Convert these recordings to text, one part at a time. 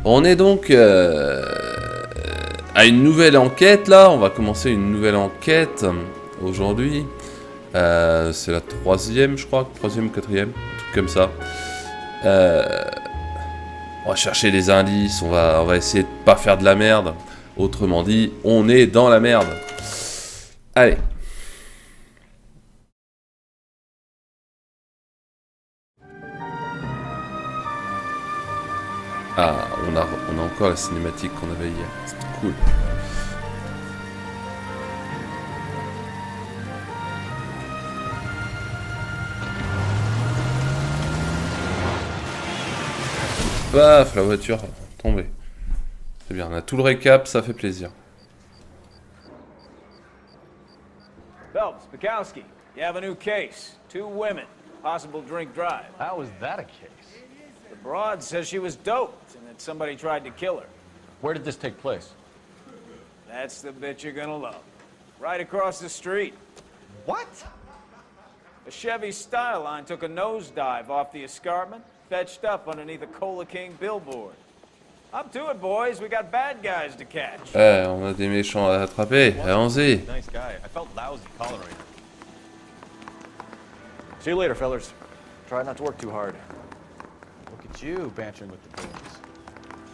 On est donc à une nouvelle enquête là. On va commencer une nouvelle enquête aujourd'hui. C'est la troisième, je crois. Troisième ou quatrième. Un truc comme ça. On va chercher les indices. On va essayer de pas faire de la merde. Autrement dit, on est dans la merde. Allez. Ah, on a encore la cinématique qu'on avait hier. C'était cool. Paf, la voiture tombée. C'est bien, on a tout le récap, ça fait plaisir. Phelps, Bukowski, you have a new case. 2 women, possible drink drive. How is that a case? The broad says she was doped and that somebody tried to kill her. Where did this take place? That's the bit you're gonna love. Right across the street. What? A Chevy Styline took a nosedive off the escarpment, fetched up underneath a Cola King billboard. Up to it, boys. We got bad guys to catch. On a des méchants à attraper. Allons-y. Nice guy. I felt lousy collaring him. See you later, fellas. Try not to work too hard. Look at you, bantering with the boys.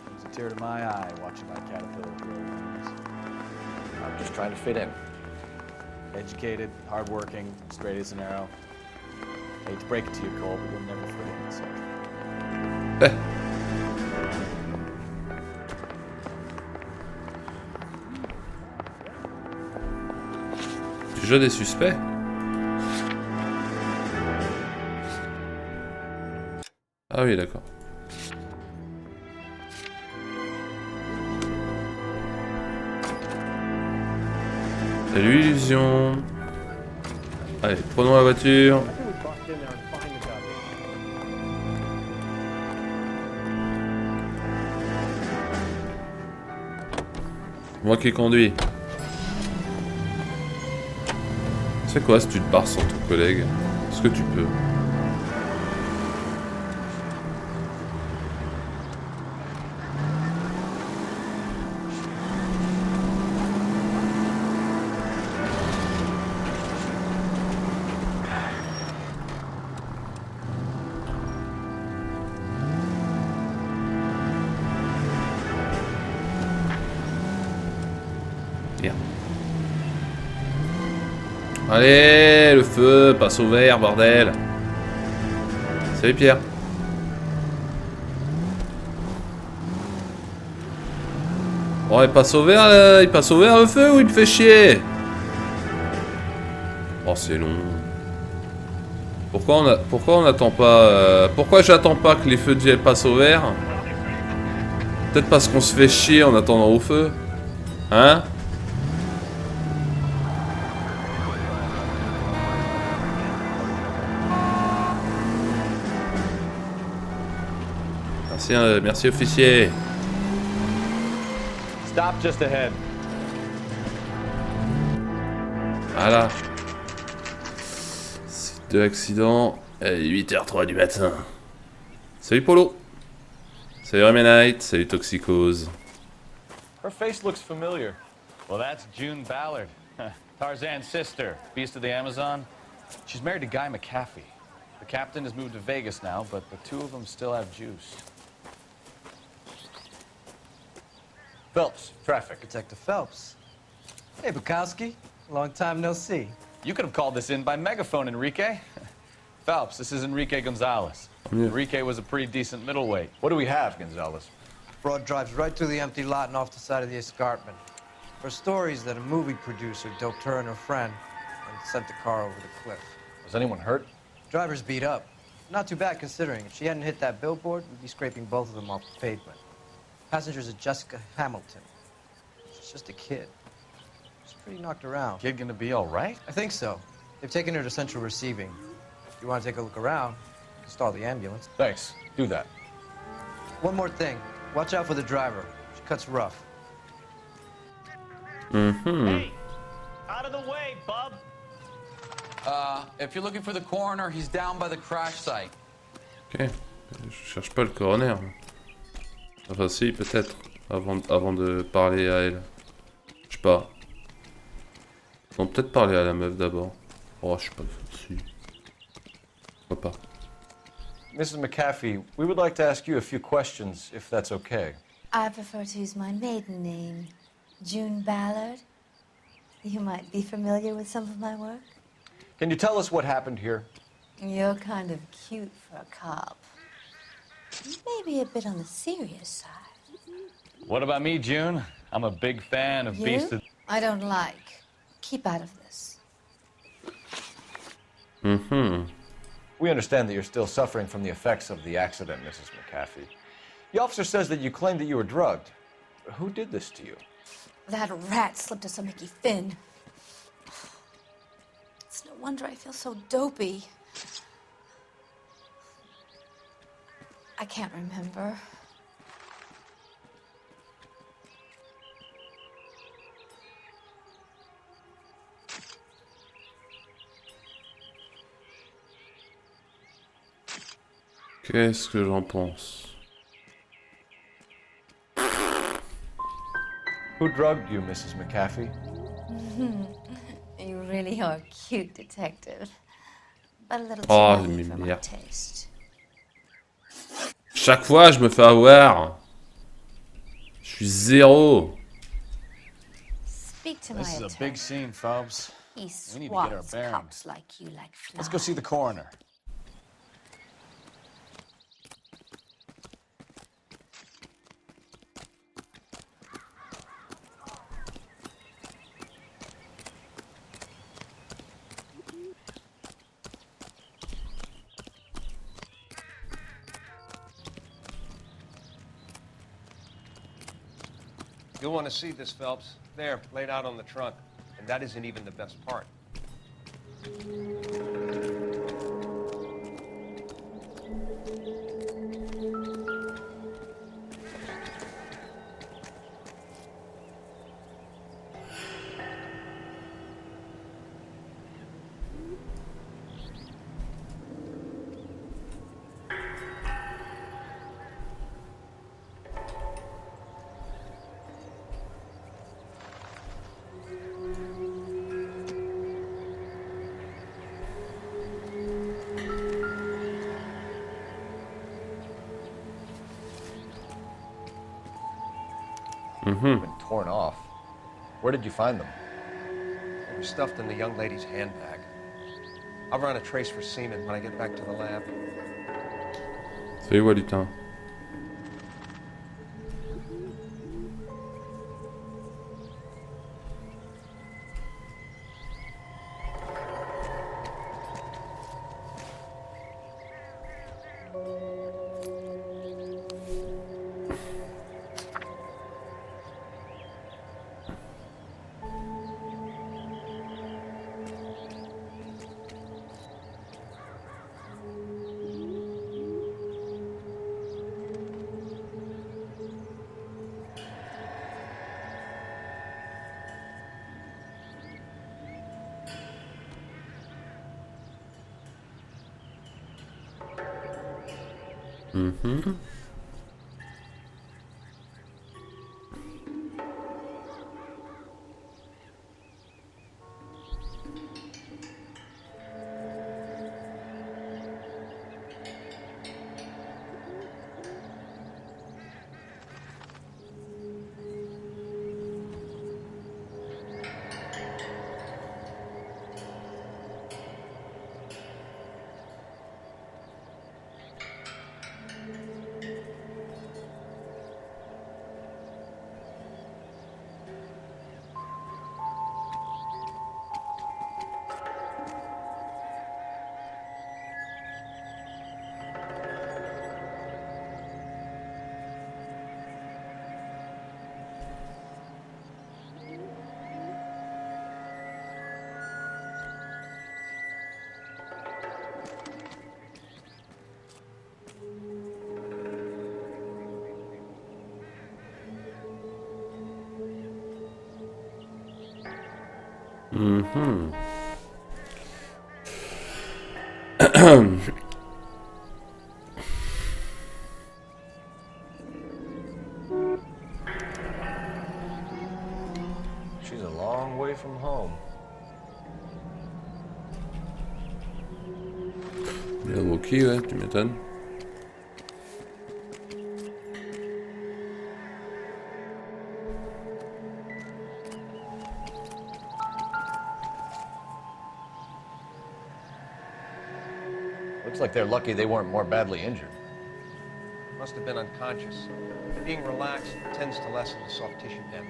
Brings a tear to my eye watching my caterpillar grow wings. I'm just trying to fit in. Educated, hardworking, straight as an arrow. Hate to break it to you, Cole, but you'll never fit in, so. Du jeu des suspects. Ah oui, d'accord. Salut illusion. Allez, prenons la voiture. Moi qui conduis. C'est quoi si tu te barres sans ton collègue? Est-ce que tu peux? Bien. Allez, le feu, passe au vert, bordel. Salut Pierre. Bon, il passe au vert, il passe au vert le feu ou il me fait chier? Oh, c'est long. Pourquoi on n'attend pas... pourquoi j'attends pas que les feux de passent au vert? Peut-être parce qu'on se fait chier en attendant au feu. Hein? Merci officier. Stop just ahead. Voilà. C'est 2 accidents. 8h03 du matin. Salut Polo. Salut Remenite. Salut Toxicose. Her face looks familiar. Well, that's June Ballard. Tarzan's sister, beast of the Amazon. She's married to Guy McAfee. The captain has moved to Vegas now, but the two of them still have juice. Phelps, traffic. Detective Phelps. Hey, Bukowski. Long time no see. You could have called this in by megaphone, Enrique. Phelps, this is Enrique Gonzalez. Yeah. Enrique was a pretty decent middleweight. What do we have, Gonzalez? Broad drives right through the empty lot and off the side of the escarpment. Her story is that a movie producer doped her and her friend and sent the car over the cliff. Was anyone hurt? Driver's beat up. Not too bad considering. If she hadn't hit that billboard, we'd be scraping both of them off the pavement. Passenger's a Jessica Hamilton. She's just a kid. She's pretty knocked around. Kid gonna be all right? I think so. They've taken her to central receiving. If you want to take a look around, stall the ambulance. Thanks. Do that. One more thing. Watch out for the driver. She cuts rough. Hey, out of the way, bub. If you're looking for the coroner, he's down by the crash site. Ok. Je cherche pas le coroner. Enfin si, peut-être. Avant de parler à elle. Je sais pas. On peut peut-être parler à la meuf d'abord. Oh, je sais pas. Si. Pourquoi pas. Mrs. McAfee, we would like to ask you a few questions, if that's okay. I prefer to use my maiden name, June Ballard. You might be familiar with some of my work. Can you tell us what happened here? You're kind of cute for a cop. Maybe a bit on the serious side. What about me, June? I'm a big fan of You? I don't like. Keep out of this. Mhm. We understand that you're still suffering from the effects of the accident, Mrs. McAfee. The officer says that you claimed that you were drugged. Who did this to you? That rat slipped us a Mickey Finn. It's no wonder I feel so dopey. I can't remember. Qu'est-ce que j'en pense? Who drugged you, Mrs. McAfee? You really are a cute detective. But a little too Oh, naive for my merde. taste. Chaque fois, je me fais avoir. Je suis zéro. Speak to This my is a attorney. big scene, Phelps. He We need to get our swats bearings. cops like you like flies. Let's go see the coroner. You'll want to see this, Phelps. There, laid out on the trunk. And that isn't even the best part. Been torn off. Where did you find them? They were stuffed in the young lady's handbag. I'll run a trace for semen when I get back to the lab. Salut, Walutin. Mhm. Mhm. she's a long way from home. Milwaukee, ouais, tu m'étonnes. Looks like they're lucky they weren't more badly injured. Must have been unconscious. Being relaxed tends to lessen the soft tissue damage.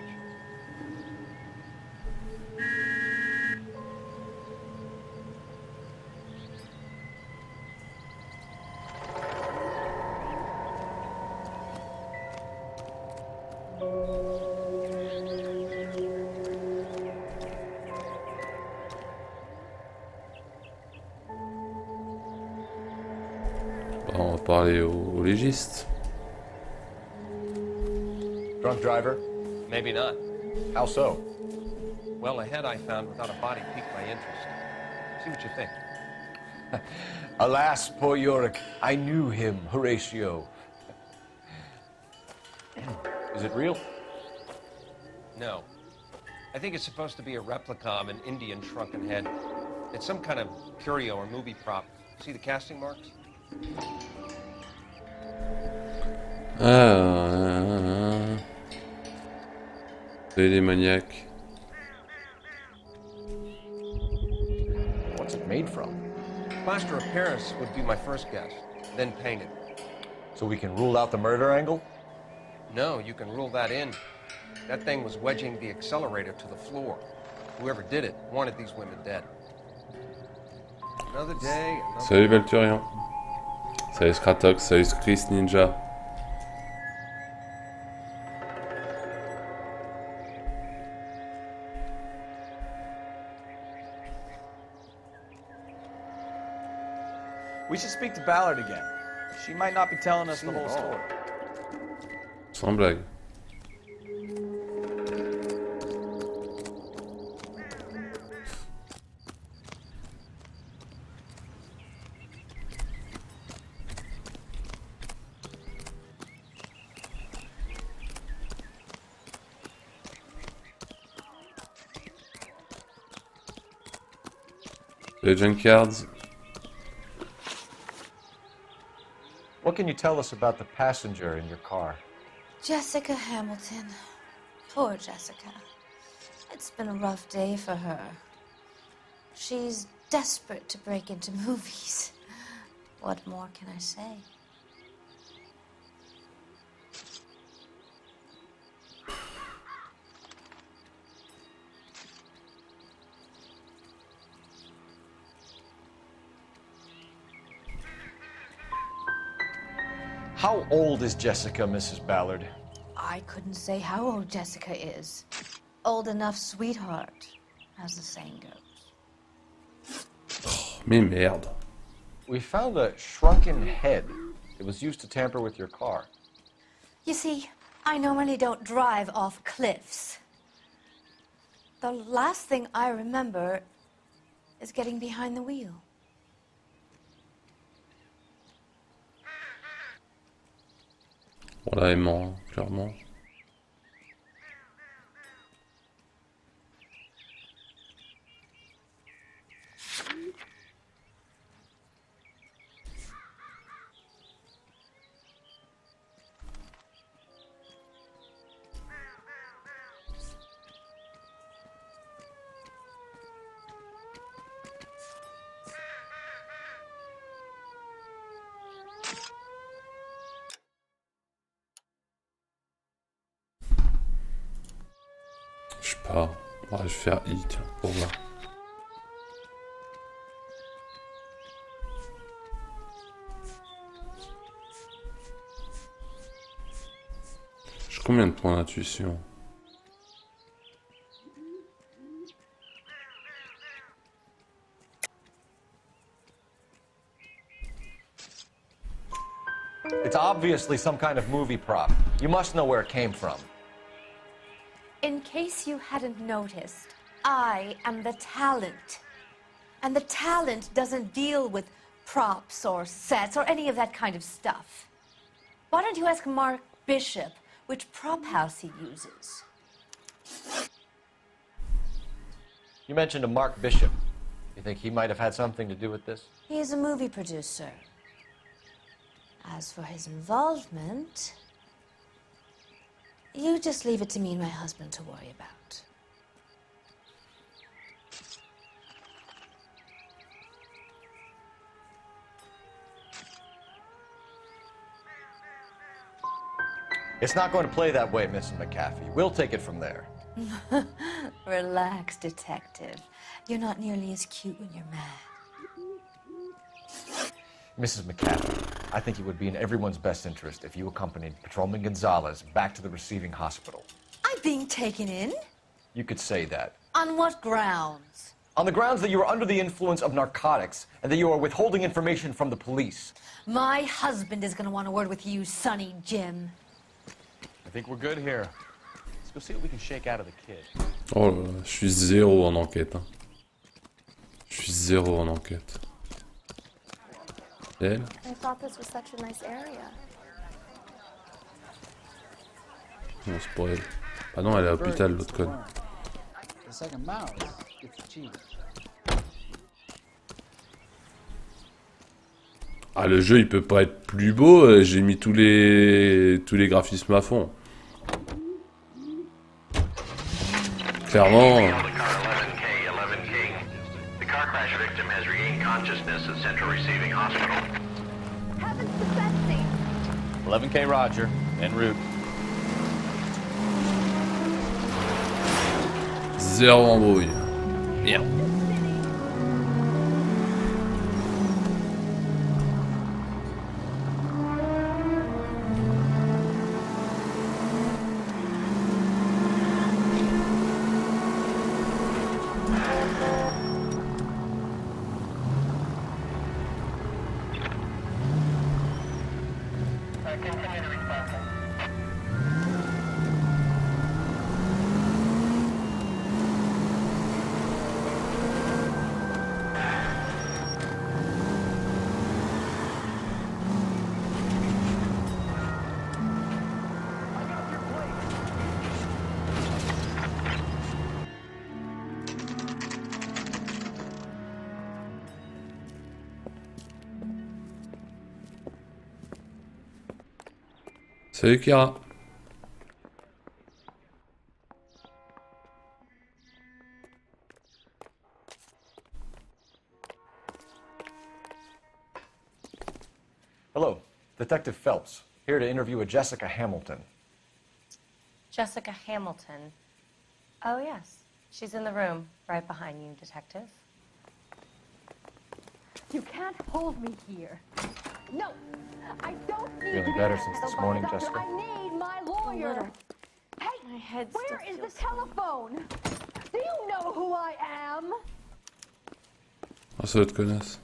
Bah, on va parler au légiste. Drunk driver? Maybe not. How so? Well, a head I found without a body piqued my interest. See what you think. Alas, poor Yorick, I knew him, Horatio. Is it real? No. I think it's supposed to be a replica of an Indian shrunken head. It's some kind of curio or movie prop. See the casting marks? Les maniaques. What's it made from? Plaster of Paris would be my first guess, then painted. So we can rule out the murder angle? No, you can rule that in. That thing was wedging the accelerator to the floor. Whoever did it wanted these women dead. Another day, another... Salut Valturion. Salut Scratox, salut Chris Ninja. We should speak to Ballard again. She might not be telling us the whole story. Sans blague. Les junkyards. What can you tell us about the passenger in your car? Jessica Hamilton. Poor Jessica. It's been a rough day for her. She's desperate to break into movies. What more can I say? How old is Jessica, Mrs. Ballard? I couldn't say how old Jessica is. Old enough, sweetheart, as the saying goes. Mais merde. We found a shrunken head. It was used to tamper with your car. You see, I normally don't drive off cliffs. The last thing I remember is getting behind the wheel. Voilà, aimant, clairement. Je sais pas. Ouais, je vais faire I, tiens, pour voir. J'ai combien de points d'intuition? It's obviously some kind of movie prop. You must know where it came from. In case you hadn't noticed, I am the talent. And the talent doesn't deal with props or sets or any of that kind of stuff. Why don't you ask Mark Bishop which prop house he uses? You mentioned a Mark Bishop. You think he might have had something to do with this? He is a movie producer. As for his involvement, you just leave it to me and my husband to worry about. It's not going to play that way, Mrs. McAfee. We'll take it from there. Relax, detective. You're not nearly as cute when you're mad. Mrs. McAfee, I think it would be in everyone's best interest if you accompanied Patrolman Gonzalez back to the receiving hospital. I'm being taken in? You could say that. On what grounds? On the grounds that you are under the influence of narcotics and that you are withholding information from the police. My husband is going to want a word with you, Sonny Jim. I think we're good here. Let's go see what we can shake out of the kid. Oh là là, je suis zéro en enquête. Hein. Je suis zéro en enquête. Et elle? I thought this was such a nice area. Non, c'est pour elle. Ah non, elle est à l'hôpital, l'autre conne. It's like a mouse. It's cheese. Ah, le jeu, il peut pas être plus beau. J'ai mis tous les graphismes à fond. Clairement. The car crash victim has regained consciousness at Central Receiving Hospital. Heavens to Betsy! 11K Roger, en route. Zéro embrouille. Merde. Salut Kira. Hello, Detective Phelps, here to interview a Jessica Hamilton. Jessica Hamilton. Oh, yes. She's in the room, right behind you, Detective. You can't hold me here. No, I don't need Feeling to better be since handled this by morning, a doctor. Jessica? I need my lawyer. Hey, My head where still is the feels funny. telephone? Do you know who I am? Ah, ça doit te connaître.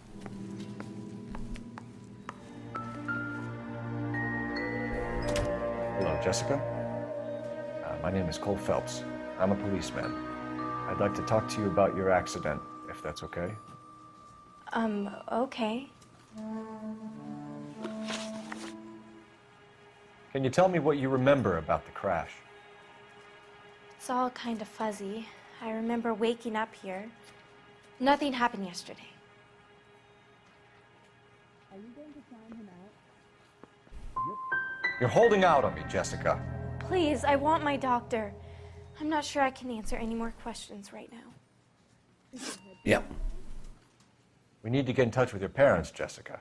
Hello, Jessica. My name is Cole Phelps. I'm a policeman. I'd like to talk to you about your accident, if that's okay. Okay. Can you tell me what you remember about the crash? It's all kind of fuzzy. I remember waking up here. Nothing happened yesterday. You're holding out on me, Jessica. Please, I want my doctor. I'm not sure I can answer any more questions right now. Yeah. We need to get in touch with your parents, Jessica,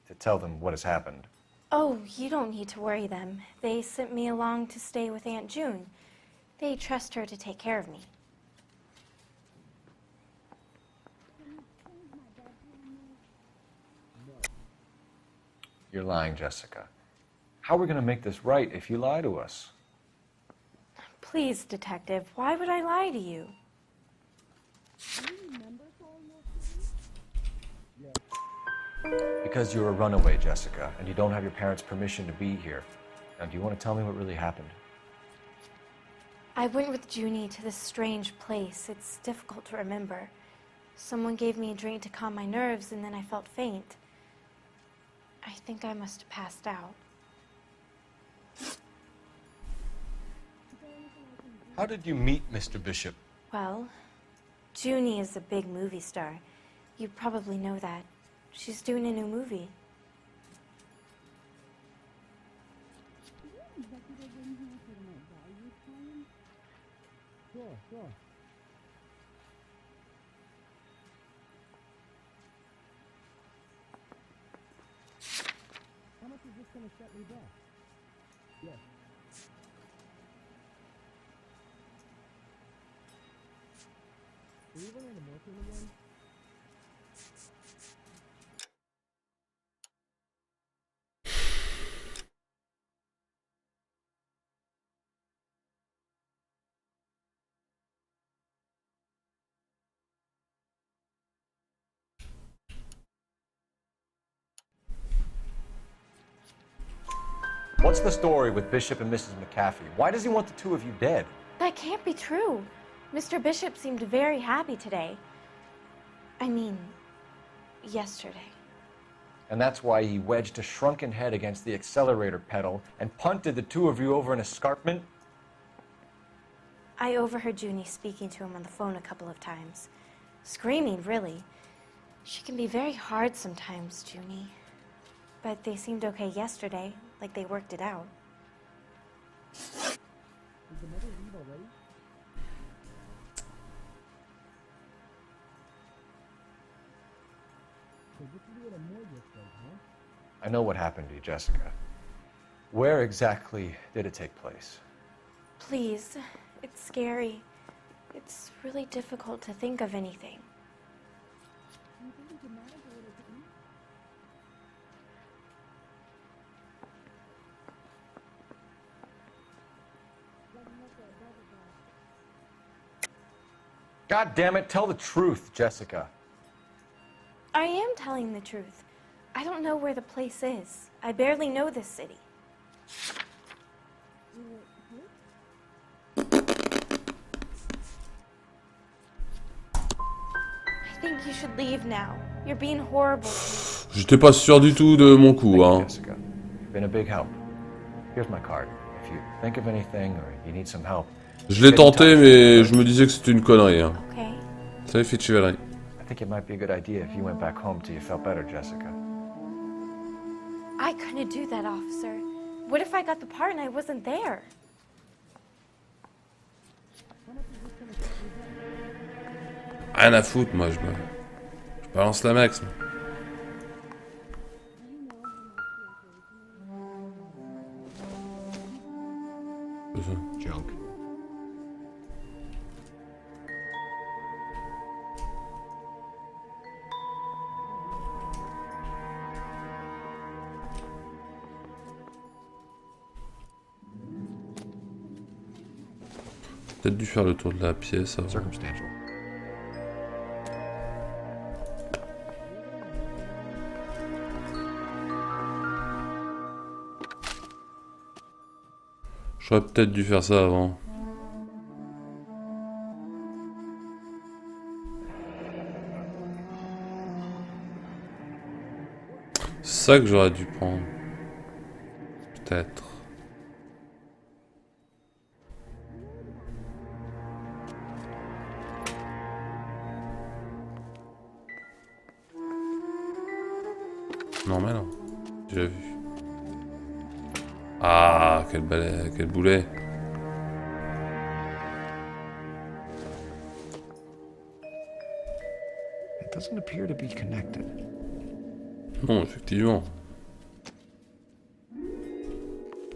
to tell them what has happened. Oh, you don't need to worry them. They sent me along to stay with Aunt June. They trust her to take care of me. You're lying, Jessica. How are we going to make this right if you lie to us? Please, Detective, why would I lie to you? Because you're a runaway, Jessica, and you don't have your parents' permission to be here. Now, do you want to tell me what really happened? I went with Junie to this strange place. It's difficult to remember. Someone gave me a drink to calm my nerves, and then I felt faint. I think I must have passed out. How did you meet Mr. Bishop? Well, Junie is a big movie star. You probably know that. She's doing a new movie. What's the story with Bishop and Mrs. McAfee? Why does he want the two of you dead? That can't be true. Mr. Bishop seemed very happy today. I mean, yesterday. And that's why he wedged a shrunken head against the accelerator pedal and punted the two of you over an escarpment? I overheard Junie speaking to him on the phone a couple of times. Screaming, really. She can be very hard sometimes, Junie. But they seemed okay yesterday, like they worked it out. I know what happened to you, Jessica. Where exactly did it take place? Please, it's scary. It's really difficult to think of anything. God damn it, tell the truth, Jessica. I am telling the truth. I don't know where the place is. I barely know this city. I think you should leave now. You're being horrible to me. J'étais pas sûr du tout de mon coup, hein. Jessica, you've been a big help. Here's my card. If you think of anything or you need some help. Je l'ai tenté, mais je me disais que c'était une connerie, hein. Okay. Salut, Fitzgerald. I think it might be a good idea if you went back home till you felt better, Jessica. I couldn't do that, officer. What if I got the part and I wasn't there? Rien à foutre, moi, je balance la max. Moi. Junk. Peut-être dû faire le tour de la pièce avant. Circumstantial. J'aurais peut-être dû faire ça avant. C'est ça que j'aurais dû prendre. Peut-être. Non mais non. J'ai vu. Ah, quel balai, quel boulet. It doesn't appear to be connected. Non, effectivement.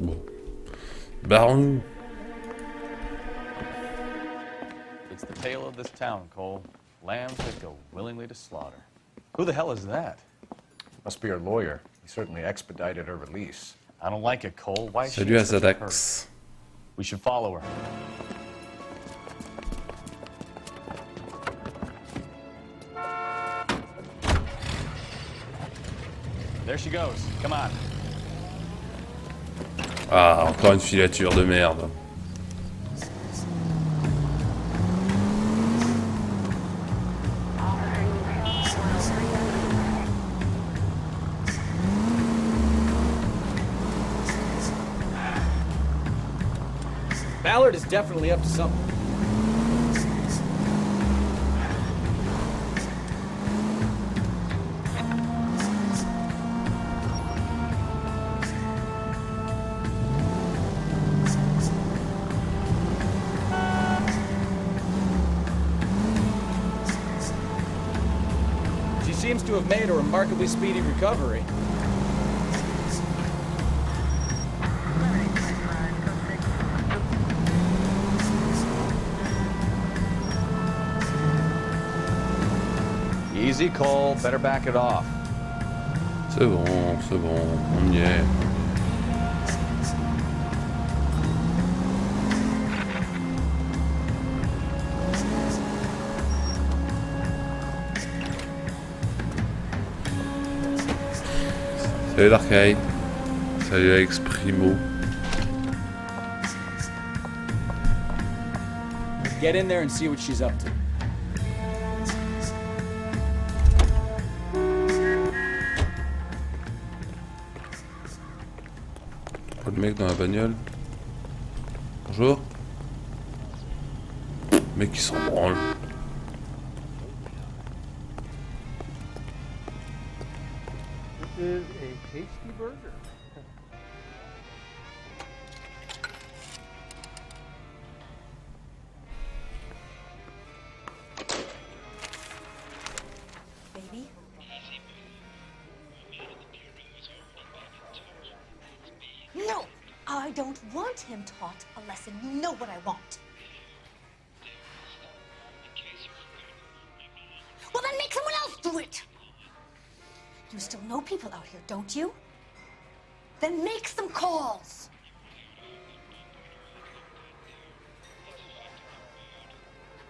Bon. Barrons-nous. It's the tale of this town, Cole. Lambs that go willingly to slaughter. Who the hell is that? Must be her lawyer. He certainly expedited her release. I don't like it, Cole. Why is she Salut à such a hurt? Zadax. We should follow her. There she goes. Come on. Ah, encore une filature de merde. Ballard is definitely up to something. seems to have made a remarkably speedy recovery. Easy, Cole. Better back it off. C'est bon, on y est. Salut l'arcaï. Salut Alex Primo. Get in there and see what she's up to. Pas le mec dans la bagnole. Bonjour. Mec qui s'en branle. This is a tasty burger. Baby? No! I don't want him taught a lesson. You know what I want. Well, then make someone else do it! You still know people out here, don't you? Then make some calls!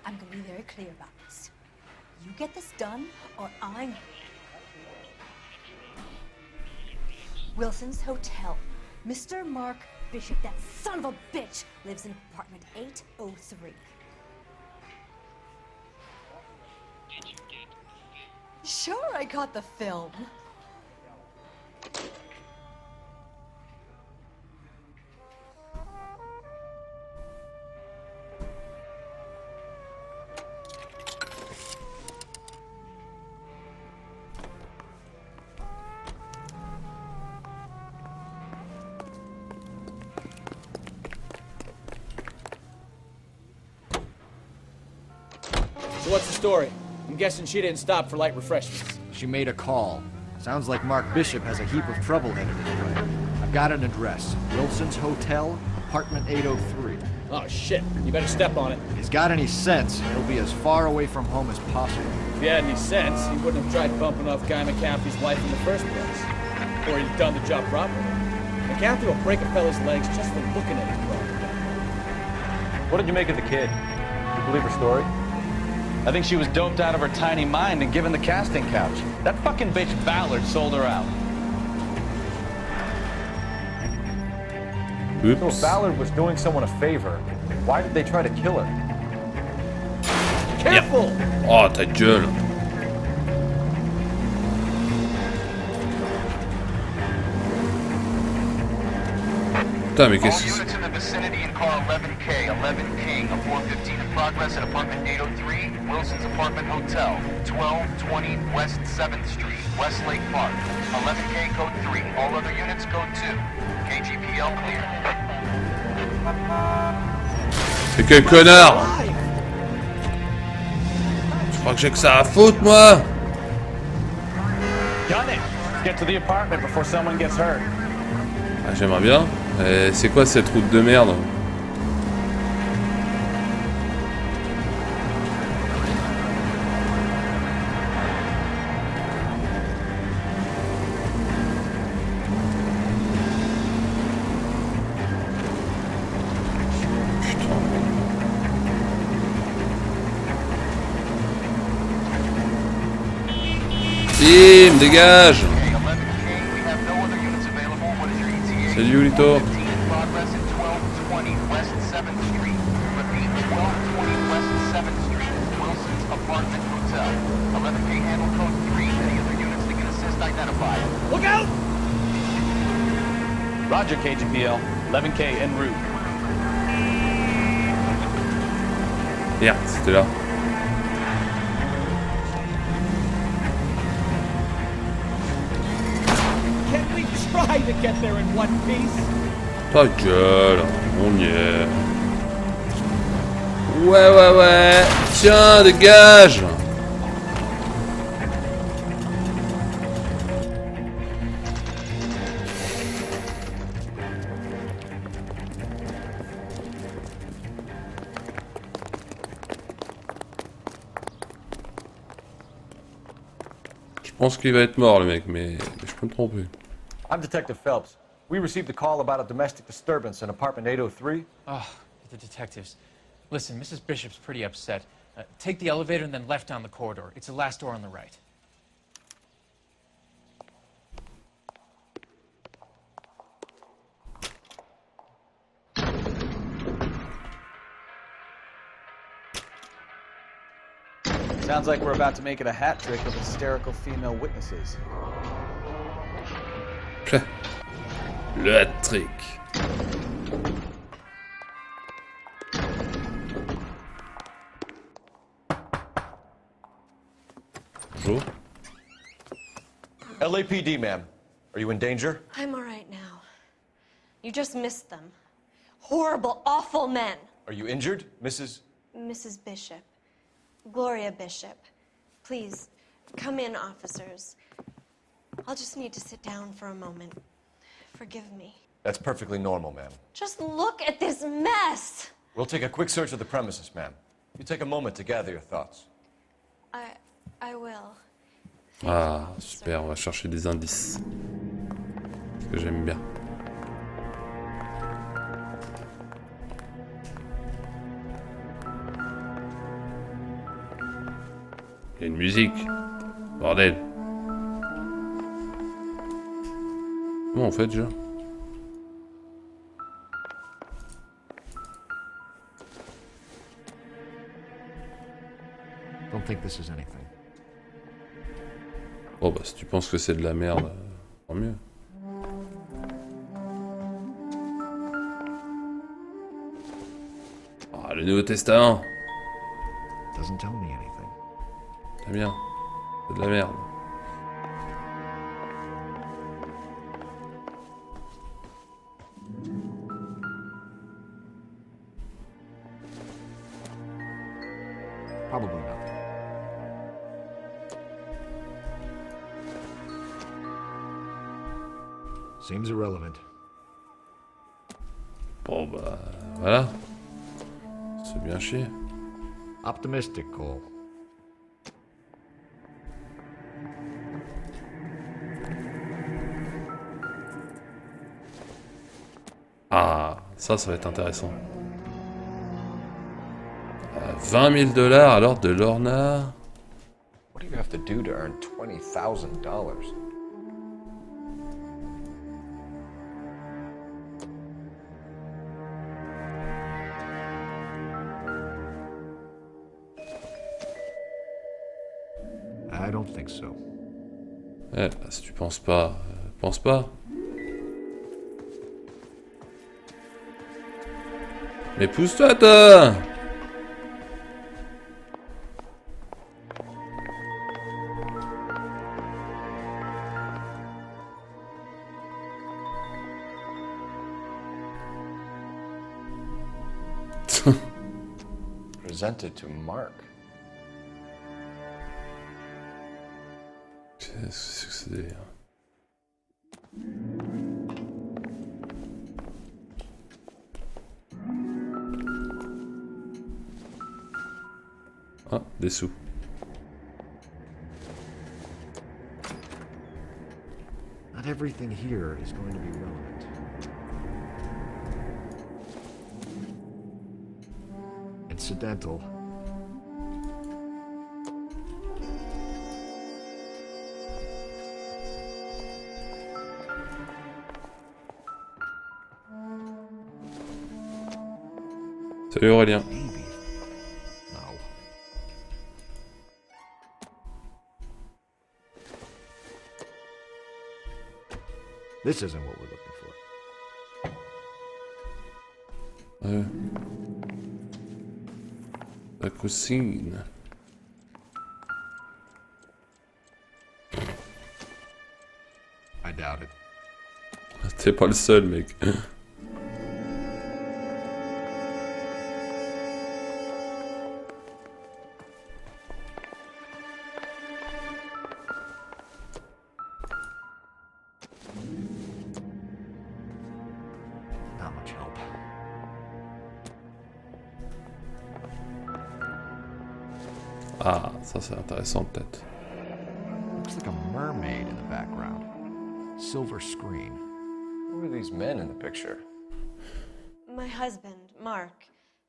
I'm gonna be very clear about this. You get this done, or I'm... Wilson's Hotel. Mr. Mark Bishop, that son of a bitch, lives in apartment 803. Sure, I got the film. So what's the story? I'm guessing she didn't stop for light refreshments. She made a call. Sounds like Mark Bishop has a heap of trouble headed his way. I've got an address. Wilson's Hotel, apartment 803. Oh shit, you better step on it. If he's got any sense, he'll be as far away from home as possible. If he had any sense, he wouldn't have tried bumping off Guy McCaffrey's wife in the first place. Or he'd done the job properly. McCaffrey will break a fella's legs just for looking at his brother. What did you make of the kid? You believe her story? I think she was doped out of her tiny mind and given the casting couch. That fucking bitch Ballard sold her out. Oops. So if Ballard was doing someone a favor, why did they try to kill her? Careful! Oh, ta gueule. Putain, mais qu'est-ce que c'est? Units in the vicinity in car 11K, 11 King, a 415 in progress at apartment 803, Wilson's Apartment Hotel, 1220 West 7th Street, Westlake Park. 11K code 3, all other units code 2. KGPL clear. C'est quel connard? Je crois que j'ai que ça à foutre, moi. Gun it! Get to the apartment before someone gets hurt. Ah, j'aimerais bien. C'est quoi cette route de merde? Bim, dégage. Salut Lito. Look out! Roger, KGPL. 11K en route. Merde, c'était là. Can we try to get there in one piece? Ta gueule, on y est. Ouais, ouais, ouais. Tiens, dégage. pense qu'il va être mort le mec, mais je peux me tromper. I'm Detective Phelps. We received a call about a domestic disturbance in apartment 803. Oh, the detectives. Listen, Mrs. Bishop's pretty upset. Take the elevator and then left down the corridor. It's the last door on the right. Sounds like we're about to make it a hat trick of hysterical female witnesses. Le hat-trick. Bonjour. LAPD, ma'am. Are you in danger? I'm all right now. You just missed them. Horrible, awful men. Are you injured, Mrs. Mrs. Bishop. Gloria Bishop. Please, come in, officers. I'll just need to sit down for a moment. Forgive me. That's perfectly normal, ma'am. Just look at this mess! We'll take a quick search of the premises, ma'am. You take a moment to gather your thoughts. I will. Ah, super, on va chercher des indices. Ce que j'aime bien. Il y a une musique. Bordel. Comment on fait déjà? Don't think this is anything. Oh bah si tu penses que c'est de la merde, tant mieux. Ah, le Nouveau Testament. Doesn't tell me anything. Très bien. C'est de la merde. Probably nothing. Seems irrelevant. Bon bah voilà. C'est bien chier. Optimistic, Cole. Ah, ça va être intéressant. 20 000 $ à l'ordre de Lorna. What do you have to do to earn $20,000? I don't think so. Eh, bah, si tu penses pas, pense pas. Mais pousse-toi, toi! Presented to Mark. Qu'est-ce que c'est que délire? Ah, des sous. Not everything here is going to be relevant. Incidental. Salut Aurélien. Maybe. No. This isn't what we're looking for. Ouais. La cuisine. I doubt it. T'es pas le seul, mec. Not much help. Ah, ça c'est intéressant peut-être. Looks Looks like a mermaid in the background. Silver screen. Who are these men in the picture? My husband, Mark,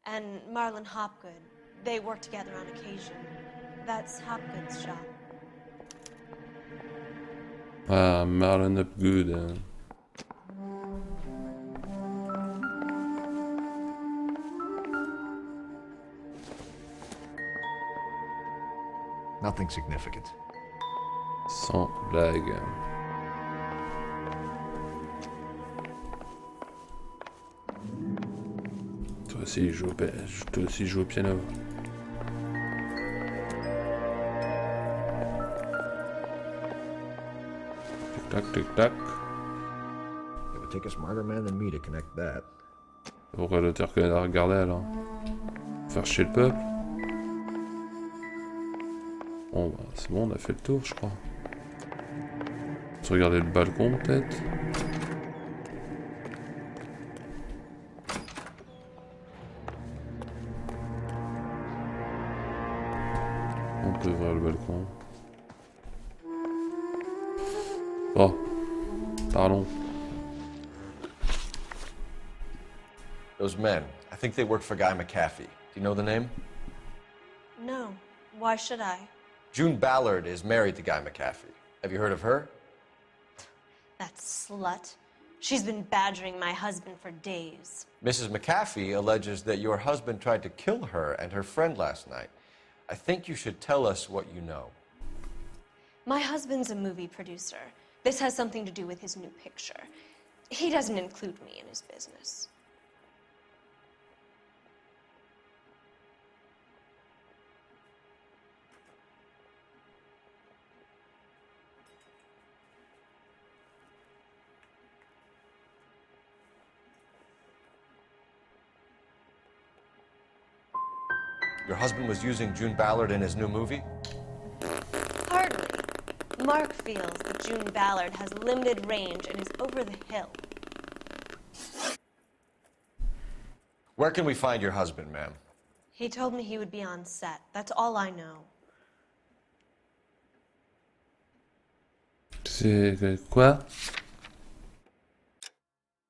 and Marlon Hopgood. They work together on occasion. That's Hopgood's shop. Ah, Marlon Upgood. Nothing significant. Sans blague. Toi aussi, je joue au piano. Tic-tac, tic-tac. It would take a smarter man than me to connect that. Pourquoi l'auteur que la regarder alors? Faire chier le peuple? Bon bah c'est bon, on a fait le tour je crois. On se regarder le balcon peut-être? On peut ouvrir le balcon. Oh, parlons. Those men, I think they work for Guy McAfee. Do you know the name? No. Why should I? June Ballard is married to Guy McAfee. Have you heard of her? That slut. She's been badgering my husband for days. Mrs. McAfee alleges that your husband tried to kill her and her friend last night. I think you should tell us what you know. My husband's a movie producer. This has something to do with his new picture. He doesn't include me in his business. Your husband was using June Ballard in his new movie? Hardly. Mark feels that June Ballard has limited range and is over the hill. Where can we find your husband, ma'am? He told me he would be on set. That's all I know. C'est quoi?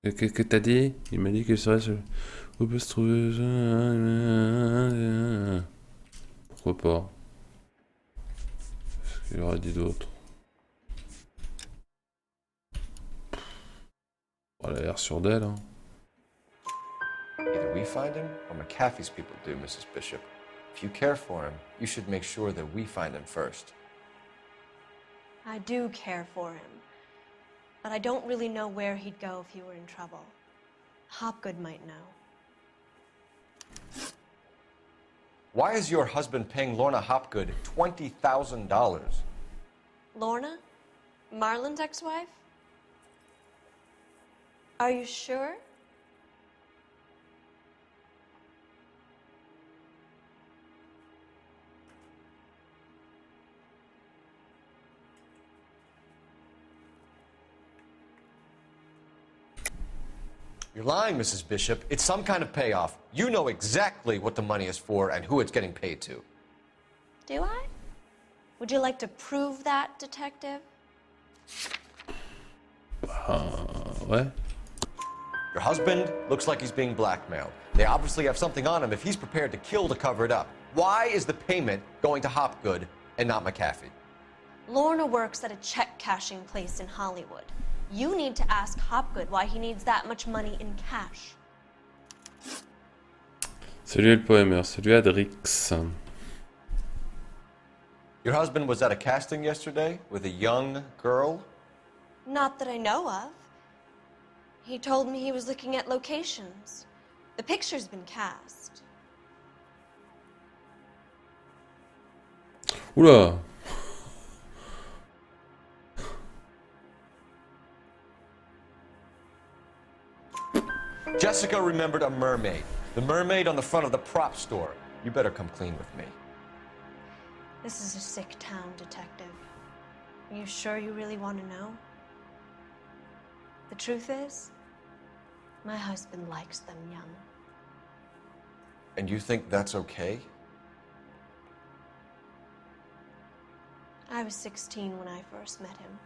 Qu'est-ce que t'as dit? Il m'a dit que serait sur... Où peut se trouver... Pourquoi pas? Qu'est-ce qu'il aurait dit d'autre? Elle a l'air sûre d'elle, hein. Either we find him or McAfee's people do, Mrs. Bishop. If you care for him, you should make sure that we find him first. I do care for him. But I don't really know where he'd go if he were in trouble. Hopgood might know. Why is your husband paying Lorna Hopgood $20,000? Lorna? Marlon's ex-wife? Are you sure? You're lying, Mrs. Bishop. It's some kind of payoff. You know exactly what the money is for and who it's getting paid to. Do I? Would you like to prove that, detective? Ouais. Your husband looks like he's being blackmailed. They obviously have something on him if he's prepared to kill to cover it up. Why is the payment going to Hopgood and not McAfee? Lorna works at a check cashing place in Hollywood. You need to ask Hopgood why he needs that much money in cash. Salut le poèmeur, salut Adrix. Your husband was at a casting yesterday with a young girl? Not that I know of. He told me he was looking at locations. The picture's been cast. Oula. Jessica remembered a mermaid. The mermaid on the front of the prop store. You better come clean with me. This is a sick town, detective. Are you sure you really want to know? The truth is, my husband likes them young. And you think that's okay? I was 16 when I first met him.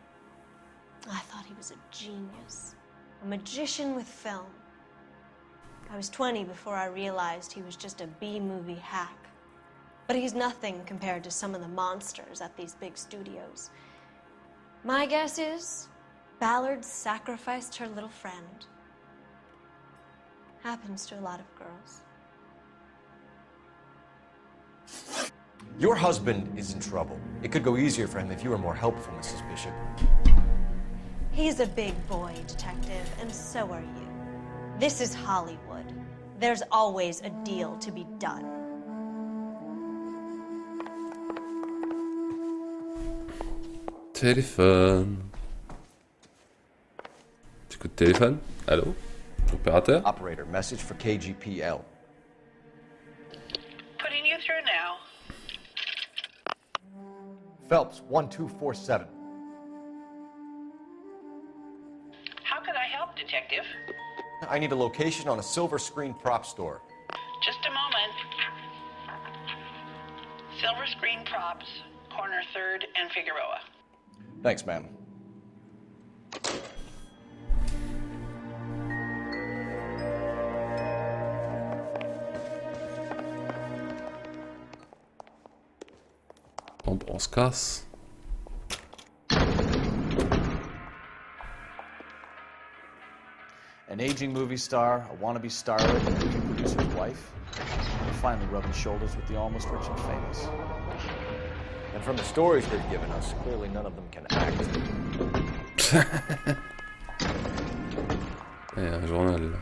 I thought he was a genius, a magician with film. I was 20 before I realized he was just a B-movie hack. But he's nothing compared to some of the monsters at these big studios. My guess is Ballard sacrificed her little friend. Happens to a lot of girls. Your husband is in trouble. It could go easier for him if you were more helpful, Mrs. Bishop. He's a big boy, detective, and so are you. This is Hollywood. There's always a deal to be done. Téléphone. Petit coup de téléphone. Allô? Opérateur? Operator, message for KGPL. Putting you through now. Phelps, 1247. How can I help, Detective? I need a location on a silver screen prop store. Just a moment. Silver Screen Props, corner 3rd and Figueroa. Thanks, ma'am. Bon, on se casse. An aging movie star, a wannabe starlet, and a movie producer's wife. They're finally rubbing shoulders with the almost rich and famous. And from the stories they've given us, clearly none of them can act. Un journal là.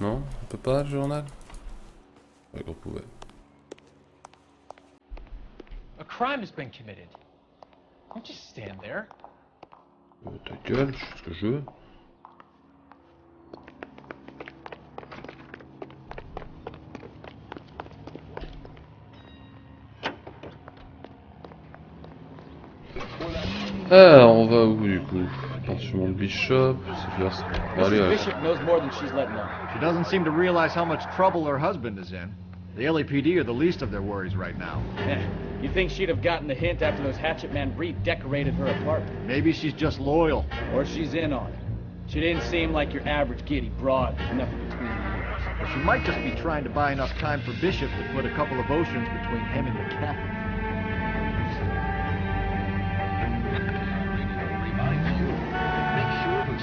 Non, on peut pas le journal? Ouais, qu'on pouvait. A crime has been committed. Don't just stand there. Ta gueule, je fais ce que je veux. Alors, on va où du coup? Attention, Bishop, c'est bien ça. Bon, allez, Mrs. Bishop knows more than she's letting on. She doesn't seem to realize how much trouble her husband is in. The LAPD are the least of their worries right now. You'd think she'd have gotten the hint after those Hatchet Man redecorated her apartment. Maybe she's just loyal. Or she's in on it. She didn't seem like your average giddy broad. There's nothing between the years. Or she might just be trying to buy enough time for Bishop to put a couple of oceans between him and the cat.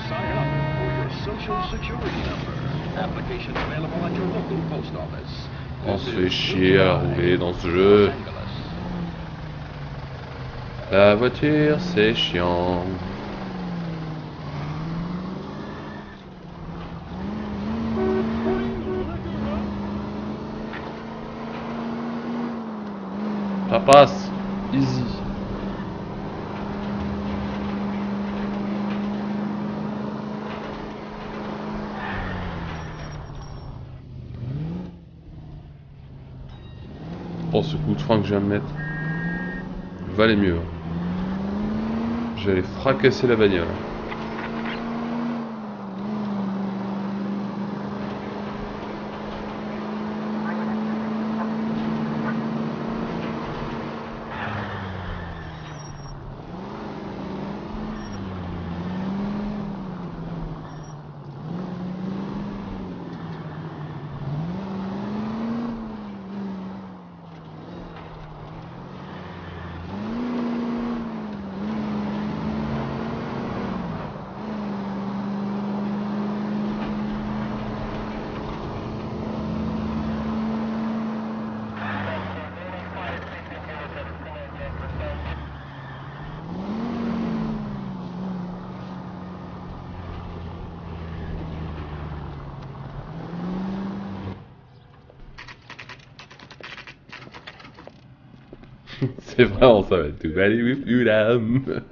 Sign up for your Social Security number. Application available at your local post office. On se fait chier à rouler dans ce jeu. La voiture, c'est chiant. Ça passe. Easy. Oh, ce coup de frein que je viens de mettre valait mieux. J'allais fracasser la bagnole. C'est vraiment ça va être tout bally with you dame.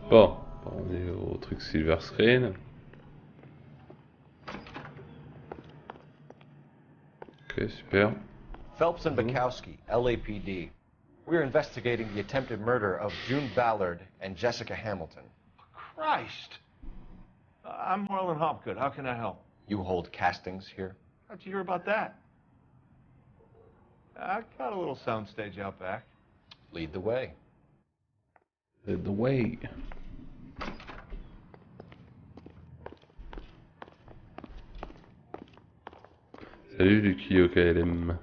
Bon, on est au truc silver screen. Ok, super. Phelps and Bukowski, LAPD. We're investigating the attempted murder of June Ballard and Jessica Hamilton. Christ! I'm Marlon Hopgood. How can I help? You hold castings here? How'd you hear about that? I got a little soundstage out back. Lead the way. Lead the way. Salut Lucky au KLM.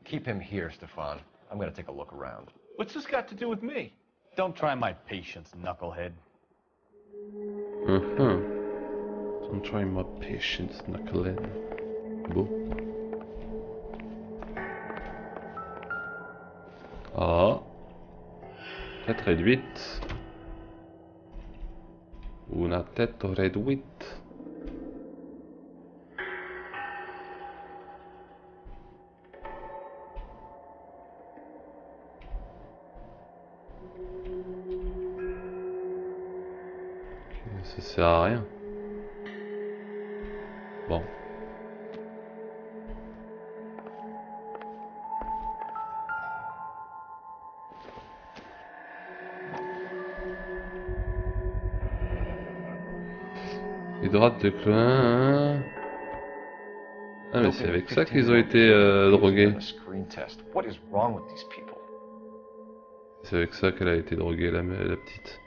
Keep him here, Stefan. I'm gonna take a look around. What's this got to do with me? Don't try my patience, knucklehead. Don't try my patience, knucklehead. Beau. Ah. Tête réduite. Una tête réduite. Ça sert à rien. Bon. Hydrate de clone. Ah mais c'est avec ça qu'ils ont été drogués. C'est avec ça qu'elle a été droguée la petite.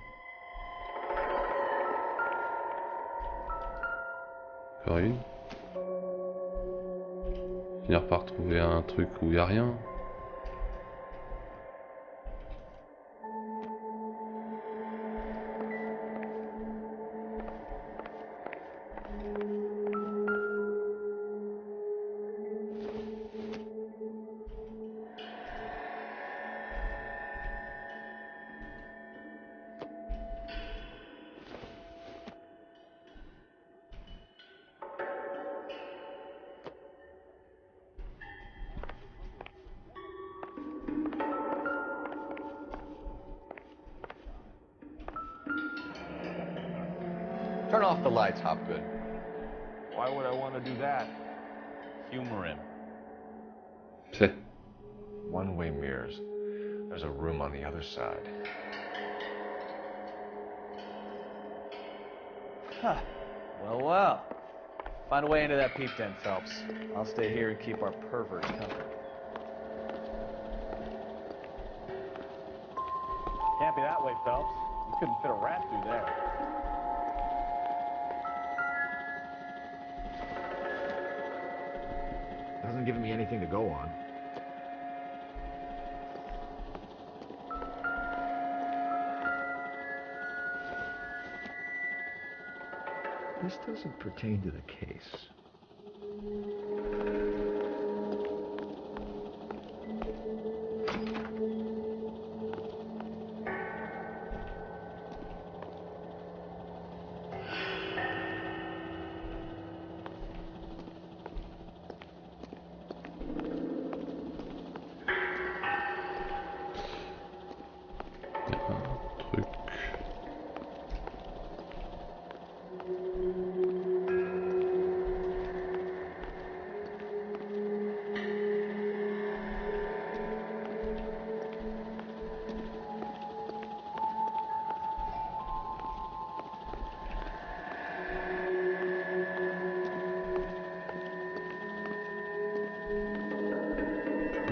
Encore une. Finir par trouver un truc où il n'y a rien. Turn off the lights, Hopgood. Why would I want to do that? Humor him. C'est. One-way mirrors. There's a room on the other side. Huh. Well, well. Find a way into that peep den, Phelps. I'll stay here and keep our pervert company. Can't be that way, Phelps. You couldn't fit a rat through there. Hasn't given me anything to go on. This doesn't pertain to the case.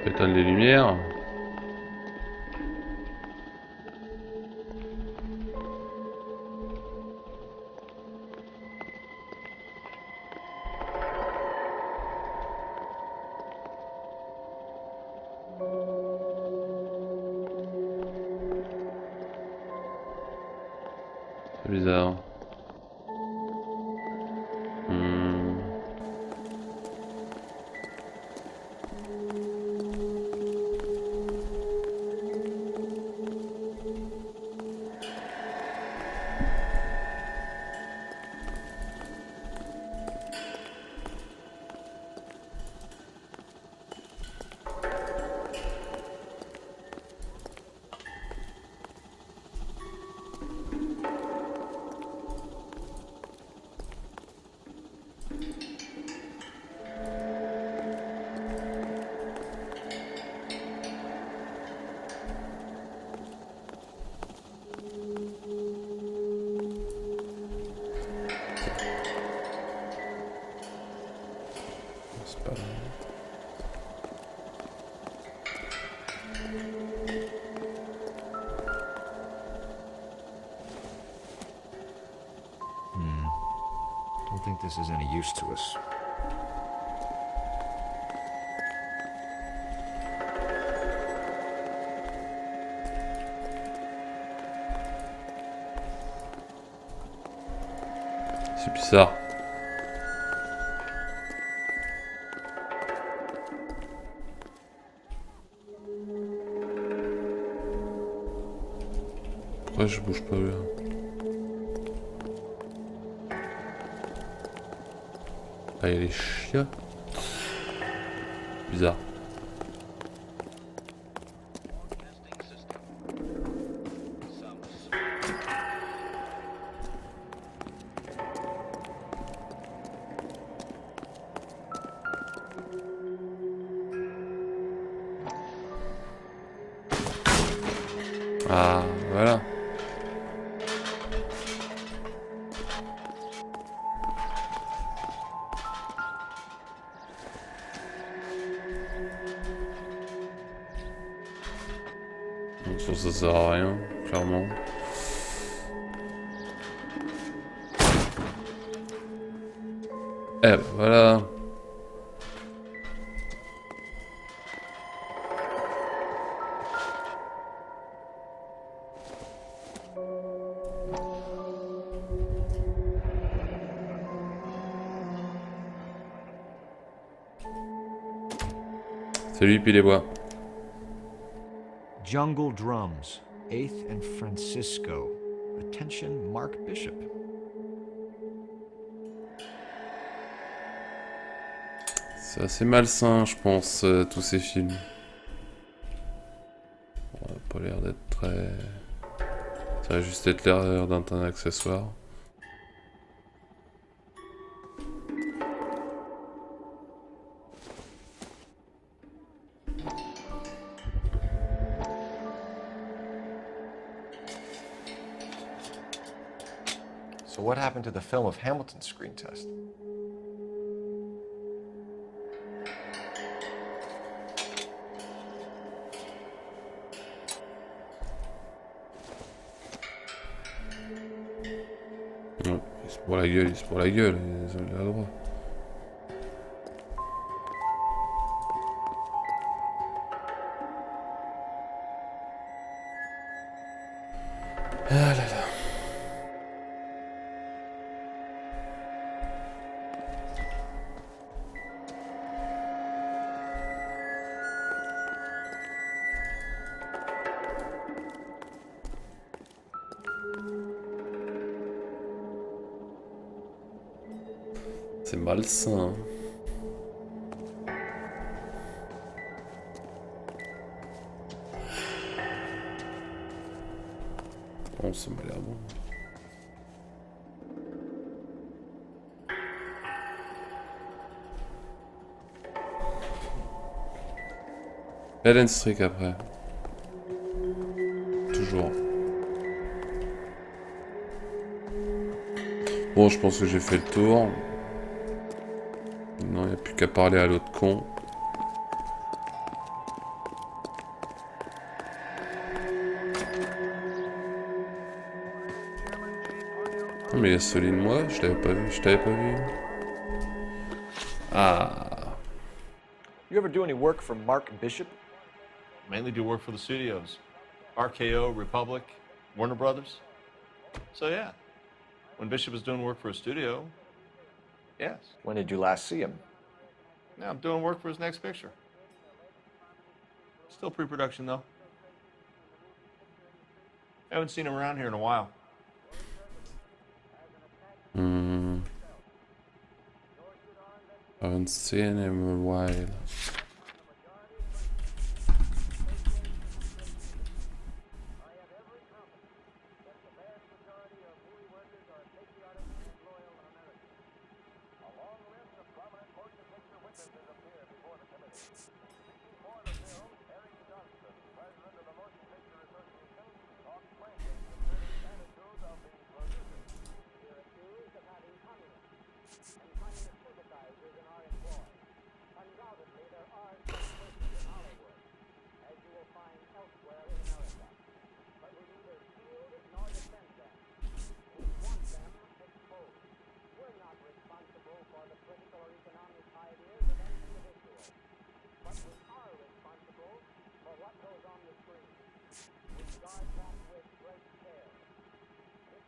Éteindre les lumières. C'est bizarre. think this is any use to us. C'est bizarre. Pourquoi je bouge pas là? Ah, il y a les chiottes. Bizarre. Ah, voilà. Donc ça sert à rien, clairement. Eh ben voilà. Salut, puis les bois. Jungle Drums, 8th and Francisco. Attention, Mark Bishop. C'est assez malsain, je pense, tous ces films. On n'a pas l'air d'être très... Ça va juste être l'air d'un accessoire. So what happened to the film of Hamilton's screen test? Ouais, il se pour la gueule, il se pour la gueule, il a le droit. Ah là là. C'est malsain. Bon, ça m'a l'air bon. Ellen Streak après. Toujours. Bon, je pense que j'ai fait le tour. Non, il n'y a plus qu'à parler à l'autre con. Non, mais il y a celui de moi, je l'avais pas vu, je t'avais pas vu. Ah. You ever do any work for Mark Bishop? Mainly do work for the studios. RKO, Republic, Warner Brothers. So yeah, when Bishop was doing work for a studio, yes. When did you last see him? Now I'm doing work for his next picture. Still pre-production though. Haven't seen him around here in a while. Haven't seen him in a while.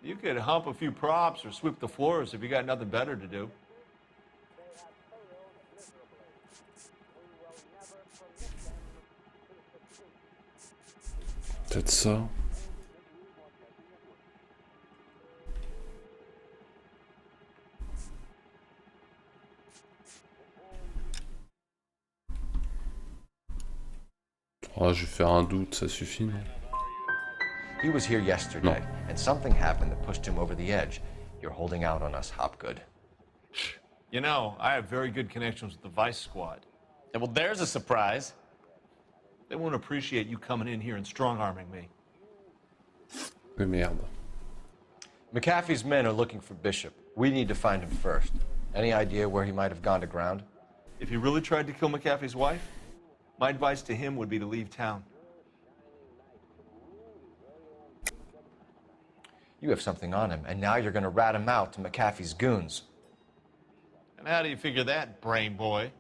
You could hump a few props or sweep the floors if you got nothing better to do. Peut-être ça. Oh, je vais faire un doute, ça suffit, non? He was here yesterday, and something happened that pushed him over the edge. You're holding out on us, Hopgood. You know, I have very good connections with the Vice Squad. Yeah, well, there's a surprise. They won't appreciate you coming in here and strong-arming me. Mais merde. McAfee's men are looking for Bishop. We need to find him first. Any idea where he might have gone to ground? If he really tried to kill McAfee's wife, my advice to him would be to leave town. You have something on him, and now you're going to rat him out to McAfee's goons. And how do you figure that, brain boy?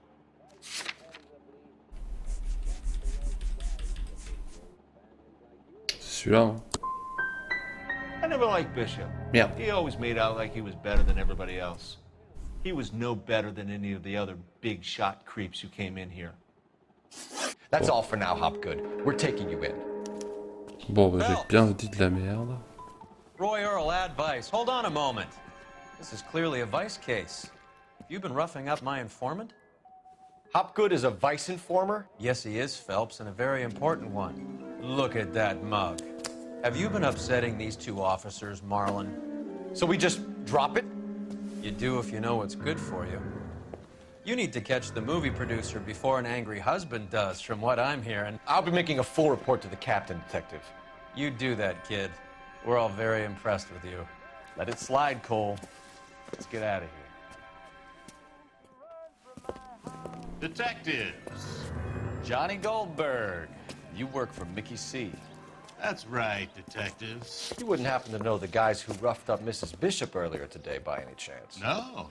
Celui-là, hein. I never liked Bishop. Merde. He always made out like he was better than everybody else. He was no better than any of the other big shot creeps who came in here. That's all for now, Hopgood. We're taking you in. Bon, bah, j'ai bien dit de la merde. Roy Earl, advice. Hold on a moment. This is clearly a vice case. You've been roughing up my informant? Hopgood is a vice informer? Yes, he is, Phelps, and a very important one. Look at that mug. Have you been upsetting these two officers, Marlon? So we just drop it? You do if you know what's good for you. You need to catch the movie producer before an angry husband does, from what I'm hearing. I'll be making a full report to the captain, Detective. You do that, kid. We're all very impressed with you. Let it slide, Cole. Let's get out of here. Detectives. Johnny Goldberg. You work for Mickey C. That's right, detectives. You wouldn't happen to know the guys who roughed up Mrs. Bishop earlier today by any chance? No,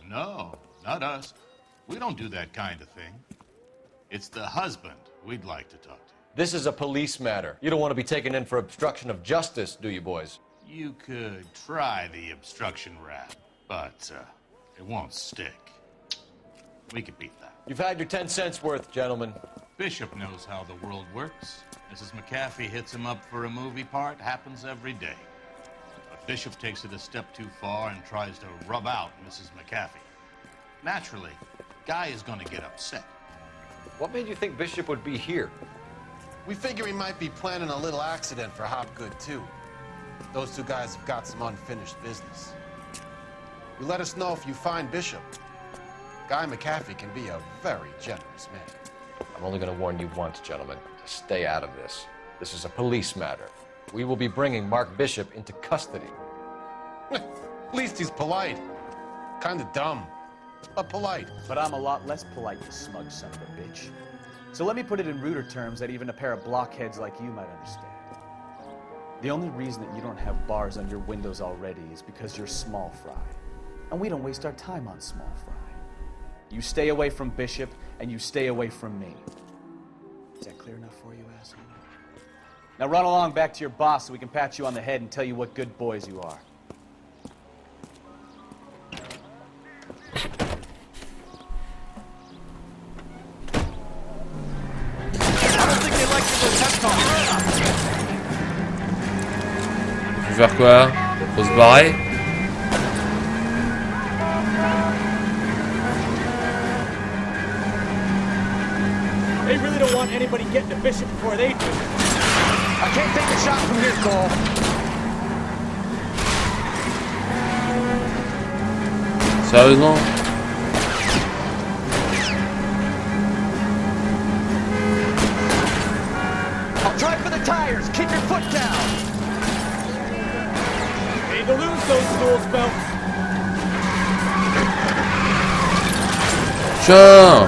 not us. We don't do that kind of thing. It's the husband we'd like to talk to. This is a police matter. You don't want to be taken in for obstruction of justice, do you, boys? You could try the obstruction rap, but it won't stick. We could beat that. You've had your 10 cents worth, gentlemen. Bishop knows how the world works. Mrs. McAfee hits him up for a movie part, happens every day. But Bishop takes it a step too far and tries to rub out Mrs. McAfee. Naturally, Guy is going to get upset. What made you think Bishop would be here? We figure he might be planning a little accident for Hopgood, too. Those two guys have got some unfinished business. You let us know if you find Bishop. Guy McAfee can be a very generous man. I'm only going to warn you once, gentlemen. To stay out of this. This is a police matter. We will be bringing Mark Bishop into custody. At least he's polite. Kind of dumb, but polite. But I'm a lot less polite, you smug son of a bitch. So let me put it in ruder terms that even a pair of blockheads like you might understand. The only reason that you don't have bars on your windows already is because you're small fry. And we don't waste our time on small fry. You stay away from Bishop, and you stay away from me. Is that clear enough for you, asshole? Now run along back to your boss so we can pat you on the head and tell you what good boys you are. I don't think they like your pep talk. Faut faire quoi? Faut se barrer? They really don't want anybody getting to Bishop before they do. I can't take a shot from here, Cole. Sérieusement? I'll try for the tires. Keep your foot down. Need to lose those tools, Phelps. Tiens!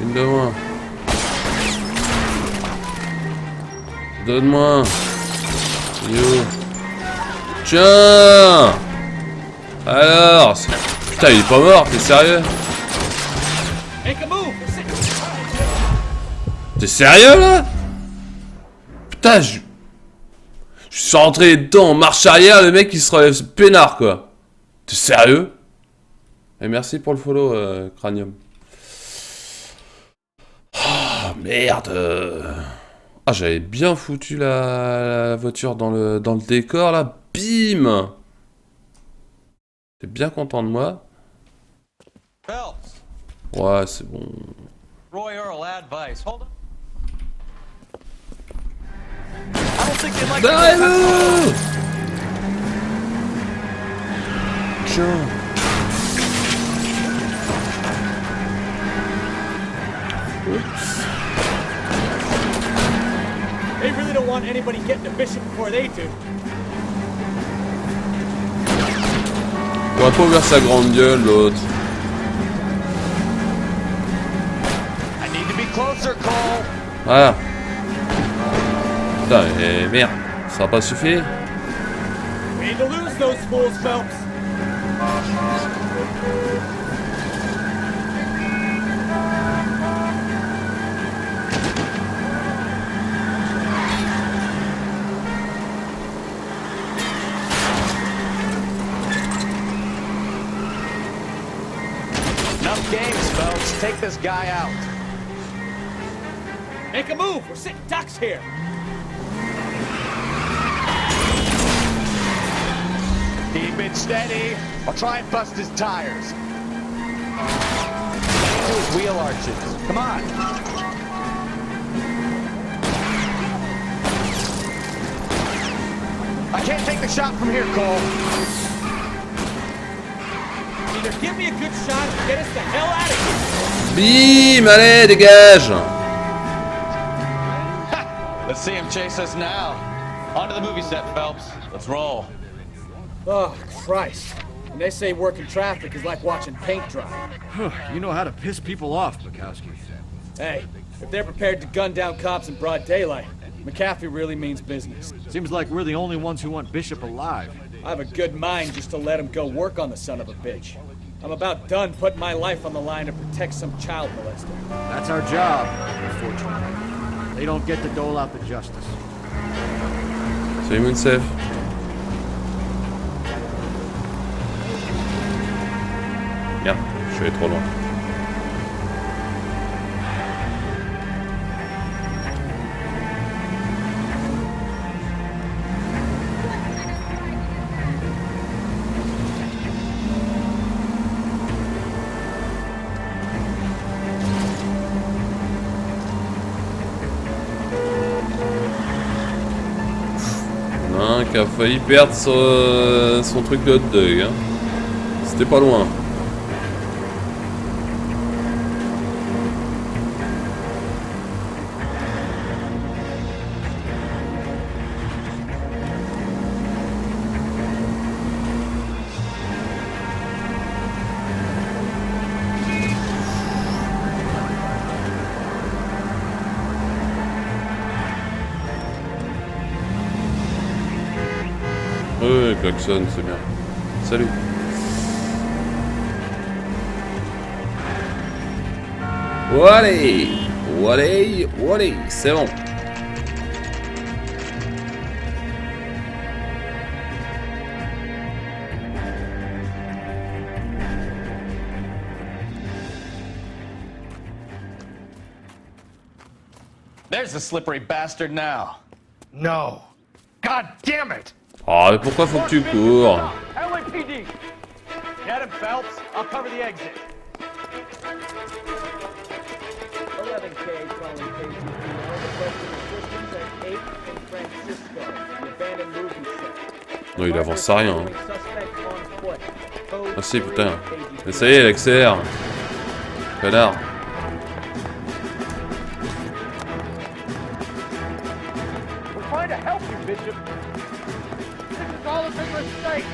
Une de moins. Donne-moi. Yo. Tiens! Alors, putain, il est pas mort, t'es sérieux? Make a move. T'es sérieux là? Putain, je suis rentré dedans en marche arrière, le mec il se relève peinard quoi. T'es sérieux? Et merci pour le follow, Cranium. Oh merde. Ah, j'avais bien foutu la voiture dans le décor là. Bim! T'es bien content de moi? Ouais, c'est bon. Roy Earl advice. Hold on. Barrez-vous! Tiens. Oups. They really don't want anybody getting to Bishop before they do. Il aurait pas ouvert sa grande gueule, l'autre. I need to be closer, Cole. Voilà. Putain, merde. Ça va pas suffire? We need to lose those fools, Phelps. Enough games, Phelps. Take this guy out. Make a move. We're sitting ducks here. Keep it steady. I'll try and bust his tires. To his wheel arches. Come on. I can't take the shot from here, Cole. Either give me a good shot or get us the hell out of here. Bim, allez, dégage! Let's see him chase us now. On to the movie set, Phelps. Let's roll. Oh, Christ. And they say working traffic is like watching paint dry. You know how to piss people off, Bukowski. Hey, if they're prepared to gun down cops in broad daylight, McAfee really means business. Seems like we're the only ones who want Bishop alive. I have a good mind just to let him go work on the son of a bitch. I'm about done putting my life on the line to protect some child molester. That's our job, unfortunately. They don't get to dole out the justice. Salut Moonsef. Merde, je suis allé trop loin. Qui a failli perdre son truc de hot dog. Hein. C'était pas loin. Ouais, klaxon, c'est bien. Salut. Allez, allez, allez, c'est bon. There's the slippery bastard now. No. God damn it! Ah, mais pourquoi faut que tu cours? LAPD! Get him, Phelps. I'll cover the exit. 11K calling KGP. Requesting assistance at 8th and Francisco. The abandoned movie set. Non, il avance à rien. Hein. Ah si, putain. Mais ça y est, elle accélère. Connard. We're trying to help you, Bishop. This is all a big mistake.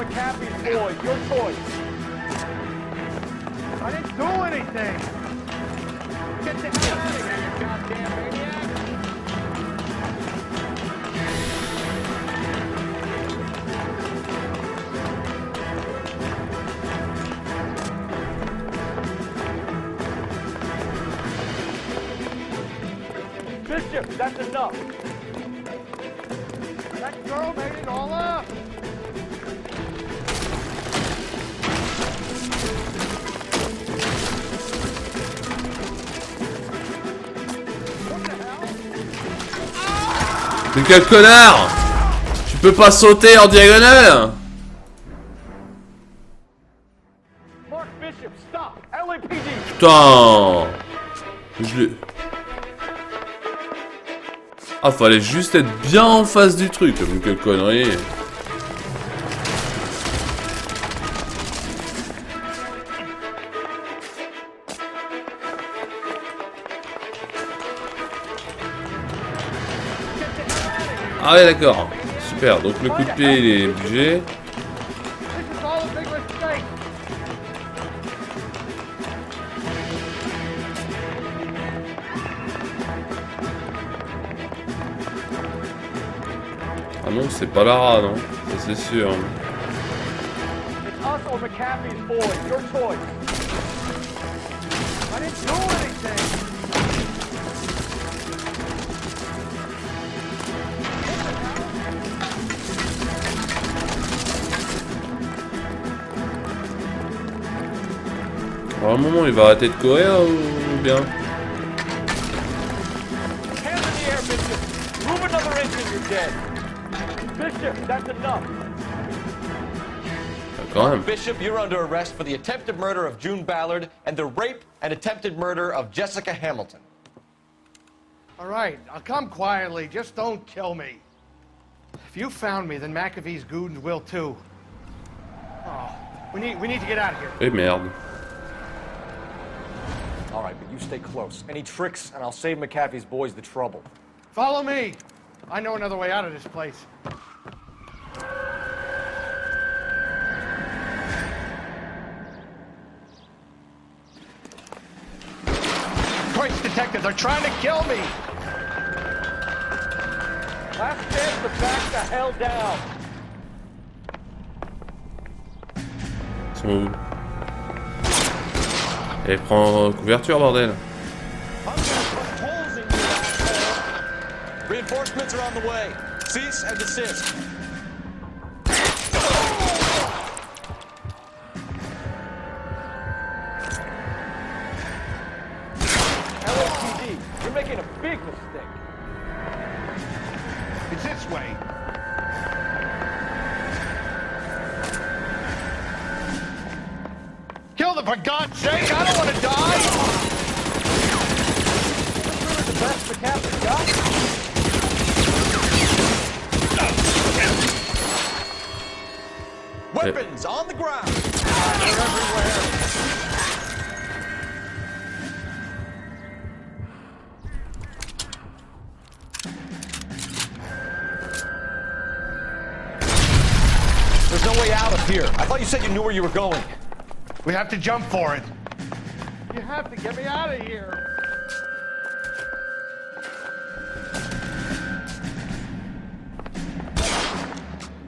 McCaffrey's boys. Your choice. I didn't do anything. Get the hell out of here, you goddamn maniac. Bishop, that's enough. That girl made it all up. Mais quel connard! Tu peux pas sauter en diagonale? Mark Bishop, stop. LAPD. Putain! Je l'ai... Ah, fallait juste être bien en face du truc, mais quelle connerie! Ah ouais, d'accord. Super, donc le coup de pied il est obligé. Ah non, c'est pas Lara, non? Ça c'est sûr. It's us or McCaffrey's boys. Your choice. I didn't do anything. Alors, à un moment, il va arrêter de courir ou bien? Hands in the air, Bishop. Move another inch and you're dead. Bishop, that's enough. Quand même. Bishop, you're under arrest for the attempted murder of June Ballard and the rape and attempted murder of Jessica Hamilton. All right, I'll come quietly. Just don't kill me. If you found me, then McAfee's goons will too. Oh, we need to get out of here. Eh merde. All right, but you stay close. Any tricks, and I'll save McAfee's boys the trouble. Follow me. I know another way out of this place. Christ, detectives are trying to kill me. Last chance to back the hell down. Ils sont où? Et prends couverture, bordel. Reinforcements are on the way. Cease and desist. LAPD, you're making a big mistake. It's this way. Kill them, for God's sake! I don't want to die! This is the best McCaffrey got. Weapons on the ground! They're everywhere! There's no way out of here. I thought you said you knew where you were going. We have to jump for it. You have to get me out of here.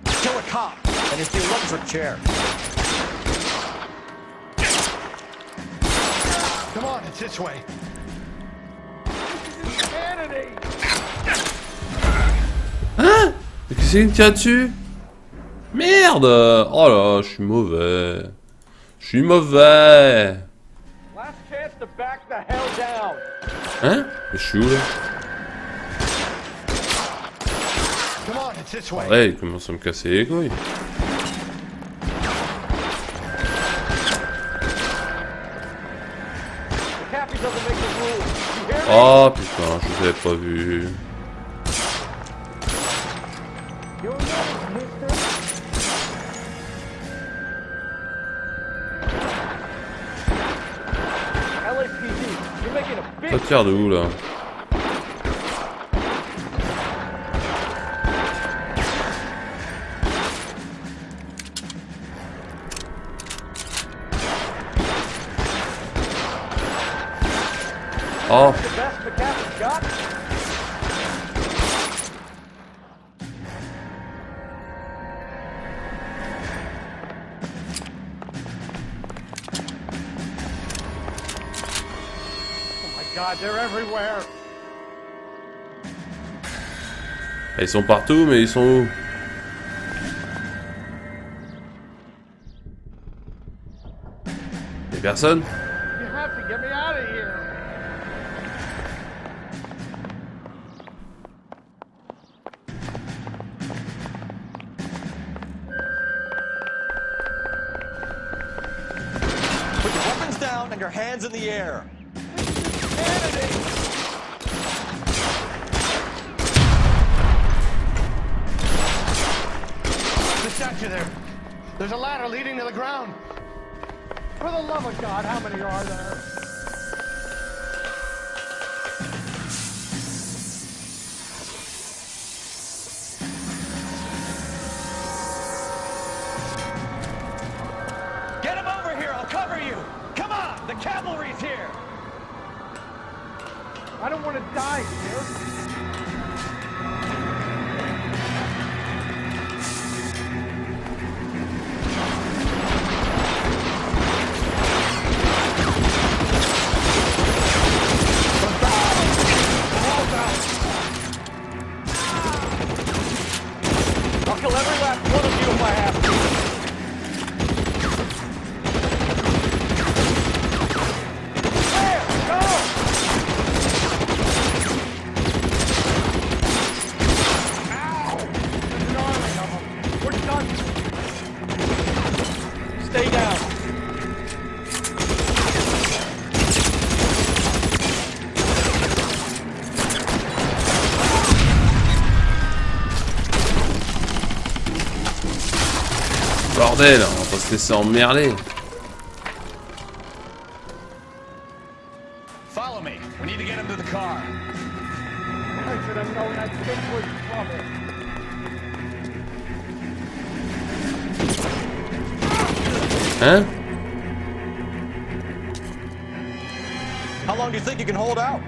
Kill a cop and his electric chair. Come on, it's this way. Insanity! Hein? Mais qu'est-ce qu'il me tire dessus? Merde! Oh là, je suis mauvais. Je suis mauvais. Last chance to back the hell down. Hein? Je suis où là? Come on, it's this way. Ouais, il commence à me casser les couilles. McCaffrey doesn't make the rules. You hear me? Oh putain, je vous avais pas vu. You're right, mister. LAPD, you're making a big Ça tire de où là? Oh. The best McCaffrey's got? Oh my God, they're everywhere. Ils sont partout, mais ils sont où? Y'a personne? You have to get me out of here. Put your weapons down and your hands in the air. The statue there. There's a ladder leading to the ground. For the love of God, how many are there? Get him over here, I'll cover you. Come on, the cavalry's here. I don't want to die here. I'll kill every last one of you if I have to. Stay down. Bordel, on va pas se laisser emmerder. Follow me. We need to get him to the car. I should have known that kid was trouble. Hein? How long do you think you can hold out?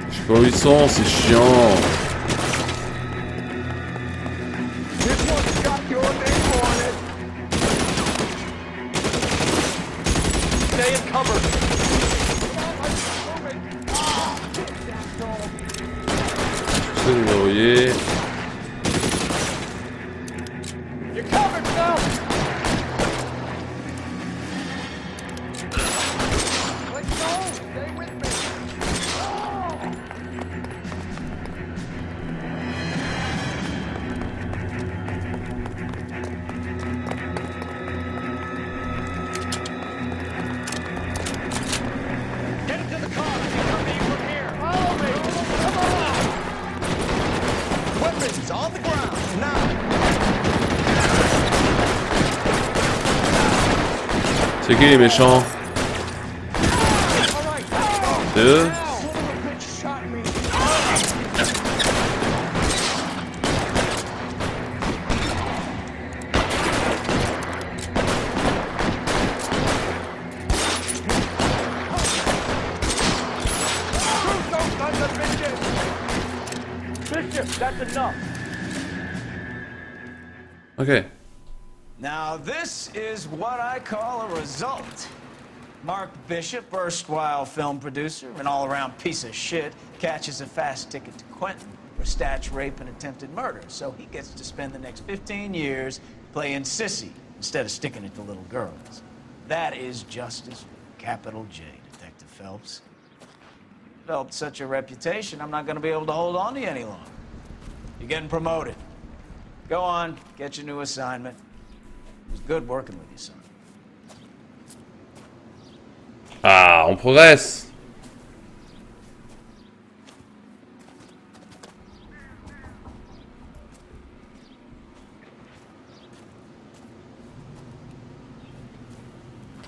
Je sais pas où ils sont, c'est chiant. This one's got your name on it. Stay in cover. C'est le verrouiller. You're covered, Phil. Let's go. Stay with me. Get him to the car. He's coming from here. Follow me. Come on. Weapons on the ground. Now. C'est qui les méchants? C'est eux? Bishop, that's enough. Ok. Now, this is what I call a result. Mark Bishop, erstwhile film producer, an all-around piece of shit, catches a fast ticket to Quentin for statch, rape, and attempted murder. So he gets to spend the next 15 years playing sissy instead of sticking it to little girls. That is justice with a capital J, Detective Phelps. Developed such a reputation, I'm not going to be able to hold on to you any longer. You're getting promoted. Go on, get your new assignment. It was good working with you, son. Ah, on progresse.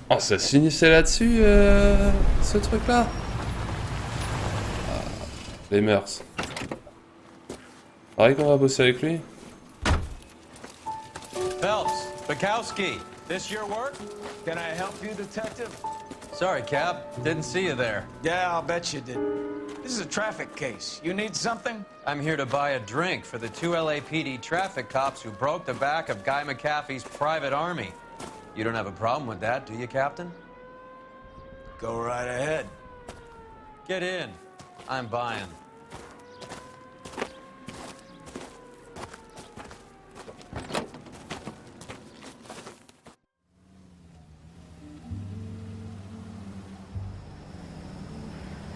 Oh, ça se finissait là-dessus, ce truc-là. Les mœurs. Pareil qu'on va bosser avec lui. Phelps, Bukowski, this your work? Can I help you, detective? Sorry, Cap. Didn't see you there. Yeah, I'll bet you did. This is a traffic case. You need something? I'm here to buy a drink for the 2 LAPD traffic cops who broke the back of Guy McAfee's private army. You don't have a problem with that, do you, Captain? Go right ahead. Get in. I'm buying.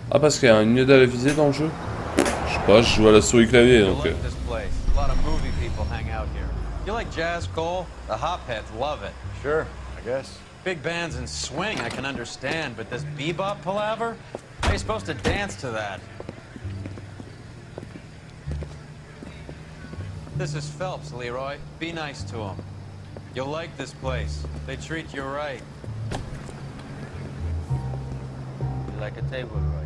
Ah, parce qu'il y a une unité à la visée dans le jeu? Je sais pas, je joue à la souris clavier donc. Look at this place. A lot of movie people hang out here. You like jazz, Cole? The hopheads love it. Sure, I guess. Big bands and swing I can understand, but this bebop palaver? How are you supposed to dance to that? This is Phelps, Leroy. Be nice to him. You'll like this place. They treat you right. You like a table, Roy?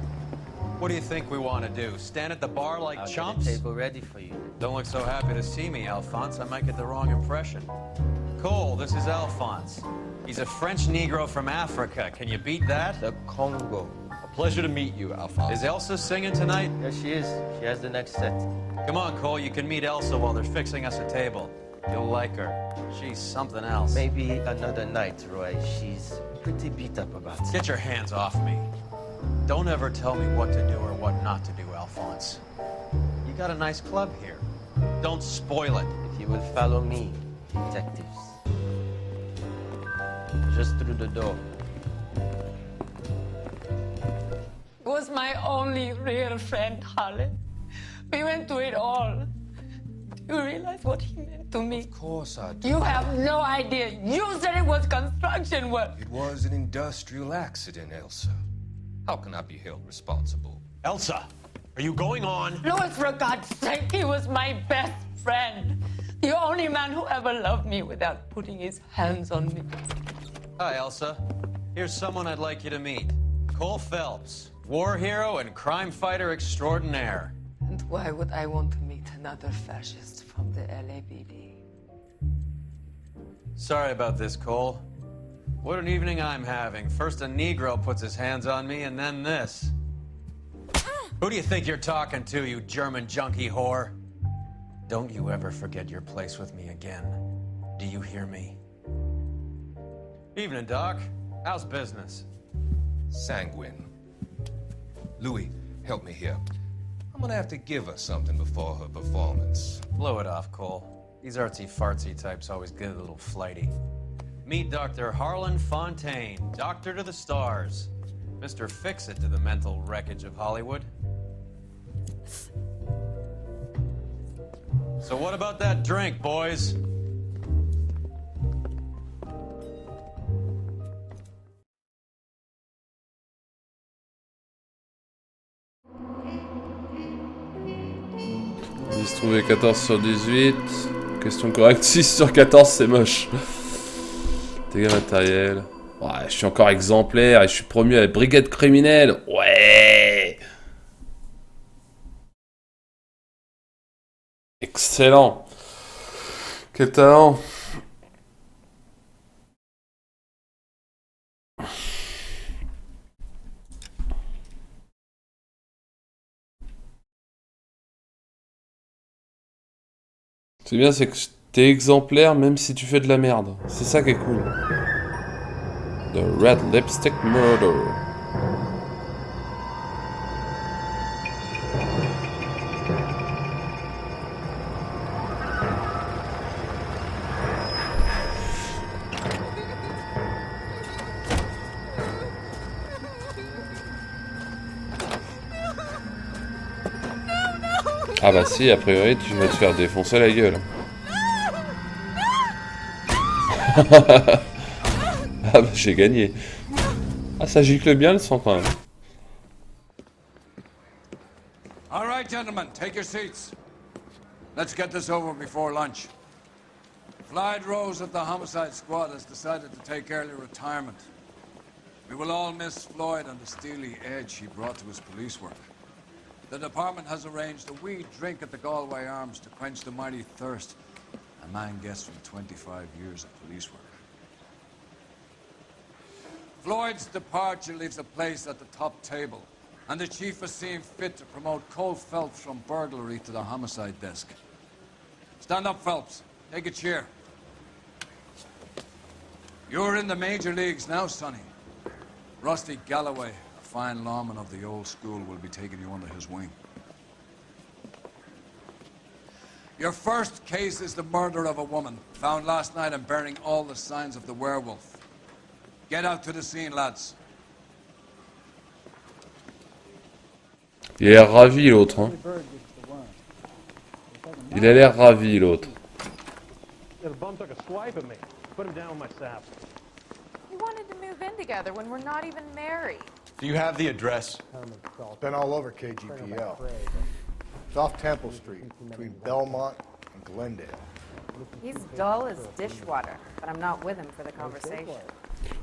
What do you think we want to do? Stand at the bar like chumps? I'll get a table ready for you. Don't look so happy to see me, Alphonse. I might get the wrong impression. Cole, this is Alphonse. He's a French Negro from Africa. Can you beat that? The Congo. A pleasure to meet you, Alphonse. Is Elsa singing tonight? Yes, she is. She has the next set. Come on, Cole. You can meet Elsa while they're fixing us a table. You'll like her. She's something else. Maybe another night, Roy. She's pretty beat up about it. Get your hands off me. Don't ever tell me what to do or what not to do, Alphonse. You got a nice club here. Don't spoil it. If you will follow me, detectives. Just through the door. Was my only real friend, Harlan. We went through it all. Do you realize what he meant to me? Of course I do. You have no idea. You said it was construction work. It was an industrial accident, Elsa. How can I be held responsible? Elsa, are you going on? Louis, for God's sake, he was my best friend. The only man who ever loved me without putting his hands on me. Hi, Elsa. Here's someone I'd like you to meet. Cole Phelps, war hero and crime fighter extraordinaire. And why would I want to meet another fascist from the LAPD? Sorry about this, Cole. What an evening I'm having. First a Negro puts his hands on me, and then this. Who do you think you're talking to, you German junkie whore? Don't you ever forget your place with me again. Do you hear me? Evening, Doc. How's business? Sanguine. Louis, help me here. I'm gonna have to give her something before her performance. Blow it off, Cole. These artsy-fartsy types always get a little flighty. Meet Dr. Harlan Fontaine, doctor to the stars. Mr. Fix-It to the mental wreckage of Hollywood. So what about that drink, boys? Il se trouvait 14 sur 18. Question correcte, 6 sur 14, c'est moche. Dégâts matériels. Ouais, je suis encore exemplaire et je suis promu à la brigade criminelle. Ouais. Excellent. Quel talent. C'est bien, c'est que t'es exemplaire même si tu fais de la merde. C'est ça qui est cool. The Red Lipstick Murder. Ah bah si, a priori tu vas te faire défoncer la gueule. Ah bah j'ai gagné. Ah ça gicle bien le sang quand même. All right, gentlemen, take your seats. Let's get this over before lunch. Clyde Rose of the Homicide Squad has decided to take early retirement. We will all miss Floyd and the steely edge he brought to his police work. The department has arranged a wee drink at the Galway Arms to quench the mighty thirst, and a man gets from 25 years of police work. Floyd's departure leaves a place at the top table, and the chief has seen fit to promote Cole Phelps from burglary to the homicide desk. Stand up, Phelps. Take a chair. You're in the major leagues now, Sonny. Rusty Galloway, a fine lawman of the old school, will be taking you under his wing. Your first case is the murder of a woman, found last night and bearing all the signs of the werewolf. Get out to the scene, lads. Il a l'air ravi, l'autre. Hein. Il a l'air ravi, l'autre. Yeah, the bum took a swipe at me. Put him down with my sap. We wanted to move in together when we're not even married. Do you have the address? It's been all over KGPL. It's off Temple Street, between Belmont and Glendale. He's dull as dishwater, but I'm not with him for the conversation.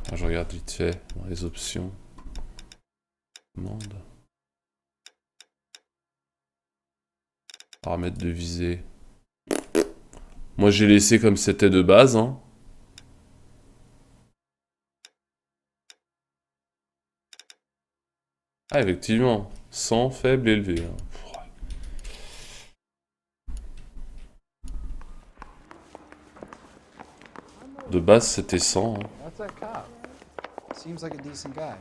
Ah, je regarde vite fait dans les options. Commande. Paramètres de visée. Moi j'ai laissé comme c'était de base. Hein. Ah effectivement. 100 faible élevé. Hein. De base c'était 100. Hein. That's that cop. Seems like a decent guy.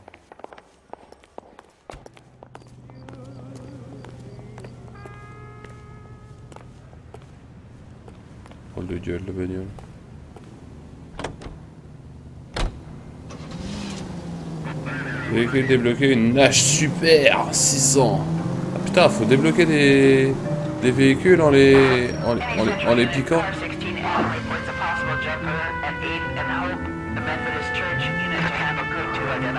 Oh le gueule, la bagnole. Véhicule débloqué, une nage super 600. Ah putain, faut débloquer des véhicules en les piquant.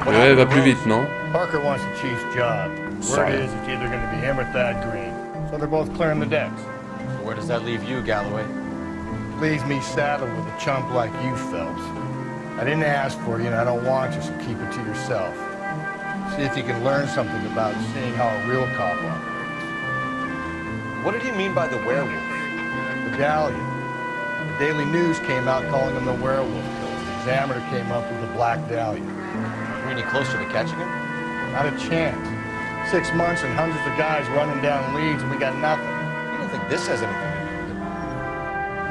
Ouais, va plus vite, non? Parker wants the chief's job. Word is it's either going to be him or Thad Green. So they're both clearing the decks. Where does that leave you, Galloway? Leaves me saddled with a chump like you, Phelps. I didn't ask for you, and I don't want you, so keep it to yourself. See if you can learn something about seeing how a real cop operates. What did he mean by the werewolf? Medallion. The Daily News came out calling him the werewolf killer. The Examiner came up with the Black Dahlia. Are we any closer to catching him? Not a chance. 6 months and hundreds of guys running down leads, and we got nothing. You don't think this has anything to do with it?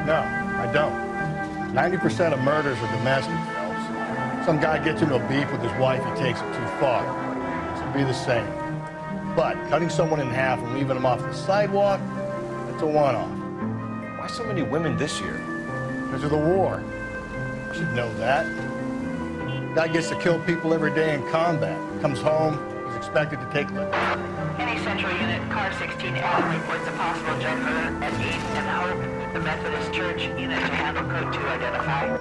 No, I don't. 90% of murders are domestic, Phelps. Some guy gets into a beef with his wife, he takes it too far. This would be the same. But cutting someone in half and leaving them off the sidewalk, that's a one-off. Why so many women this year? Because of the war. You should know that. Guy gets to kill people every day in combat. Comes home, he's expected to take liquor. Any central unit, car 16L reports a possible jumper at 8 an hour. The Methodist Church unit to handle code 2 identified.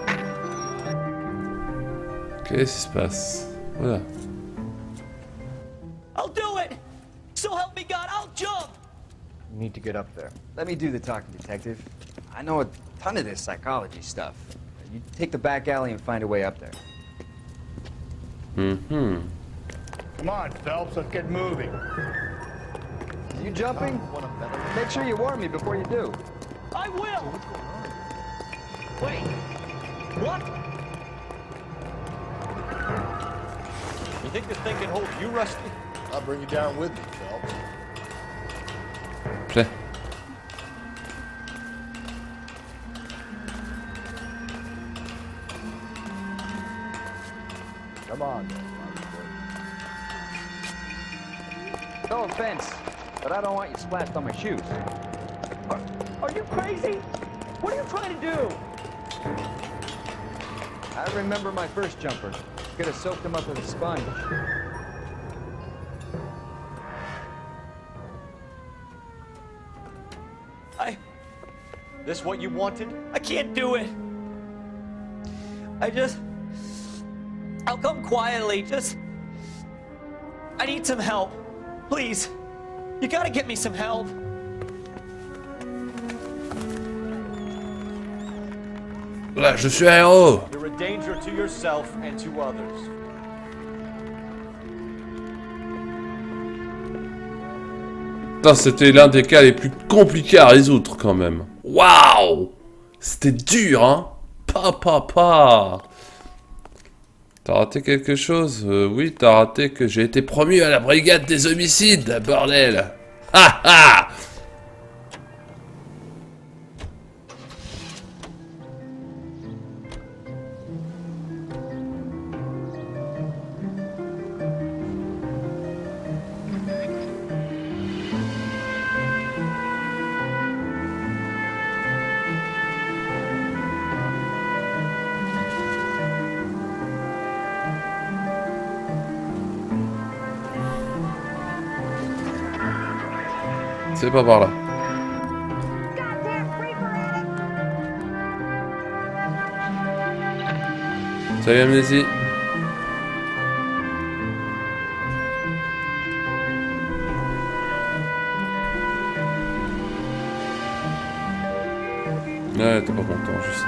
Qu'est-ce qui se passe? Voilà. I'll do it! So help me God, I'll jump! You need to get up there. Let me do the talking, Detective. I know a ton of this psychology stuff. You take the back alley and find a way up there. Mm-hmm. Come on, Phelps, let's get moving. You jumping? Make sure you warn me before you do. I will! Wait, what? You think this thing can hold you, Rusty? I'll bring you down with me, Phelps. Play. Come on, No offense, but I don't want you splashed on my shoes. Are you crazy? What are you trying to do? I remember my first jumper. Could have soaked him up with a sponge. This what you wanted? I can't do it. I'll come quietly, I need some help. Please. You gotta get me some help. Là, je suis un héros. You're a danger to yourself and to others. Putain, c'était l'un des cas les plus compliqués à résoudre quand même. Waouh! C'était dur, hein. Pas. T'as raté quelque chose? Oui, t'as raté que j'ai été promu à la brigade des homicides, bordel. Ha ha. C'est pas par là. Salut Amnésie. Ouais, t'es pas content, je sais.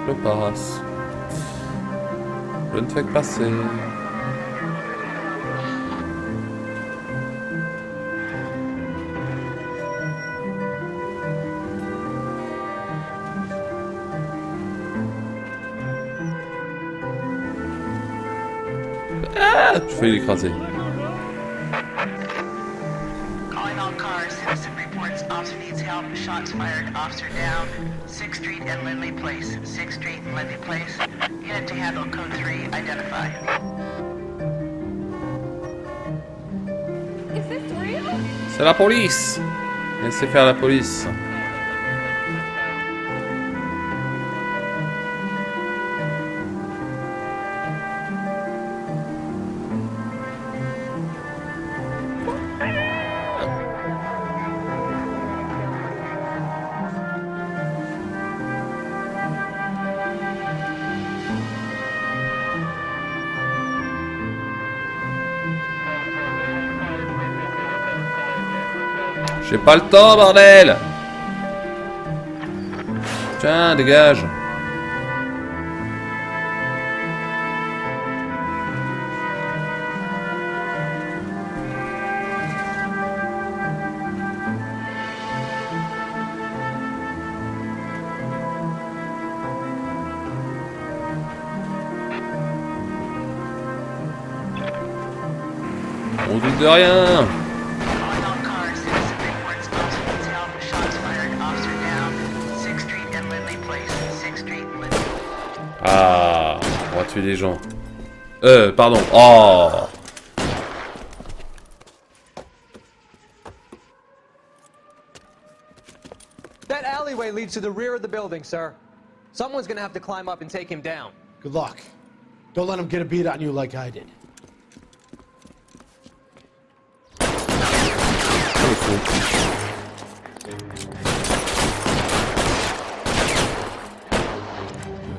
Je passe. Je ne fais que passer. Ah, tu fais l'écraser. Calling all cars, citizen reports officer needs help, shots fired, officer down, 6th Street and Lindley Place. 6th Street and Lindley Place. Unit to handle code 3, identify. Is this real? C'est la police. Laissez faire la police. J'ai pas le temps, bordel! Tiens, dégage! On doute de rien! Ah, on va tuer les gens. Pardon. Oh. That alleyway leads to the rear of the building, sir. Someone's gonna have to climb up and take him down. Good luck. Don't let him get a beat on you like I did.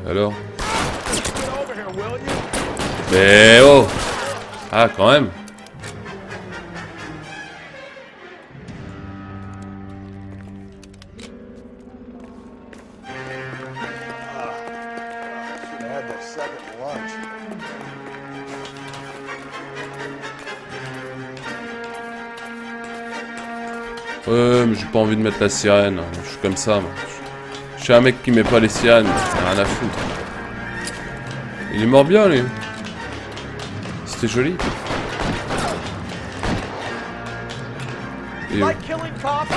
Alors? Mais oh! Ah, quand même! Ouais, mais j'ai pas envie de mettre la sirène. Je suis comme ça, moi. Je suis un mec qui met pas les sirènes, mais rien à foutre. Il est mort bien, lui. C'était joli. Et Like killing cops.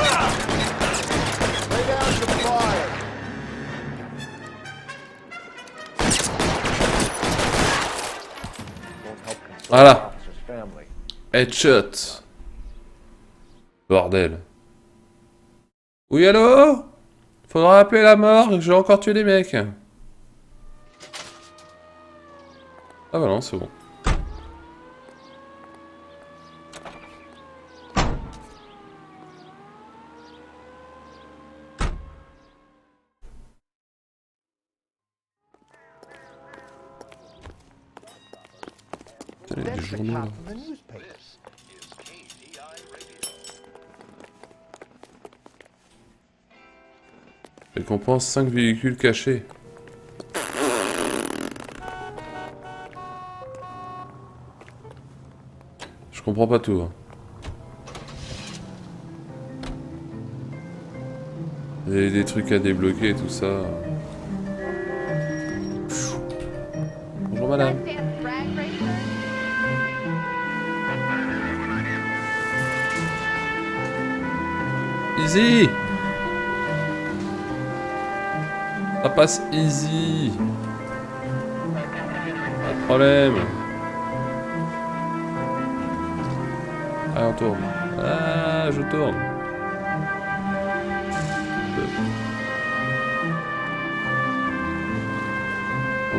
Lay down some fire. voilà. Headshot. Bordel. Oui, allô? Faudra appeler la mort, j'ai encore tué des mecs. Ah bah non, c'est bon. Putain, il y a des journaux là. Récompense 5 véhicules cachés. Je comprends pas tout. Hein. Des trucs à débloquer et tout ça. Bonjour madame. Easy. Ça passe easy. Pas de problème. Ah, on tourne. Ah, je tourne.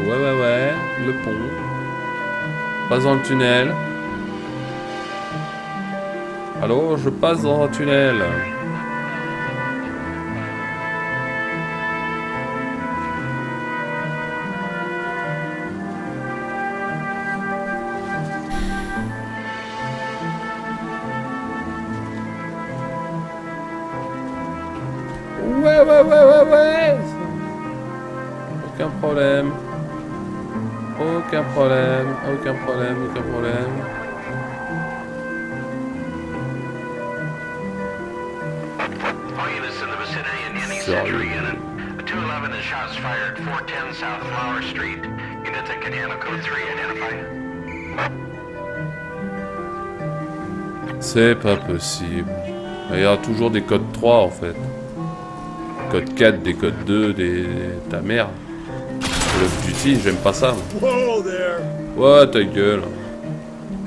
Ouais. Le pont. Passe dans le tunnel. Allô, je passe dans un tunnel. Ouais. Aucun problème. All units in the vicinity in any Century unit. A 211 is shots fired, 410 South Flower Street. Units that can handle code 3 identified. C'est pas possible. Il y aura toujours des codes 3 en fait. Code 4, des codes 2, des... ta mère. Call of Duty, j'aime pas ça. Ouais, ta gueule.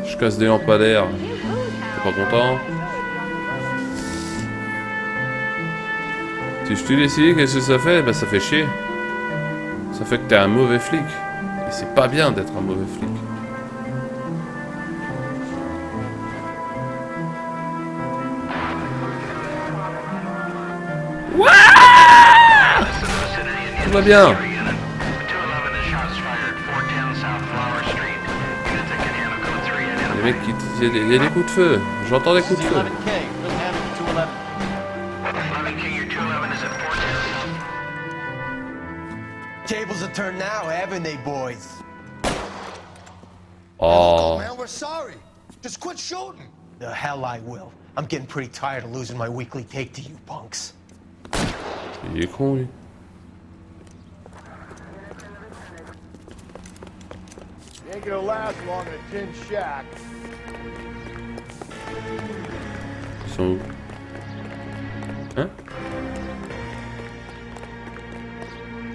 Je casse des lampadaires. T'es pas content? Si je te décide, qu'est-ce que ça fait? Bah ça fait chier. Ça fait que t'es un mauvais flic. Et c'est pas bien d'être un mauvais flic. Tout va bien. Les mecs qui... Il y a des coups de feu. J'entends des coups de feu. Tables are turned now, haven't they, boys? Oh. Man, we're sorry. Just quit shooting. The hell I will. I'm getting pretty tired of losing my weekly take to you punks. Il est con, lui. You ain't gonna last long in a tin shack. Ils sont où? Hein?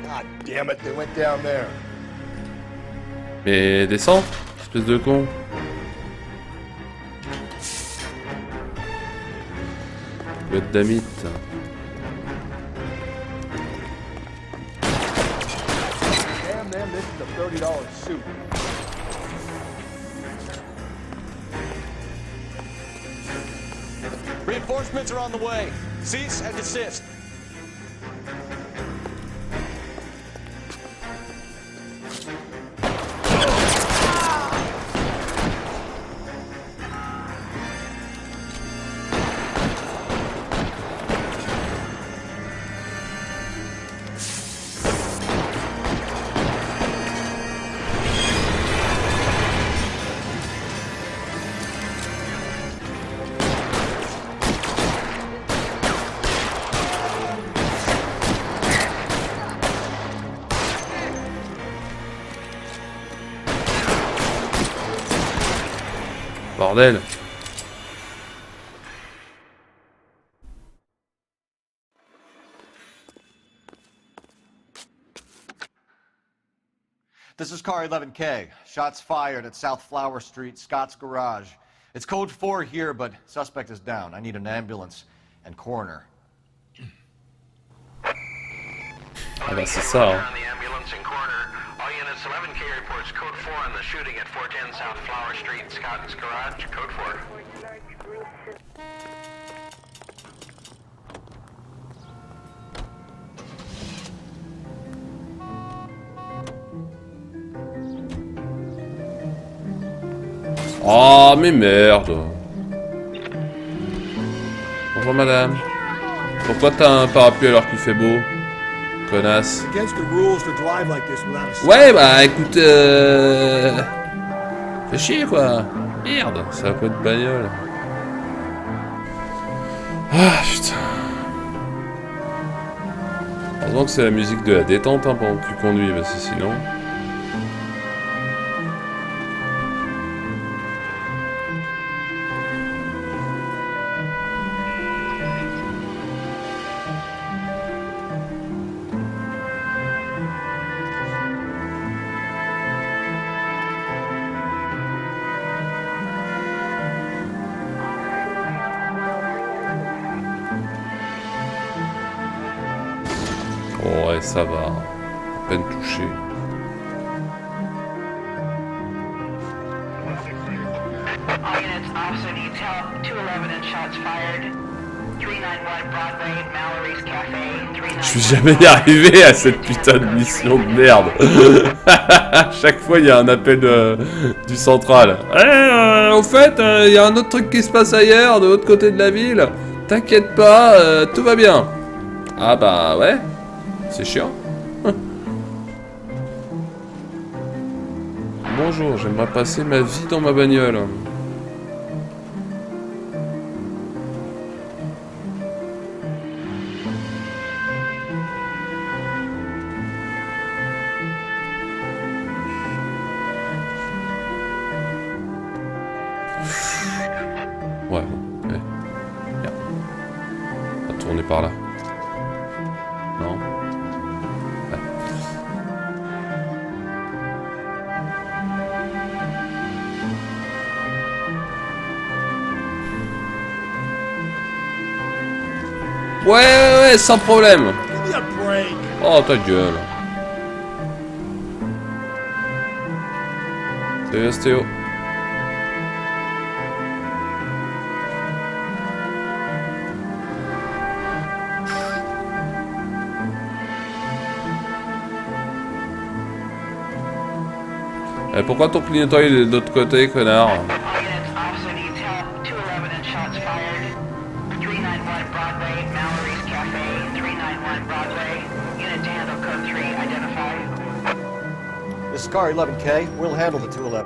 God damn it, they went down there. Mais descends, espèce de con. Goddammit. Damn them, this is a $30 suit. Reinforcements are on the way. Cease and desist. Bordel. This is car 11K. Shots fired at South Flower Street, Scott's Garage. It's code 4 here, but suspect is down. I need an ambulance and coroner. Ah bah c'est ça. Hein. All units 11K reports code 4 on the shooting at 410 South Flower Street, Scott's Garage. Code 4. Oh mais merde. Bonjour madame. Pourquoi t'as un parapluie alors qu'il fait beau? connasse. Against the rules to drive like this without a Ouais, bah écoute, fais chier quoi. Merde, c'est un peu de bagnole. Ah putain. Heureusement que c'est la musique de la détente hein, pendant que tu conduis, parce que sinon... Oh ouais, ça va. À peine touché. All units, officer needs help. 211 and shots fired. 391 Broadway, Mallory's Cafe. Je suis jamais arrivé à cette putain de mission de merde. Chaque fois, il y a un appel du central. Au fait, il y a un autre truc qui se passe ailleurs, de l'autre côté de la ville. T'inquiète pas, tout va bien. Ah bah ouais, c'est chiant. Bonjour, j'aimerais passer ma vie dans ma bagnole. Ouais, bon, ouais. Merde. On va tourner par là. Non. Ouais. Ouais, sans problème. Oh, ta gueule. Salut, Astéo. Pourquoi ton clignotant il est de l'autre côté, connard? This is car 11K. We'll handle the 211.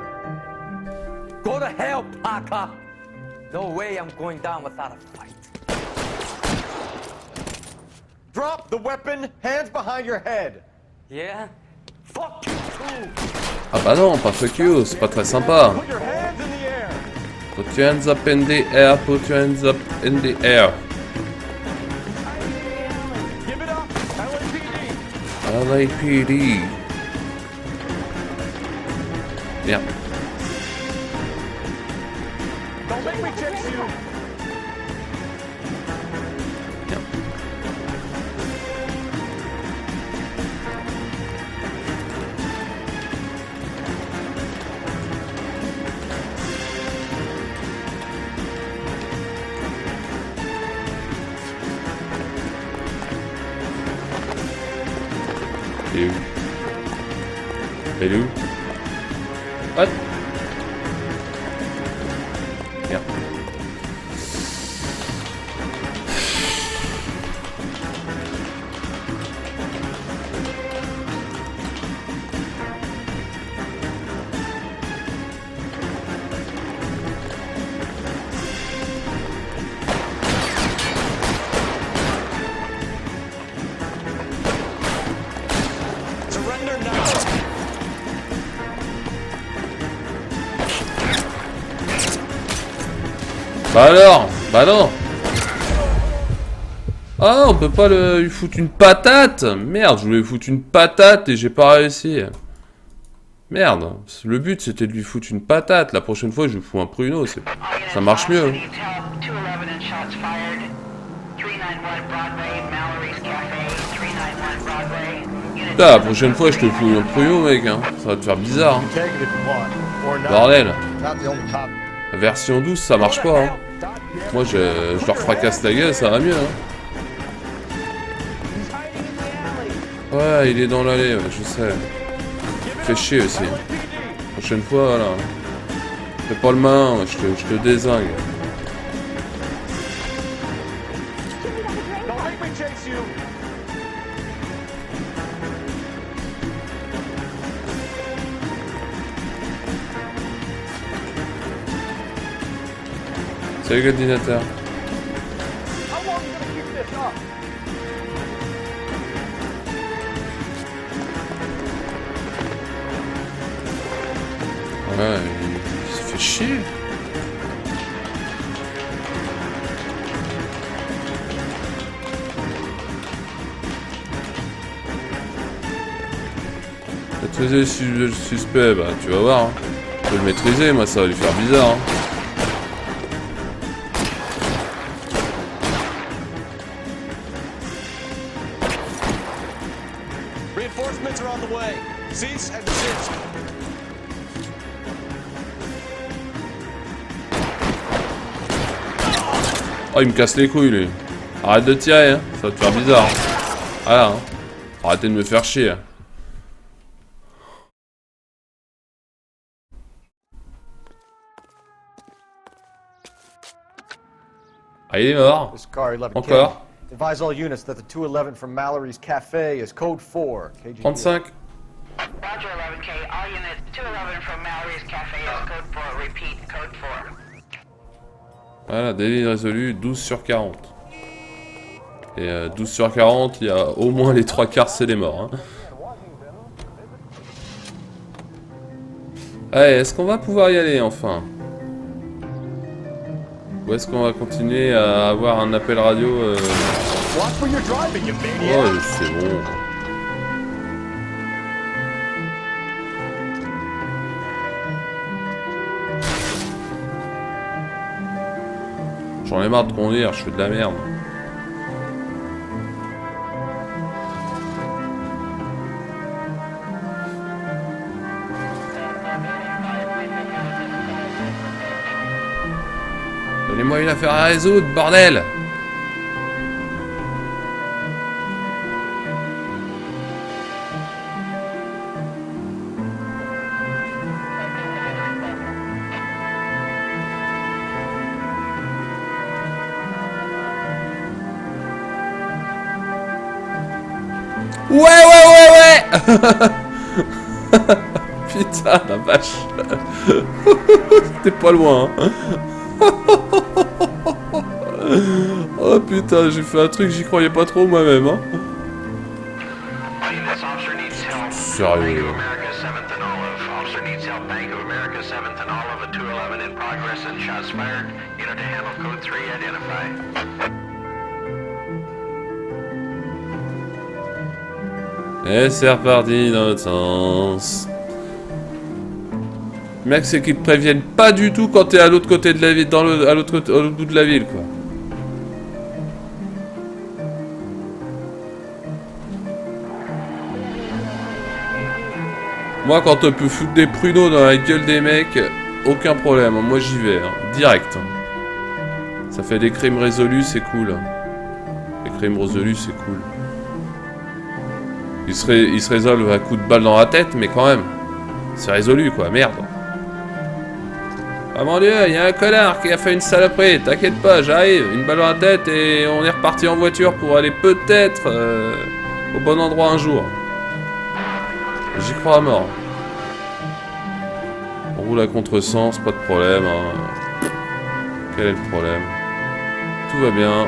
Go to hell, Parker! No way I'm going down without a fight. Drop the weapon, hands behind your head. Yeah? Fuck you too! Ah bah non, pas fuck you, c'est pas très sympa. Put your hands up in the air, put your hands up in the air. LAPD. Merde. Et où? Elle est où? What? Merde. Bah alors? Bah non! Ah, on peut pas lui foutre une patate! Merde, je voulais lui foutre une patate et j'ai pas réussi. Merde, le but c'était de lui foutre une patate. La prochaine fois, je lui fous un pruneau, ça marche mieux. Putain, la prochaine fois, je te fous un pruneau, mec. Hein. Ça va te faire bizarre. Hein. Bordel. La version 12, ça marche pas. Hein. Moi, je leur fracasse la gueule, ça va mieux. Hein. Ouais, il est dans l'allée, ouais, je sais. Fait chier aussi. Prochaine fois, voilà. Fais pas le main, je te dézingue. Salut l'ordinateur. Ouais, il se fait chier. Maîtriser le suspect, bah tu vas voir. Hein. Je peux le maîtriser, moi ça va lui faire bizarre. Hein. Reinforcements are on the way. Cease and desist. Oh, il me casse les couilles lui. Arrête de tirer, hein. Ça va te faire bizarre. Voilà. Hein. Arrêtez de me faire chier. Ah, il est mort. Encore. Advise all units that the 211 from Mallory's Cafe is code 4. 35. Roger 11K. All units 211 from Mallory's Cafe is code 4. Repeat, code 4. Voilà, délit résolu, 12 sur 40. Et 12 sur 40, il y a au moins les 3 quarts, c'est des morts. Hein. Allez, est-ce qu'on va pouvoir y aller enfin? Ou est-ce qu'on va continuer à avoir un appel radio Oh, c'est bon. J'en ai marre de conduire, je fais de la merde. Donnez-moi une affaire à résoudre, bordel! Ouais. Putain, la vache. C'était pas loin. Hein. Oh putain, j'ai fait un truc, j'y croyais pas trop moi-même. Hein. Sérieux. Et c'est reparti dans l'autre sens. Mec, c'est qu'ils te préviennent pas du tout quand t'es à l'autre côté de la ville, à l'autre bout de la ville, quoi. Moi, quand on peut foutre des pruneaux dans la gueule des mecs, aucun problème. Moi, j'y vais, hein. Direct. Ça fait des crimes résolus, c'est cool. Les crimes résolus, c'est cool. Ils se résolvent à coup de balle dans la tête, mais quand même. C'est résolu, quoi. Merde. Ah mon dieu, il y a un connard qui a fait une saloperie. T'inquiète pas, j'arrive. Une balle dans la tête et on est reparti en voiture pour aller peut-être au bon endroit un jour. J'y crois à mort. On roule à contresens, pas de problème. Hein. Quel est le problème? Tout va bien.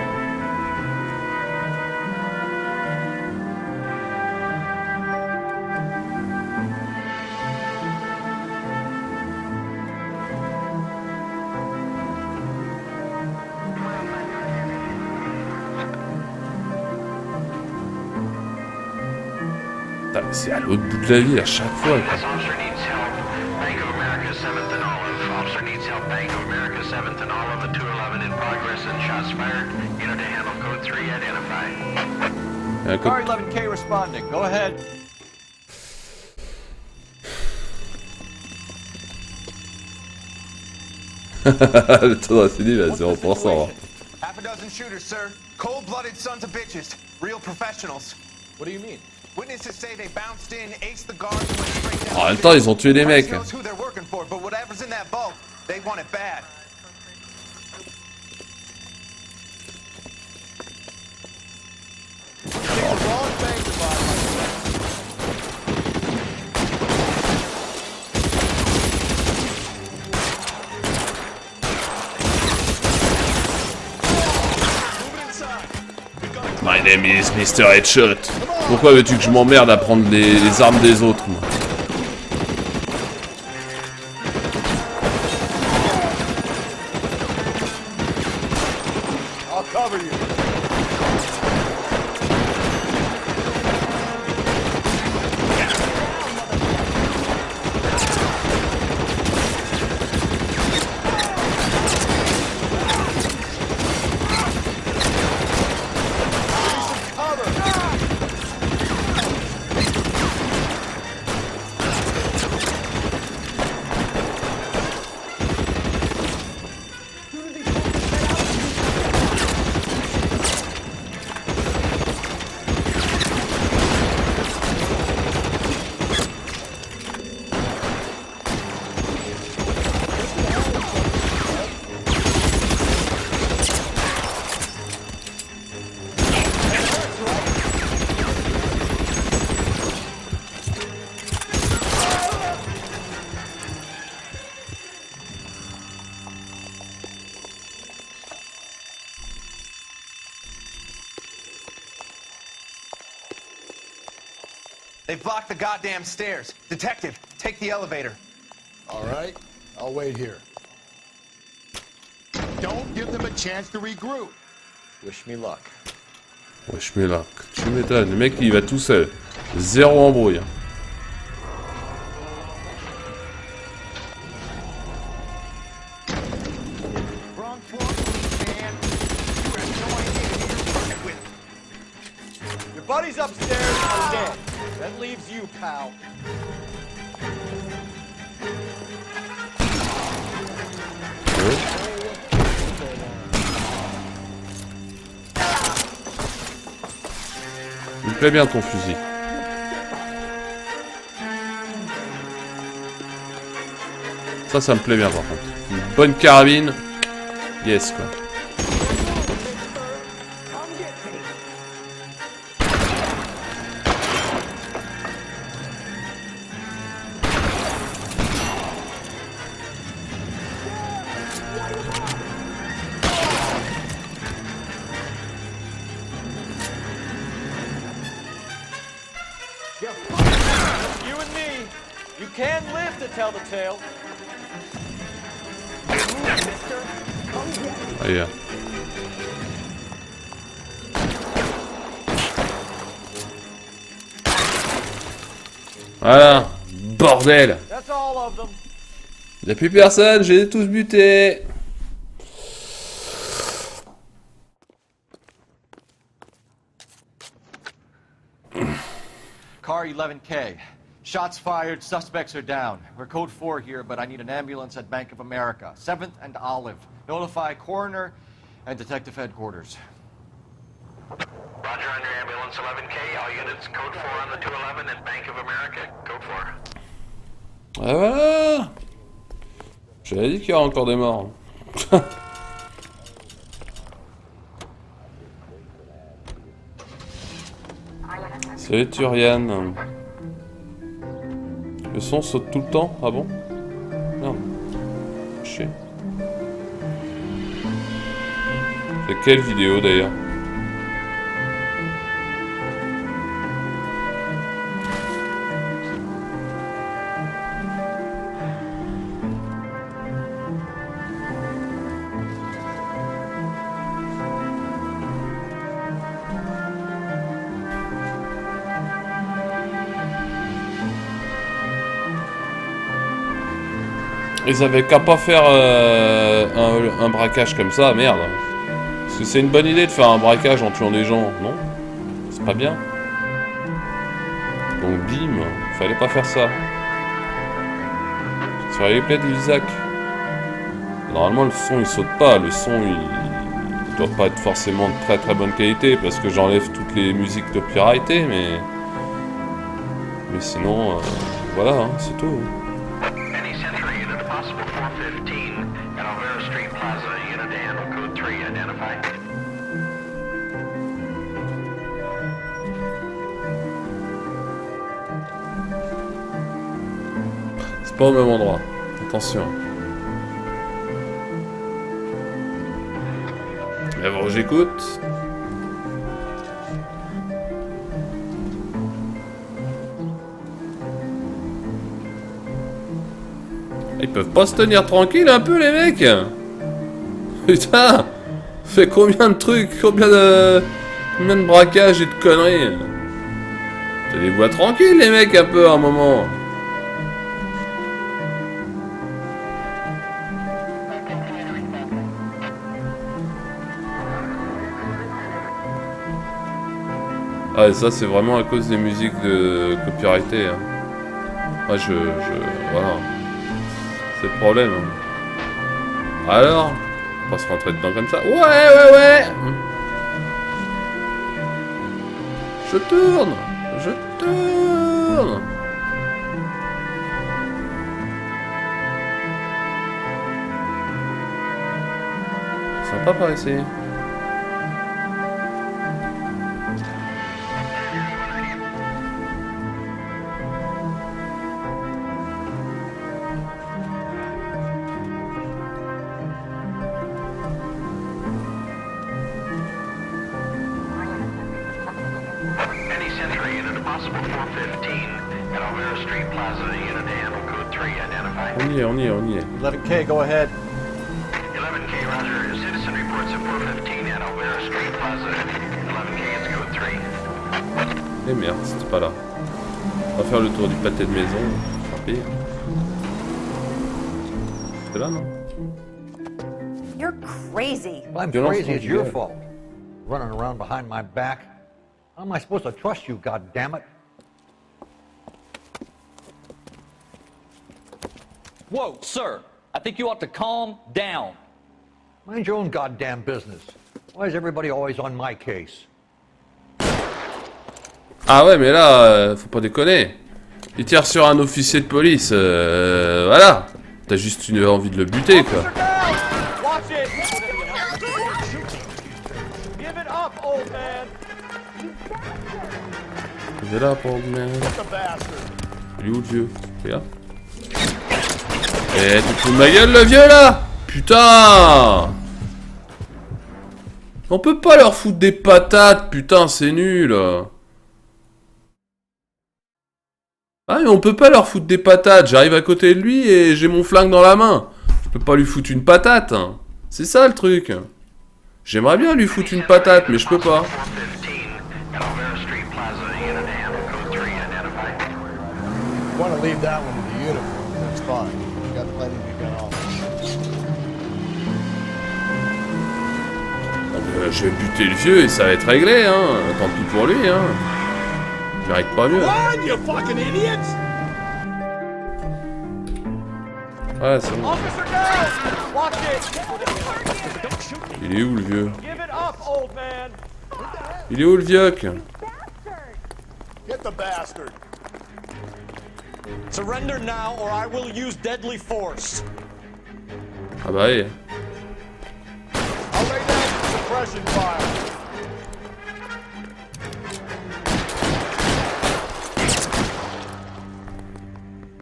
C'est à l'autre bout de la ville à chaque fois. Quoi. Car 11K responding. Go ahead. Le taux d'incident est à 0%. Half a dozen shooters, sir. Cold-blooded sons of bitches. Real professionals. What do you mean? Witnesses say they bounced in, aced the guards, and went straight down. En même temps, ils ont tué des mecs. Knows who they're working for, but whatever's in that vault, they want it bad. name is Mr. Headshot. Pourquoi veux-tu que je m'emmerde à prendre les armes des autres, moi? I'll cover you. They've blocked the goddamn stairs. Detective, take the elevator. All right, I'll wait here. Don't give them a chance to regroup. Wish me luck. Wesh, mais là, tu m'étonnes. Le mec, il va tout seul. Zéro embrouille. Your buddy's upstairs and dead. That leaves you, pal. Il me plaît bien ton fusil. Ça me plaît bien par contre. Une bonne carabine. Yes quoi. You and me, you can live to tell the tale. Ah, yeah. Voilà. Bordel. That's all of them. Y'a plus personne, j'ai tous buté. Car 11K. Shots fired, suspects are down. We're code 4 here, but I need an ambulance at Bank of America. 7th and Olive. Notify coroner and detective headquarters. Roger on your ambulance 11K. All units code 4 on the 211 at Bank of America. Code 4. Ah voilà. J'avais dit qu'il y aurait encore des morts. Salut Turian. Le son saute tout le temps? Ah bon? Merde. Chier. C'est quelle vidéo d'ailleurs? Ils avaient qu'à pas faire un braquage comme ça, merde. Parce que c'est une bonne idée de faire un braquage en tuant des gens, non? C'est pas bien. Donc bim, fallait pas faire ça. Sur les replay d'Isaac. Normalement le son il saute pas, le son il doit pas être forcément de très bonne qualité parce que j'enlève toutes les musiques copyrightées, mais sinon voilà, hein, c'est tout. C'est pas au même endroit, attention. Mais bon, j'écoute. Ils peuvent pas se tenir tranquille un peu les mecs. Putain. Fait combien de trucs, combien de braquages et de conneries. Tenez-vous tranquille les mecs un peu à un moment. Ah et ça c'est vraiment à cause des musiques de copyrightées. Hein. Moi voilà. C'est le problème. Alors, on va se rentrer dedans comme ça. Ouais. Je tourne. Sympa par ici. Any Century unit, a possible 415 at Alvera Street Plaza, unit to handle code 3, identify. On y est. 11K, go ahead. 11K, roger. Citizen reports at 415 at Alvera Street Plaza. 11K, it's code 3. Eh merde, c'était pas là. On va faire le tour du pâté de maison. Tant pis. C'est là, non? You're crazy. If I'm crazy, it's your fault. Running around behind my back. How am I supposed to trust you, goddammit? Whoa, sir. I think you ought to calm down. Mind your own goddamn business. Why is everybody always on my case? Ah ouais, mais là, faut pas déconner. Il tire sur un officier de police. Voilà. T'as juste envie de le buter, quoi. Il est là, pour man. Il est où le vieux? Regarde. Eh, tu te fous de ma gueule, le vieux, là? Putain! On peut pas leur foutre des patates, putain, c'est nul. Ah, mais on peut pas leur foutre des patates. J'arrive à côté de lui et j'ai mon flingue dans la main. Je peux pas lui foutre une patate. C'est ça, le truc. J'aimerais bien lui foutre une patate, mais je peux pas. Want to leave that one to the uniform, that's fine. You got plenty to get on. Je vais buter le vieux et ça va être réglé, hein. Tant pis pour lui, hein. Je mérite pas mieux. Run, you fucking idiots! Ouais, c'est bon. Il est où le vieux? Il est où le vieux? Get the bastard! Surrender now or I will use deadly force. Ah bah oui. I'll lay down some suppression fire.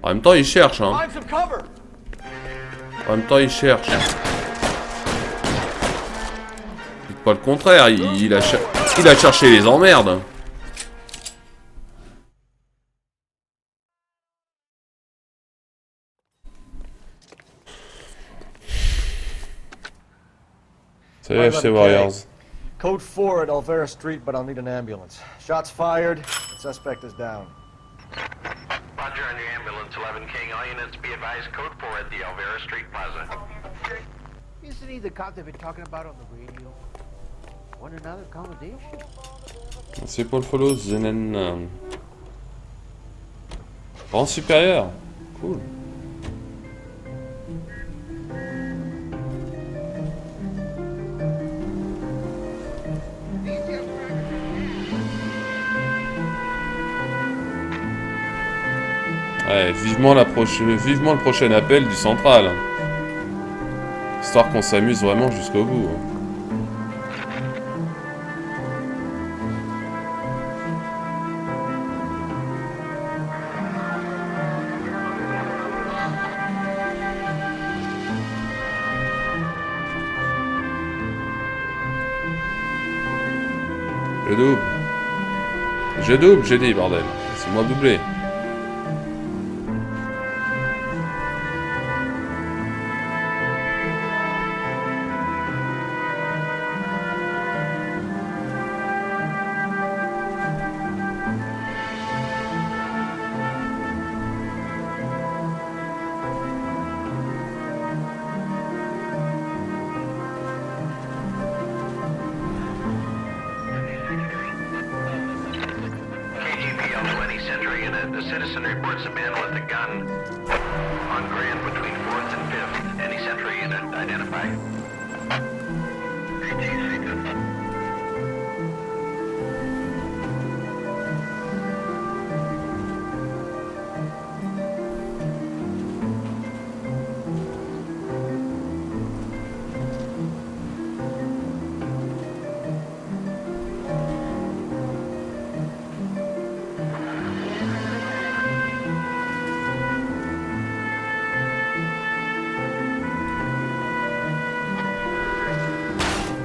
En même temps, il cherche, hein. Find some cover. En même temps, il cherche. Dites pas le contraire, il a cherché les emmerdes. Salut HC Warriors. Code 4 at Alvera Street, but I'll need an ambulance. Shots fired. Suspect is down. Roger on the ambulance, 11K. All units be advised, code 4 at the Alvera Street Plaza. Isn't he the cop they've been talking about on the radio? Want another accommodation? C'est pour le follow, Zenen. Rang supérieur. Cool. Ouais, vivement le prochain appel du central. Histoire qu'on s'amuse vraiment jusqu'au bout. Je double, j'ai dit, bordel. C'est moi doublé. unit. The citizen reports a man with a gun on Grand between 4th and 5th. Any Central unit identify?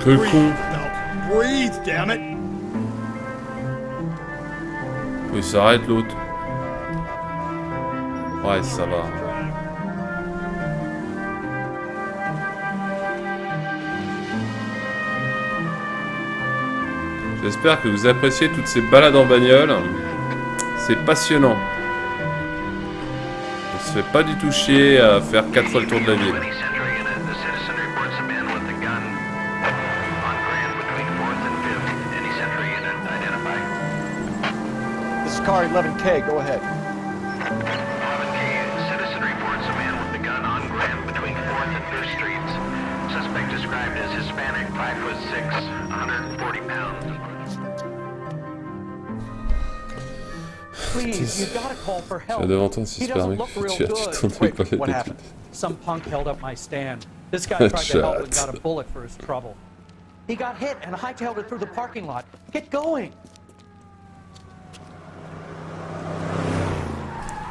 Que con. No, breathe, damn it. Il s'arrête l'autre. Ouais, ça va. J'espère que vous appréciez toutes ces balades en bagnole. C'est passionnant. On se fait pas du tout chier à faire 4 fois le tour de la ville. This is car 11K, go ahead. 11K, citizen reports a man with a gun on Grand between 4th and 5th Streets. Suspect described as Hispanic, 5'6", 140 pounds. Please, you gotta call for help. Devant toi, si He c'est doesn't permis. look real Tu good. t'en pas What les happened? Some punk held up my stand. This guy tried to help and got a bullet for his trouble. He got hit and hightailed it through the parking lot. Get going.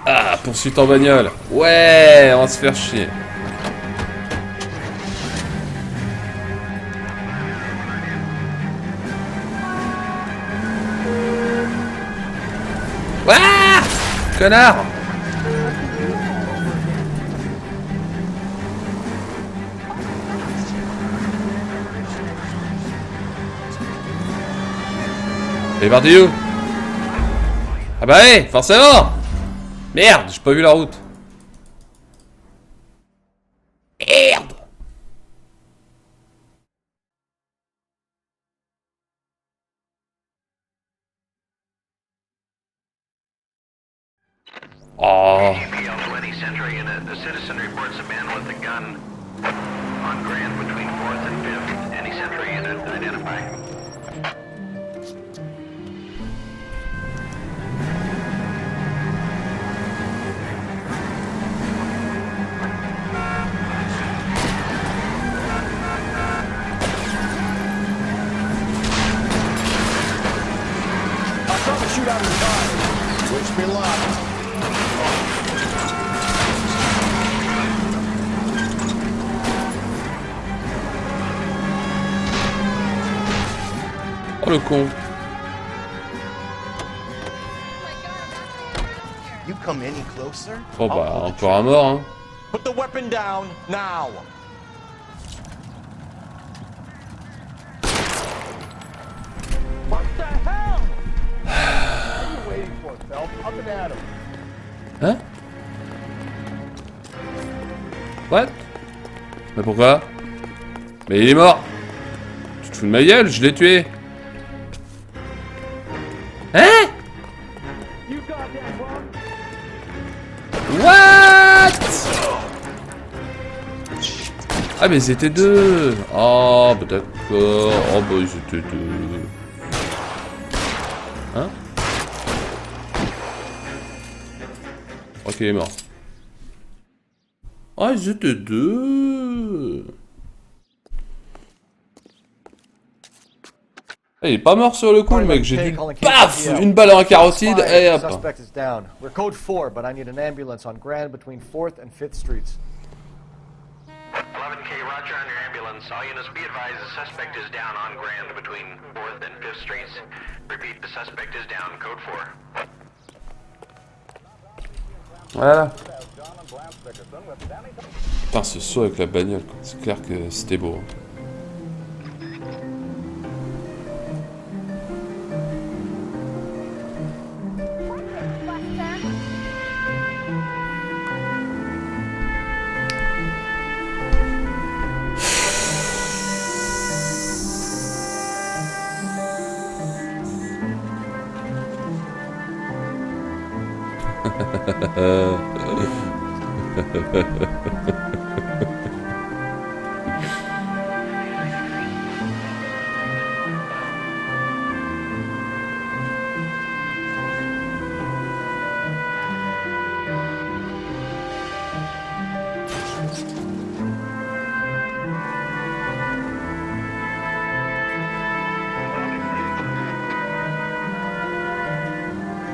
Ah, poursuite en bagnole. Ouais, on va se faire chier. Ah, connard. Elle est partie où? Ah bah ouais, forcément. Merde, j'ai pas vu la route. Merde. Oh. APL 20 Central unit. The citizen reports a man with a gun on Grand between 4th and 5th. Any Central unit identify? I saw the shootout inside. Wish me luck. Oh le con. You come any closer? Oh bah encore un mort hein. Put the weapon down now. What the hell? What are you waiting for, Phelps? Up and at him. Hein? What? Mais pourquoi? Mais il est mort. Tu te fous de ma gueule, je l'ai tué. Hein? What? Ah mais c'était deux. Oh bah d'accord. Oh bah ils étaient deux. Hein? Ok il est mort. Oh ils étaient deux. Il est pas mort sur le coup le mec, j'ai dit paf, une balle en carotide et hop. Suspect is down. We're code 4, but I need an ambulance on Grand between 4th and 5th Streets. 11K, roger on your ambulance. All units be advised the suspect is down on Grand between 4th and 5th Streets. Repeat, the suspect is down. Code 4. Voilà. Putain ce saut avec la bagnole, c'est clair que c'était beau.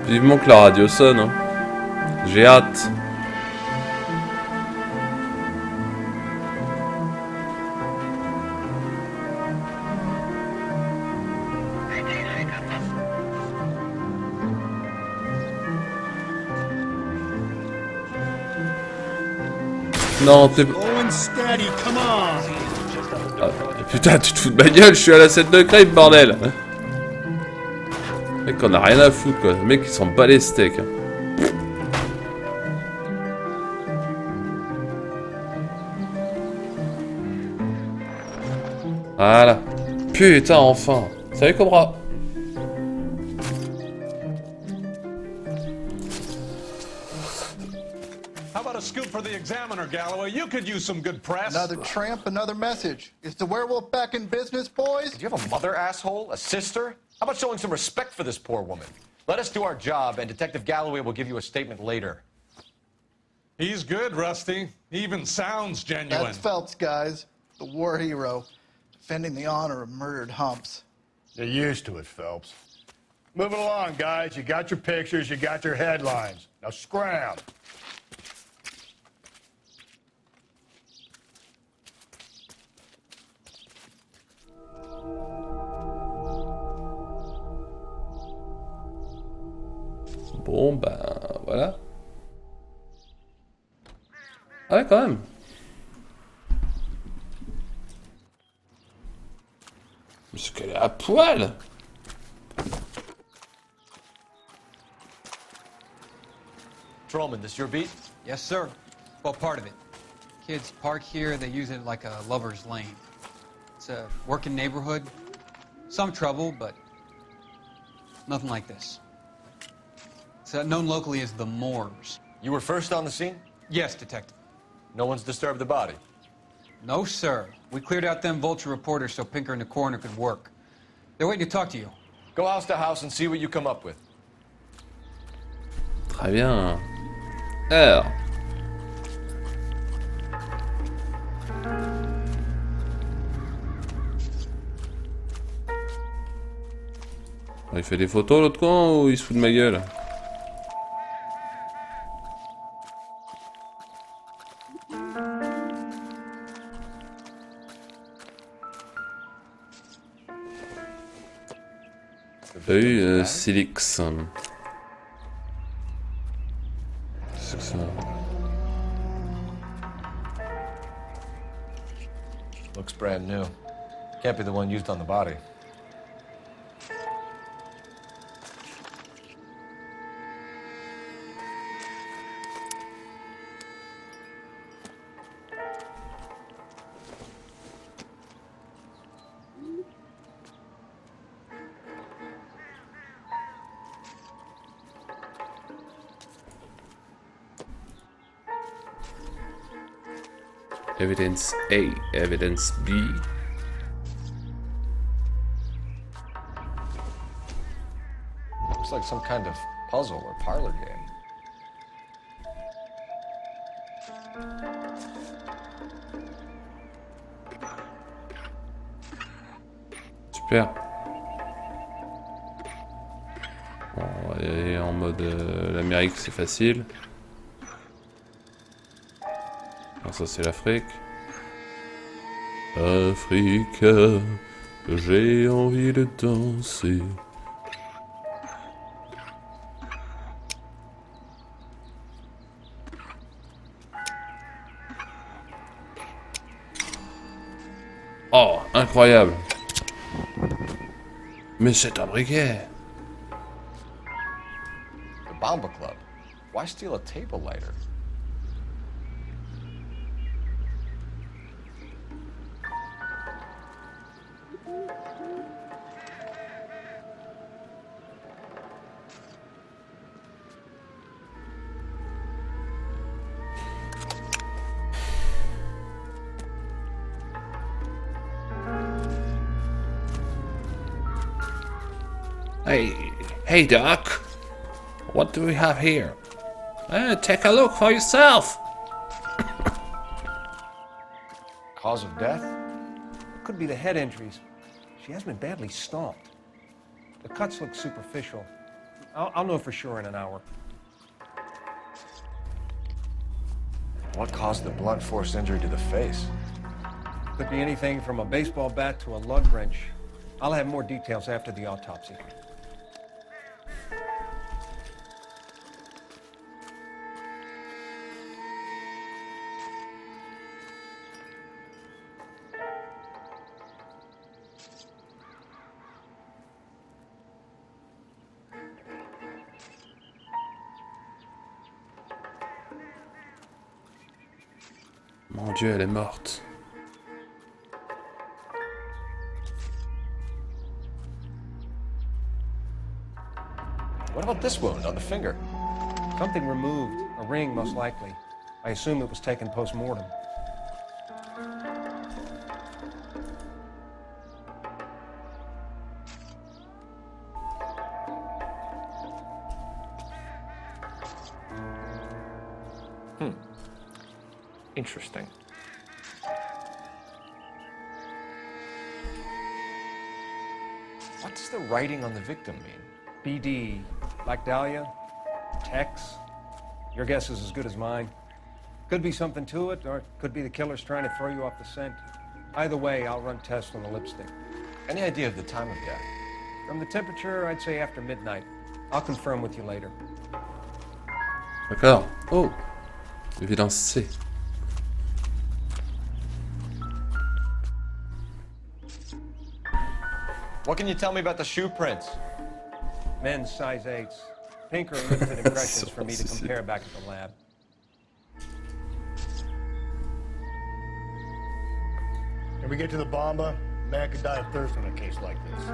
Vivement que la radio sonne, hein. J'ai hâte. Non, t'es... Ah, putain, tu te fous de ma gueule, je suis à la scène de crime, bordel. Mec, on a rien à foutre, quoi. Le mec, il s'en bat les steaks. Hein. Voilà. Putain, enfin. Salut, Cobra. How about a scoop for the Examiner, Galloway? You could use some good press. Another tramp, another message. Is the werewolf back in business, boys? Do you have a mother, asshole? A sister? How about showing some respect for this poor woman? Let us do our job, and Detective Galloway will give you a statement later. He's good, Rusty. He even sounds genuine. That's Phelps, guys. The war hero. Defending the honor of murdered humps. You're used to it, Phelps. Moving along, guys. You got your pictures, you got your headlines. Now scram. Bon, ben, voilà. Ah ouais, quand même. Parce qu'elle est à poil. Trollman, this your beat? Yes, sir. Well, part of it. Kids park here, they use it like a lover's lane. It's a working neighborhood. Some trouble, but nothing like this. It's known locally as the Moors. You were first on the scene? Yes, Detective. No one's disturbed the body? No, sir. We cleared out them vulture reporters so Pinker and the coroner could work. They're waiting to talk to you. Go house to house and see what you come up with. Très bien. Alors. Il fait des photos l'autre con ou il se fout de ma gueule? Silix. C'est que ça. Looks brand new. Can't be the one used on the body. Evidence A, evidence B. Looks like some kind of puzzle or parlor game. Super. Bon, on va y aller en mode l'Amérique, c'est facile. Alors ça c'est l'Afrique. Afrique, j'ai envie de danser. Oh, incroyable. Mais c'est un briquet. The Bomba Club. Why steal a table lighter? Hey, Doc. What do we have here? Take a look for yourself. Cause of death? Could be the head injuries. She has been badly stomped. The cuts look superficial. I'll know for sure in an hour. What caused the blunt force injury to the face? Could be anything from a baseball bat to a lug wrench. I'll have more details after the autopsy. Mon Dieu, elle est morte. What about this wound on the finger? Something removed. A ring, most likely. I assume it was taken post-mortem. Interesting. What does the writing on the victim mean? BD, Black Dahlia, Tex. Your guess is as good as mine. Could be something to it, or it could be the killer's trying to throw you off the scent. Either way, I'll run tests on the lipstick. Any idea of the time of death? From the temperature, I'd say after midnight. I'll confirm with you later. D'accord. Oh. Évidence C. What can you tell me about the shoe prints? Men's size 8s. Pink or limited impressions for me to compare back at the lab. Can we get to the bomba? Man could die of thirst in a case like this.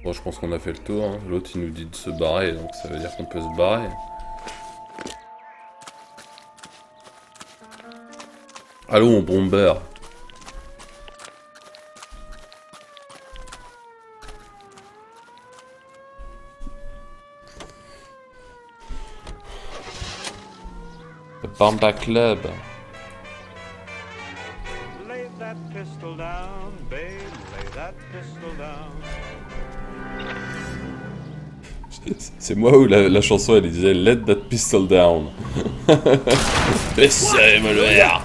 Bon, je pense qu'on a fait le tour. Hein. L'autre, il nous dit de se barrer, donc ça veut dire qu'on peut se barrer. Allons, bomber. The Bomba Club. Lay that pistol down, babe, lay that pistol down. C'est moi où la chanson elle disait Let that pistol down. Laissez-moi le verre.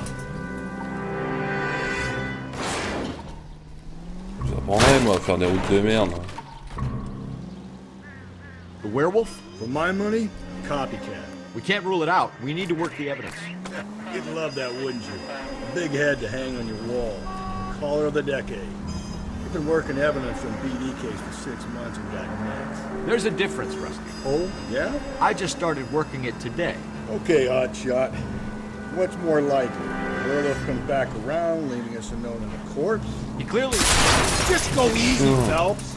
Je vous apprendrai moi à faire des routes de merde. The werewolf? For my money, copycat. We can't rule it out. We need to work the evidence. You'd love that, wouldn't you? A big head to hang on your wall. Caller of the decade. You've been working evidence on BD case for 6 months and got nuts. There's a difference, Rusty. Oh, yeah? I just started working it today. Okay, hotshot. What's more likely? Werewolf comes back around, leaving us a note on the corpse? He clearly... Just go easy, Phelps.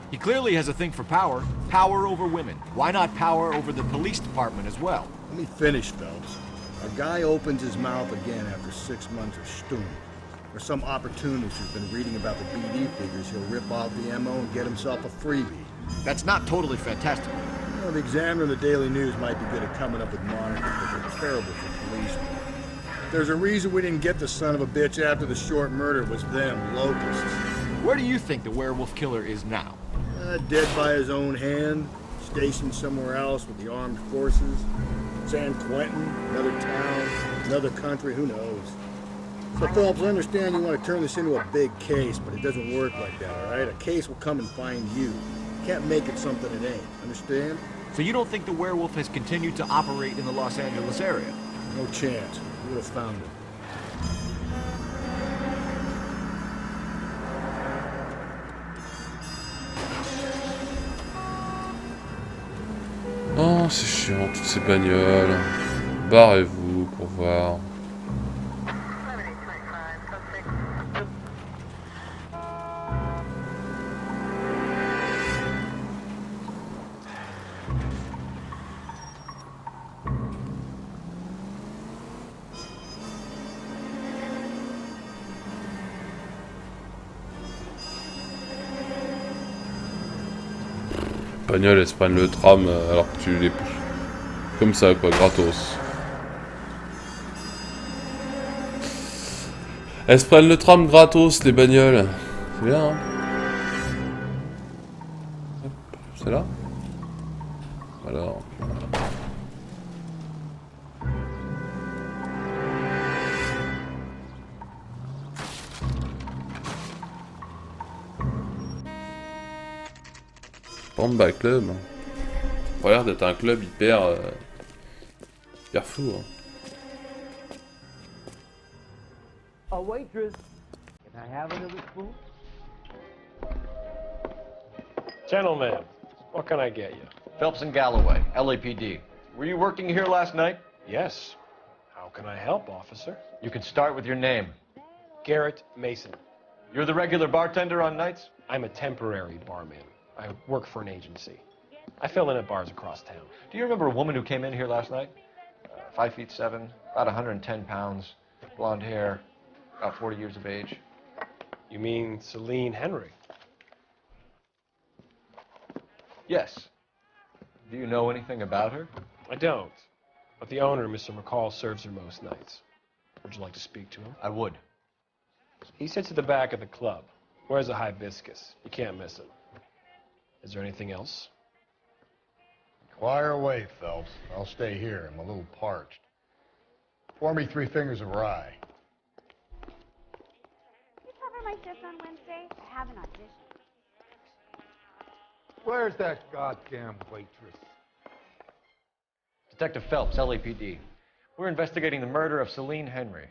He clearly has a thing for power. Power over women. Why not power over the police department as well? Let me finish, Phelps. A guy opens his mouth again after 6 months of stewing. Or some opportunist who's been reading about the BD figures, he'll rip off the MO and get himself a freebie. That's not totally fantastic. You know, the Examiner and the Daily News might be good at coming up with monikers, but they're terrible for policemen. There's a reason we didn't get the son of a bitch after the short murder. It was them, locusts. Where do you think the werewolf killer is now? Dead by his own hand, stationed somewhere else with the armed forces. San Quentin, another town, another country, who knows? So, Phelps, I understand you want to turn this into a big case, but it doesn't work like that, all right? A case will come and find you. You can't make it something it ain't, understand? So you don't think the werewolf has continued to operate in the Los Angeles area? No chance. We would have found him. Oh, c'est chiant, toutes ces bagnoles. Barrez-vous pour voir. bagnoles, elles se prennent le tram alors que tu les pousses. Comme ça, quoi, gratos. Elles se prennent le tram gratos, les bagnoles. C'est bien, hein. C'est là? Alors... Pamba Club. Ça a l'air d'être un club hyper fou. Hein. A waitress. Can I have another spoon? Gentlemen, what can I get you? Phelps and Galloway, LAPD. Were you working here last night? Yes. How can I help, officer? You can start with your name. Garrett Mason. You're the regular bartender on nights? I'm a temporary barman. I work for an agency. I fill in at bars across town. Do you remember a woman who came in here last night? 5'7", about 110 pounds, blonde hair, about 40 years of age. You mean Celine Henry? Yes. Do you know anything about her? I don't. But the owner, Mr. McCall, serves her most nights. Would you like to speak to him? I would. He sits at the back of the club. Wears a hibiscus. You can't miss him. Is there anything else? Fire away, Phelps. I'll stay here. I'm a little parched. Pour me 3 fingers of rye. Can you cover my shift on Wednesday? I have an audition. Where's that goddamn waitress? Detective Phelps, LAPD. We're investigating the murder of Celine Henry.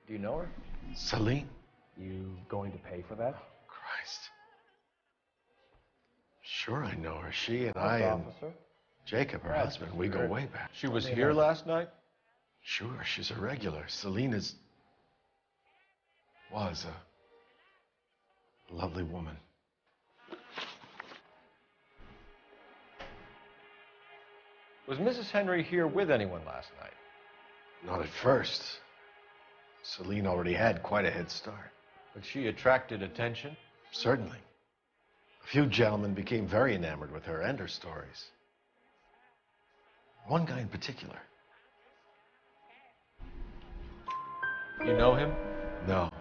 Do you know her? Celine? You going to pay for that? Christ. Sure I know her. She and Yes, I and officer. Jacob, her husband, we go way back. She was here last night? Sure, she's a regular. Celine was a lovely woman. Was Mrs. Henry here with anyone last night? Not at first. Celine already had quite a head start. But she attracted attention? Certainly. A few gentlemen became very enamored with her and her stories. One guy in particular. You know him? No.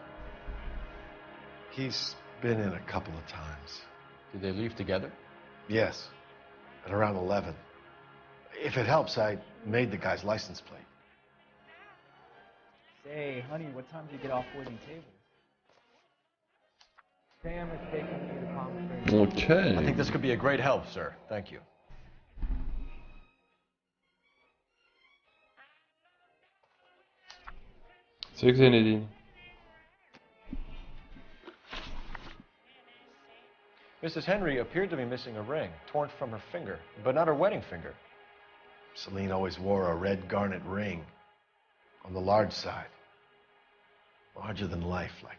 He's been in a couple of times. Did they leave together? Yes. At around 11. If it helps, I made the guy's license plate. Say, honey, what time do you get off waiting tables? Sam is taking me to Palm Springs. Okay. I think this could be a great help, sir. Thank you. C'est que Zinedine. Mrs. Henry appeared to be missing a ring, torn from her finger, but not her wedding finger. Celine always wore a red garnet ring on the large side. Larger than life, like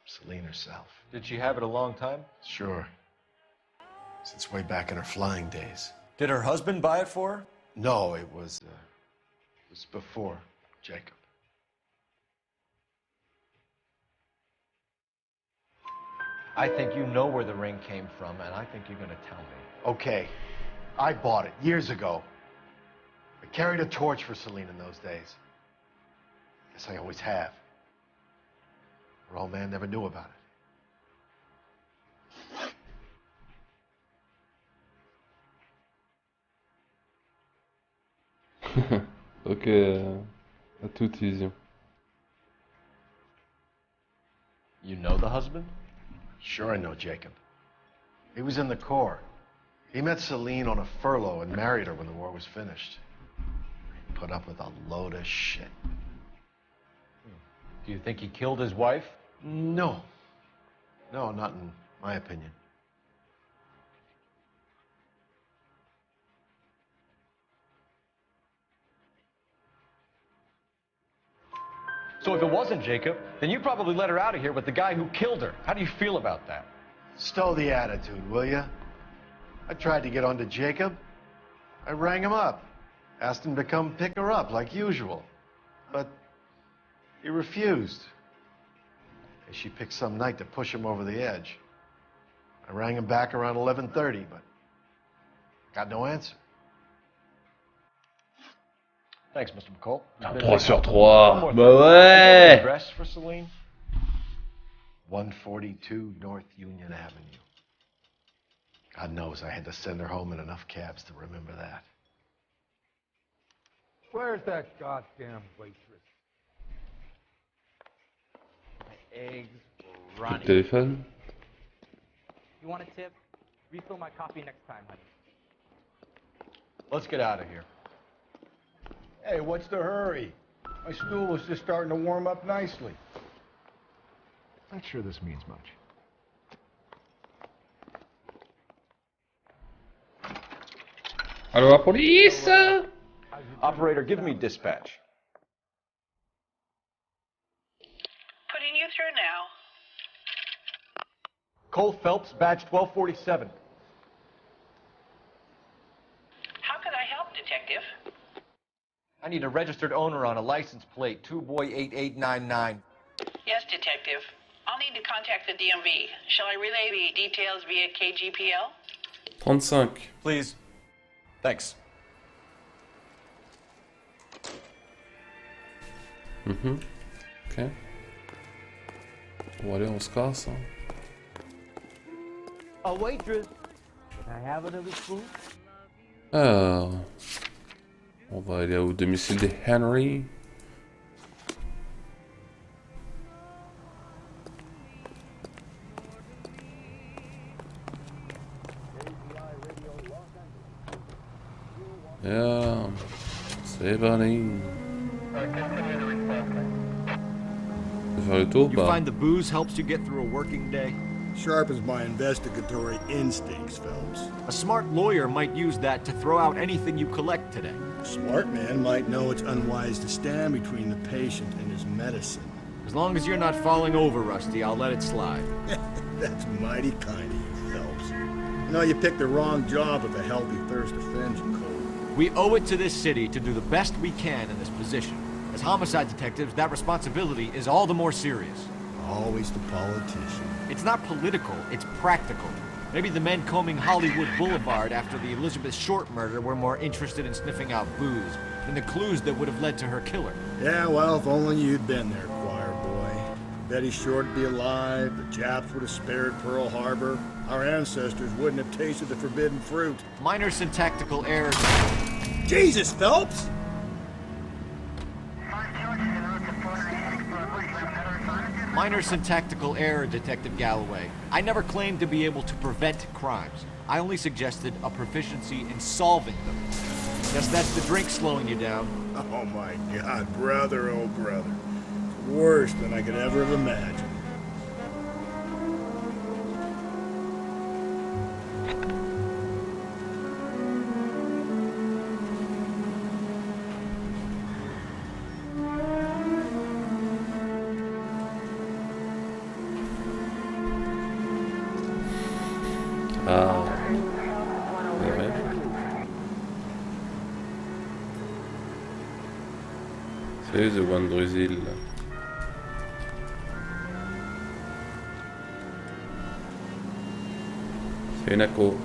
Celine herself. Did she have it a long time? Sure. Since way back in her flying days. Did her husband buy it for her? No, it was before Jacob. I think you know where the ring came from, and I think you're going to tell me. Okay, I bought it years ago. I carried a torch for Celine in those days. Guess I always have. Her old man never knew about it. Ok, à toute vision. You know the husband? Sure I know Jacob. He was in the Corps. He met Celine on a furlough and married her when the war was finished. He put up with a load of shit. Do you think he killed his wife? No. No, not in my opinion. So if it wasn't Jacob, then you probably let her out of here with the guy who killed her. How do you feel about that? Stow the attitude, will ya? I tried to get onto Jacob. I rang him up. Asked him to come pick her up, like usual. But he refused. She picked some night to push him over the edge. I rang him back around 11:30, but Got no answer. Thanks, Mr. McCall. 3 sur 3. Bah ouais. Address for Celine? 142 North Union Avenue. God knows I had to send her home in enough cabs to remember that. Where's that goddamn waitress? Eggs, Coup Ronnie. de téléphone. You want a tip? Refill my coffee next time, honey. Let's get out of here. Hey, what's the hurry? My stool was just starting to warm up nicely. Not sure this means much. Allô, la police? Operator, give me dispatch. Putting you through now. Cole Phelps, badge 1247. How can I help, Detective? I need a registered owner on a license plate, 2boy8899. Yes, Detective. I'll need to contact the DMV. Shall I relay the details via KGPL? 35. Please. Thanks. Ok. Bon, allez, on se casse. Hein. A waitress. Can I have another spoon? Alors, on va aller au domicile de Henry. Yeah, c'est parti. Faire le tour, You pas? find the booze helps you get through a working day? Sharpens my investigatory instincts, Phelps. A smart lawyer might use that to throw out anything you collect today. A smart man might know it's unwise to stand between the patient and his medicine. As long as you're not falling over, Rusty, I'll let it slide. That's mighty kind of you, Phelps. You know, you picked the wrong job with a healthy thirst offends you, Cole. We owe it to this city to do the best we can in this position. As homicide detectives, that responsibility is all the more serious. Always the politician. It's not political, it's practical. Maybe the men combing Hollywood Boulevard after the Elizabeth Short murder were more interested in sniffing out booze than the clues that would have led to her killer. Yeah, well, if only you'd been there, choir boy. Betty Short would be alive, the Japs would have spared Pearl Harbor, our ancestors wouldn't have tasted the forbidden fruit. Minor syntactical errors. Jesus, Phelps! Minor syntactical error, Detective Galloway. I never claimed to be able to prevent crimes. I only suggested a proficiency in solving them. Guess that's the drink slowing you down. Oh my God, brother, oh brother. It's worse than I could ever have imagined. Ah. Ouais. C'est The One Brésil. C'est une acco.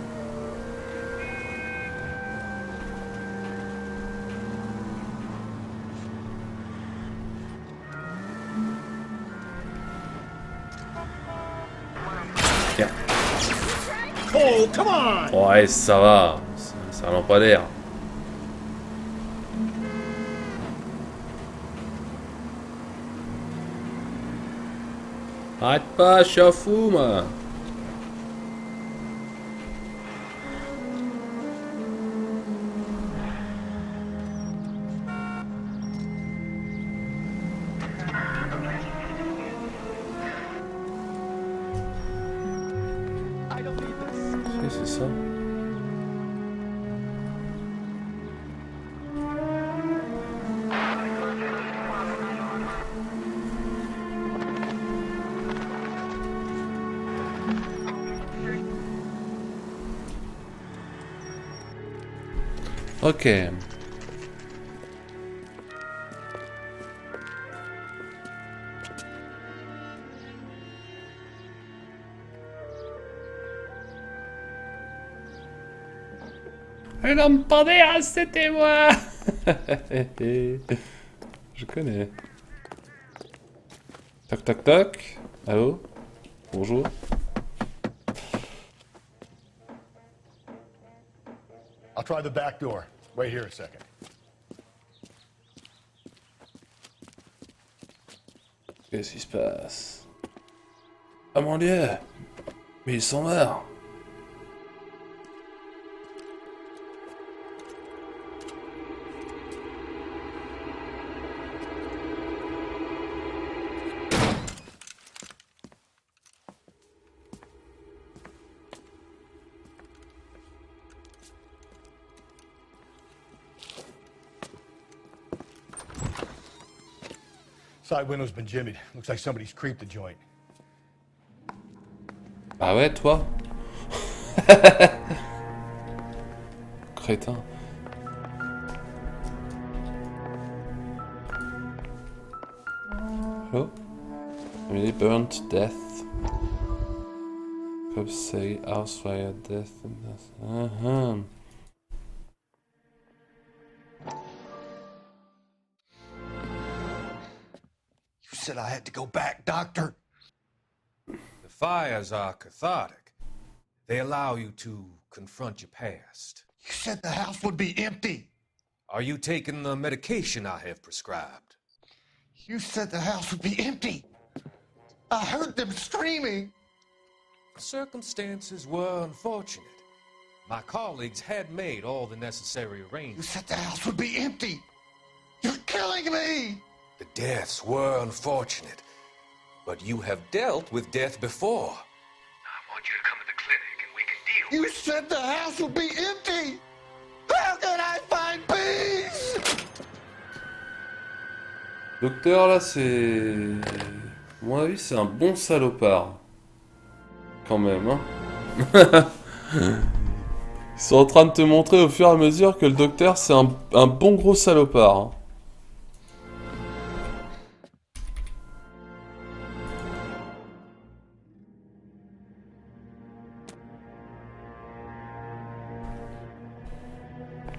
Tiens. Cole, come on! Ouais, ça va. C'est un lampadaire. Arrête pas, je suis un fou, moi. Si, c'est ça. Ok. Un lampadaire, c'était moi. Je connais. Toc toc toc. Allô? Bonjour. I'll try the back door. Wait here a second. Qu'est-ce qui se passe? Oh mon dieu! Mais ils sont morts! Side window's been jimmied. Looks like somebody's creeped the joint. Ah ouais, toi? Crétin. Oh. Really burnt to death. Cops say house fire, death and death. You said I had to go back, Doctor. The fires are cathartic. They allow you to confront your past. You said the house would be empty. Are you taking the medication I have prescribed? You said the house would be empty. I heard them screaming. Circumstances were unfortunate. My colleagues had made all the necessary arrangements. You said the house would be empty. You're killing me. The deaths were unfortunate, but you have dealt with death before. I want you to come to the clinic and we can deal. You said the house would be empty. How can I find peace? Docteur, là, c'est... À mon avis, c'est un bon salopard. Quand même, hein. Ils sont en train de te montrer au fur et à mesure que le docteur, c'est un bon gros salopard. Hein.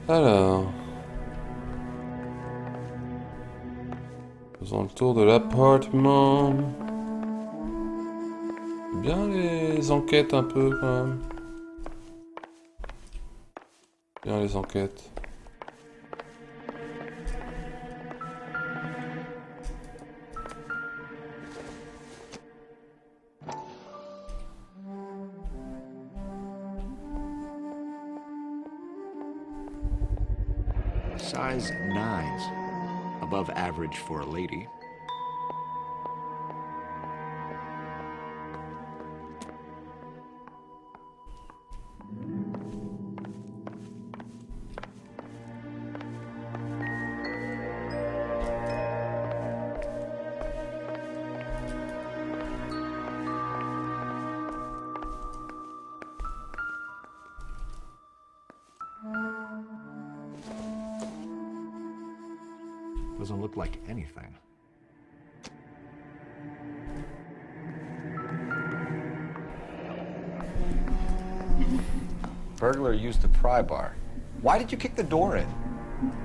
Alors... Faisons le tour de l'appartement. Bien les enquêtes un peu quand même. Bien les enquêtes. Size 9s. Above average for a lady. Doesn't look like anything. Burglar used the pry bar. Why did you kick the door in?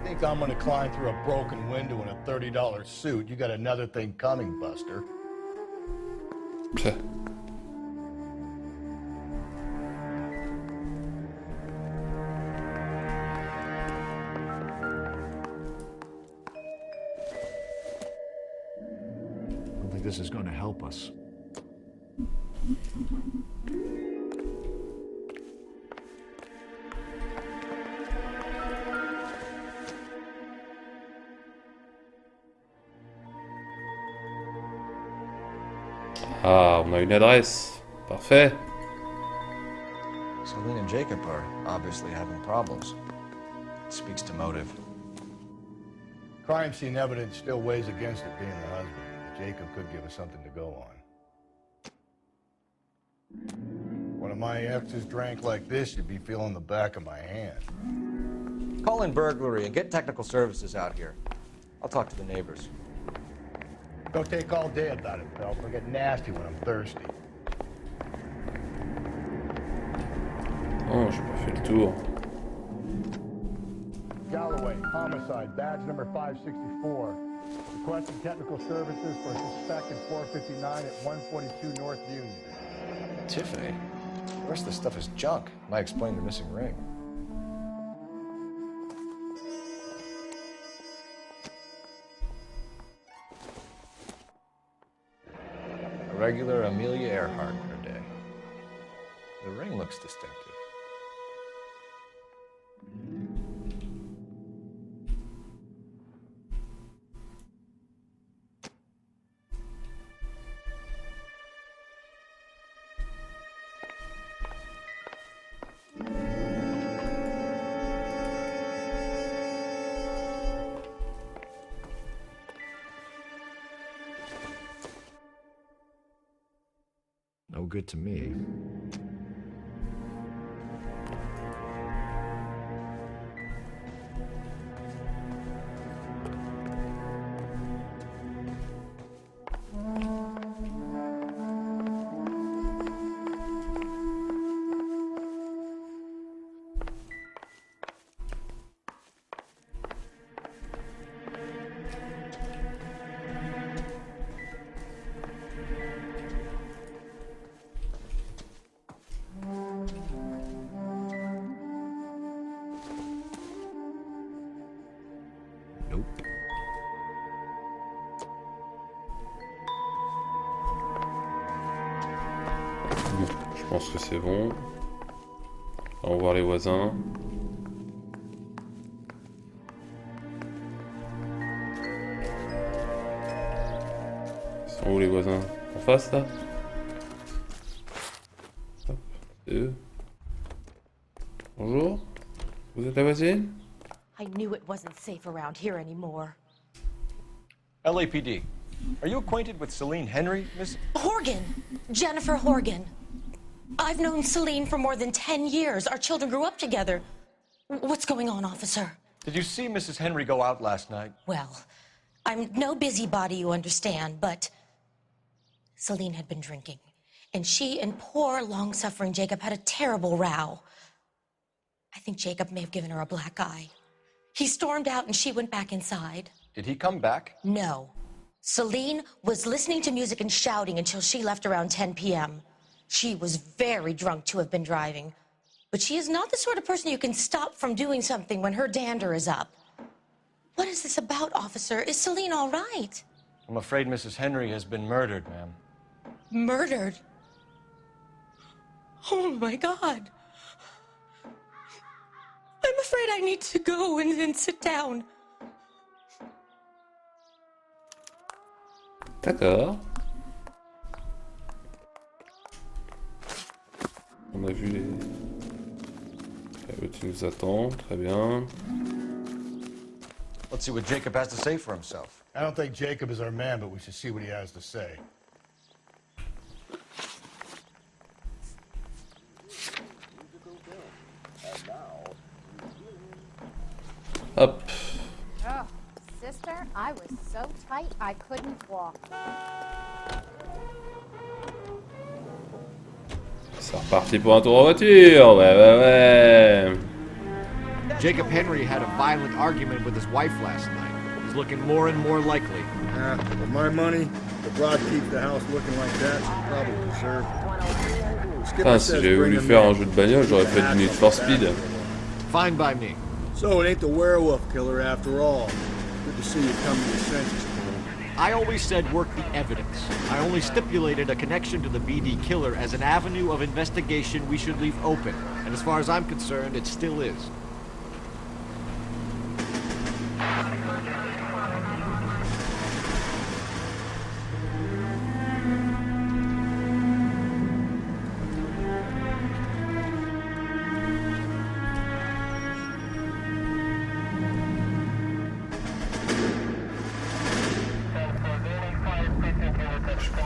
Think I'm gonna climb through a broken window in a $30 suit? You got another thing coming, Buster. This is going to help us. Ah, on a une adresse. Parfait. So Lynn and Jacob are obviously having problems. It speaks to motive. Crime scene evidence still weighs against it being the husband. Jacob could give us something to go on. One of my exes drank like this, you'd be feeling the back of my hand. Call in burglary and get technical services out here. I'll talk to the neighbors. Don't take all day about it, Phelps. I get nasty when I'm thirsty. Oh, j'ai pas fait le tour. Homicide, badge number 564. Requesting technical services for suspected 459 at 142 North Union. Tiffany? The rest of the stuff is junk. Might explain the missing ring. A regular Amelia Earhart in her day. The ring looks distinctive. No good to me. Je pense que c'est bon. On va voir les voisins. Ils sont où les voisins? En face là? Hop, c'est eux. Bonjour. Vous êtes la voisine? I knew it wasn't safe around here anymore. LAPD. Are you acquainted with Celine Henry, Miss? Horgan! Jennifer Horgan. I've known Celine for more than 10 years. Our children grew up together. What's going on, officer? Did you see Mrs. Henry go out last night? Well, I'm no busybody, you understand, but Celine had been drinking, and she and poor, long-suffering Jacob had a terrible row. I think Jacob may have given her a black eye. He stormed out and she went back inside. Did he come back? No. Celine was listening to music and shouting until she left around 10 p.m. She was very drunk to have been driving, but she is not the sort of person you can stop from doing something when her dander is up. What is this about, officer? Is Celine all right? I'm afraid Mrs. Henry has been murdered, ma'am. Murdered? Oh, my God. I'm afraid I need to go and sit down. D'accord. On a vu les... L'autre nous attend, très bien. Let's see what Jacob has to say for himself. I don't think Jacob is our man, but we should see what he has to say. Hop. Oh, sister, I was so tight I couldn't walk. C'est reparti pour un tour en voiture. Ouais. Jacob Henry had a violent argument with his wife last night. He's looking more and more likely. With my money, the broad keeps the house looking like that, she's probably preserved. Putain, si j'avais voulu faire un jeu de bagnole, j'aurais fait du Need for Speed. Fine by me. So it ain't the werewolf killer after all. Good to see you come to your senses. I always said work the evidence. I only stipulated a connection to the BD killer as an avenue of investigation we should leave open. And as far as I'm concerned, it still is.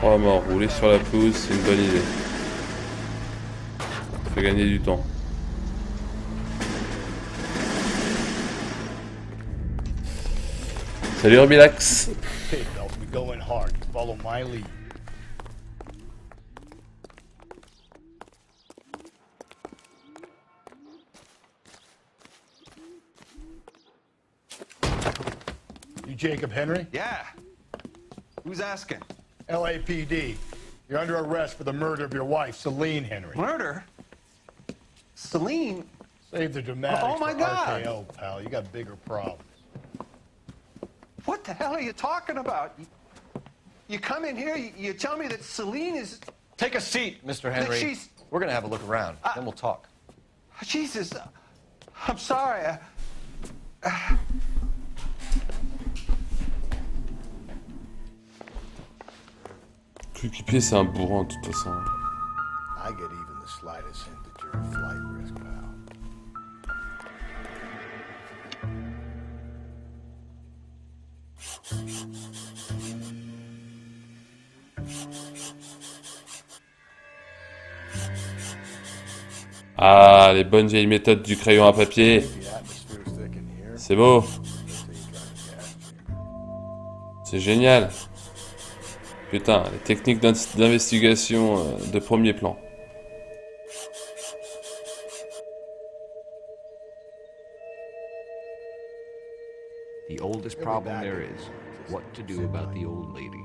Probablement rouler sur la pelouse, c'est une bonne idée. Ça fait gagner du temps. Salut Rubilax. Okay, fellas, we going hard. Follow my lead. You Jacob Henry? Yeah. Who's asking? LAPD. You're under arrest for the murder of your wife, Celine Henry. Murder? Celine? Save the dramatics Oh, my for God. RKO, pal. You got bigger problems. What the hell are you talking about? You come in here, you tell me that Celine is... Take a seat, Mr. Henry. she's- We're gonna have a look around, then we'll talk. Jesus, I'm sorry. Coéquipier, c'est un bourrin, de toute façon. I get even the slightest hint that you're a flight risk, pal. Ah, les bonnes vieilles méthodes du crayon à papier. C'est beau. C'est génial. Putain, les techniques d'investigation de premier plan. The oldest problem there is what to do about the old lady.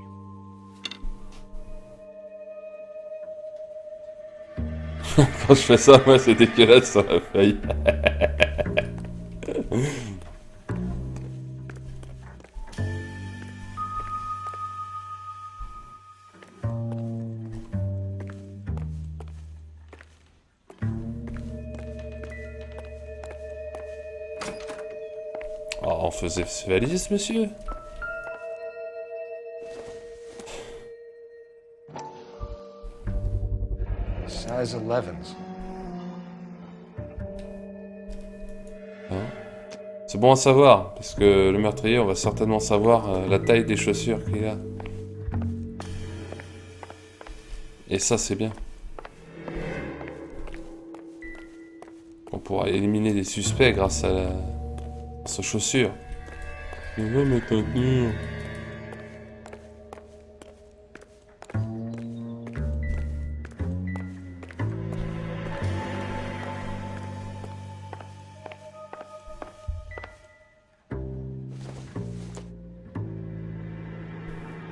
Quand je fais ça, moi, c'est dégueulasse sur la feuille. Oh, on faisait valise, monsieur? Size 11s. Hein? C'est bon à savoir, parce que le meurtrier, on va certainement savoir la taille des chaussures qu'il a. Et ça, c'est bien. On pourra éliminer des suspects grâce à ses chaussures. Il va me tenir.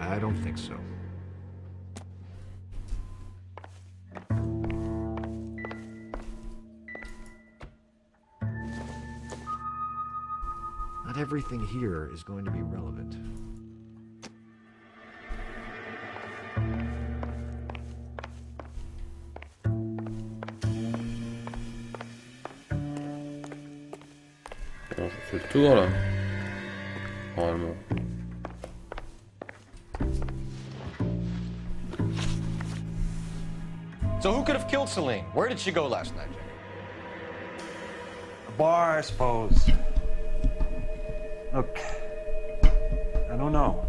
I don't think so. Not everything here is going to be relevant. Alors, je fais le tour là. Normalement. So who could have killed Celine? Where did she go last night, Jimmy? A bar, I suppose. Look, I don't know.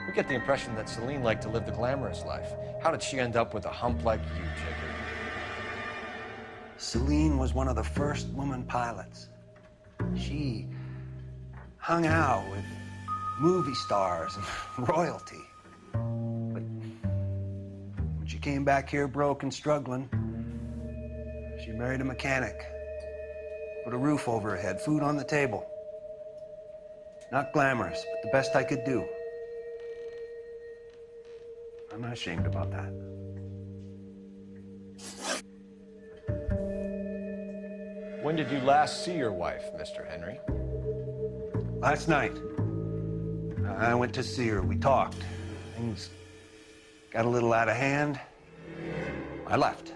We get the impression that Celine liked to live the glamorous life. How did she end up with a hump like you, Jacob? Celine was one of the first woman pilots. She hung out with movie stars and royalty. But when she came back here broke and struggling, she married a mechanic. Put a roof over her head, food on the table. Not glamorous, but the best I could do. I'm not ashamed about that. When did you last see your wife, Mr. Henry? Last night, I went to see her. We talked. Things got a little out of hand. I left.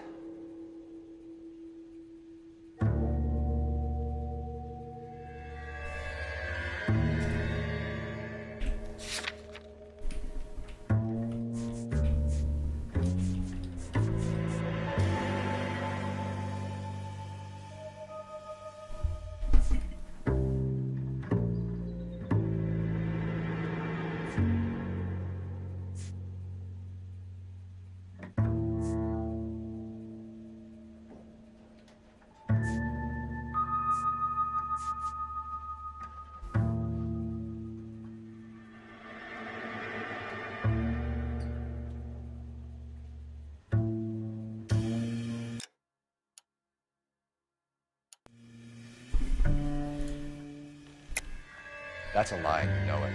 That's a lie, you know it.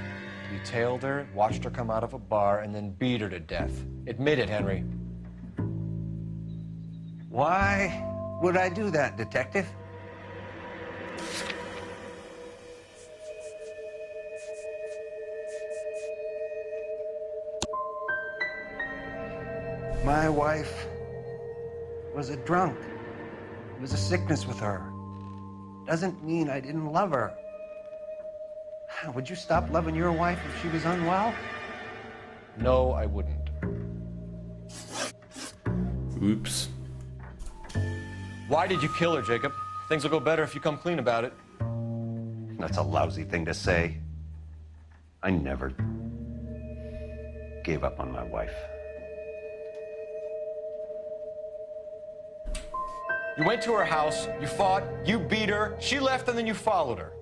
You tailed her, watched her come out of a bar, and then beat her to death. Admit it, Henry. Why would I do that, Detective? My wife was a drunk. It was a sickness with her. Doesn't mean I didn't love her. Would you stop loving your wife if she was unwell? No, I wouldn't. Oops. Why did you kill her, Jacob? Things will go better if you come clean about it. That's a lousy thing to say. I never gave up on my wife. You went to her house, you fought, you beat her, she left, and then you followed her.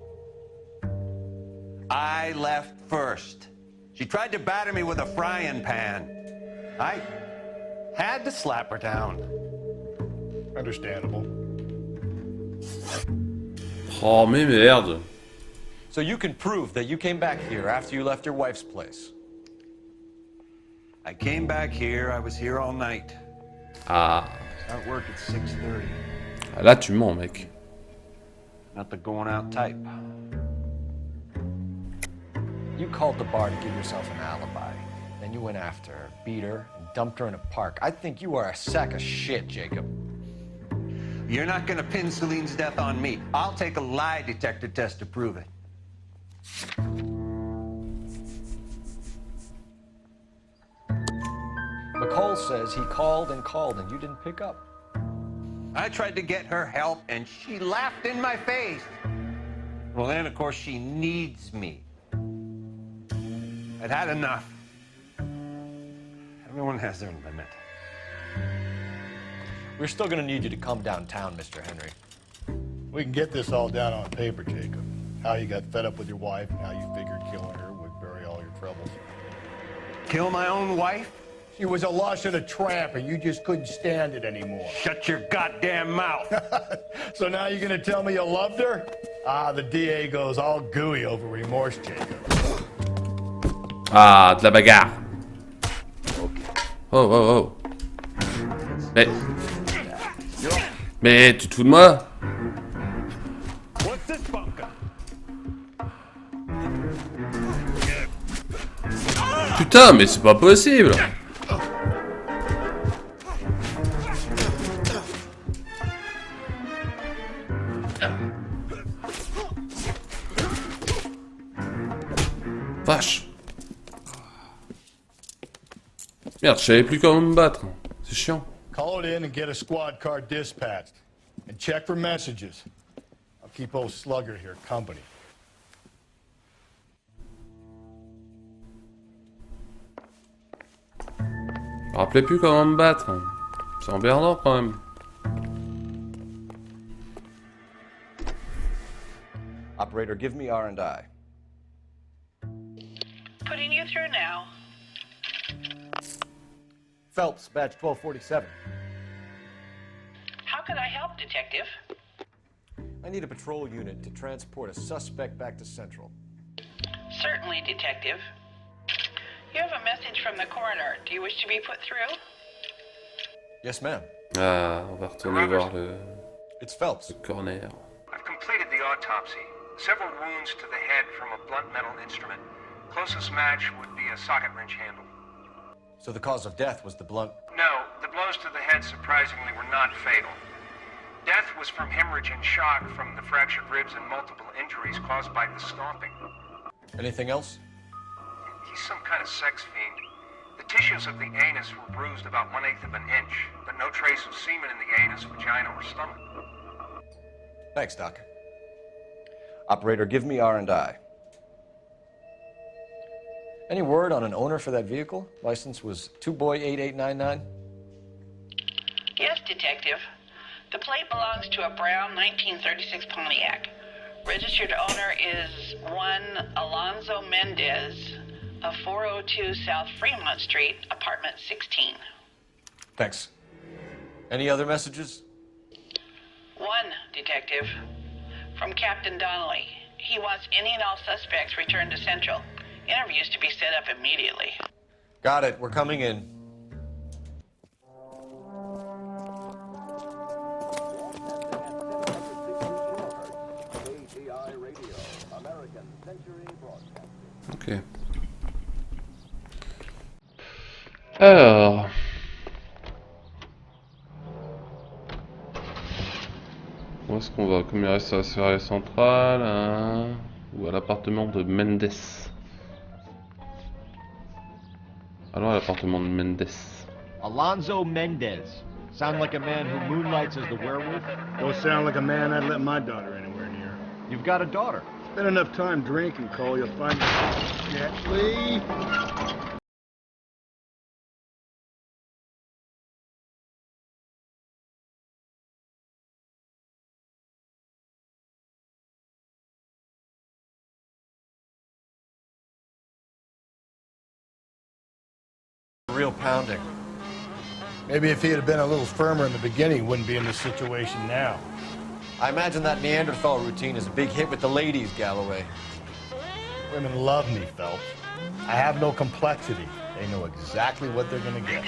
I left first. She tried to batter me with a frying pan. I had to slap her down. Understandable. Oh, mais merde. So you can prove that you came back here after you left your wife's place. I came back here, I was here all night. Ah. Start work at 6:30. Là, tu mens, mec. Not the going out type. You called the bar to give yourself an alibi. Then you went after her, beat her, and dumped her in a park. I think you are a sack of shit, Jacob. You're not gonna pin Celine's death on me. I'll take a lie detector test to prove it. McCall says he called and you didn't pick up. I tried to get her help and she laughed in my face. Well, then, of course, she needs me. I'd had enough. Everyone has their limit. We're still gonna need you to come downtown, Mr. Henry. We can get this all down on paper, Jacob. How you got fed up with your wife and how you figured killing her would bury all your troubles. Kill my own wife? She was a lush and a tramp, and you just couldn't stand it anymore. Shut your goddamn mouth. So now you're gonna tell me you loved her? Ah, the DA goes all gooey over remorse, Jacob. Ah, de la bagarre. Oh, oh, oh. Mais tu te fous de moi? What's this bunker? Putain, mais c'est pas possible. Vache. Merde, je savais plus comment me battre. C'est chiant. Call it in and get a squad car dispatched. And check for messages. I'll keep old Slugger here company. Je me rappelais plus comment me battre. C'est emmerdant quand même. Operator, give me R&I. Putting you through now. Phelps, badge 1247. How can I help, Detective? I need a patrol unit to transport a suspect back to Central. Certainly, Detective. You have a message from the coroner. Do you wish to be put through? Yes, ma'am. Ah, on va retourner voir It's Phelps. le coroner. I've completed the autopsy. Several wounds to the head from a blunt metal instrument. Closest match would be a socket wrench handle. So the cause of death was the blunt... No, the blows to the head surprisingly were not fatal. Death was from hemorrhage and shock from the fractured ribs and multiple injuries caused by the stomping. Anything else? He's some kind of sex fiend. The tissues of the anus were bruised about 1/8 of an inch, but no trace of semen in the anus, vagina, or stomach. Thanks, Doc. Operator, give me R&I. Any word on an owner for that vehicle? License was 2boy8899. Yes, Detective. The plate belongs to a brown 1936 Pontiac. Registered owner is one Alonzo Mendez of 402 South Fremont Street, apartment 16. Thanks. Any other messages? One, Detective. From Captain Donnelly. He wants any and all suspects returned to Central. Interviews to be set up immediately. Got it. We're coming in. Ok. Alors... Où est-ce qu'on va? Comme il reste à la soirée centrale, hein, ou à l'appartement de Mendes. Allons à l'appartement de Mendes. Alonzo Mendez. Sound like a man who moonlights as the werewolf? Don't sound like a man I'd let my daughter anywhere near. You've got a daughter. Spend enough time drinking, Cole, you'll find gently. Real pounding. Maybe if he had been a little firmer in the beginning, he wouldn't be in this situation now. I imagine that Neanderthal routine is a big hit with the ladies, Galloway. Women love me, Phelps. I have no complexity. They know exactly what they're gonna get.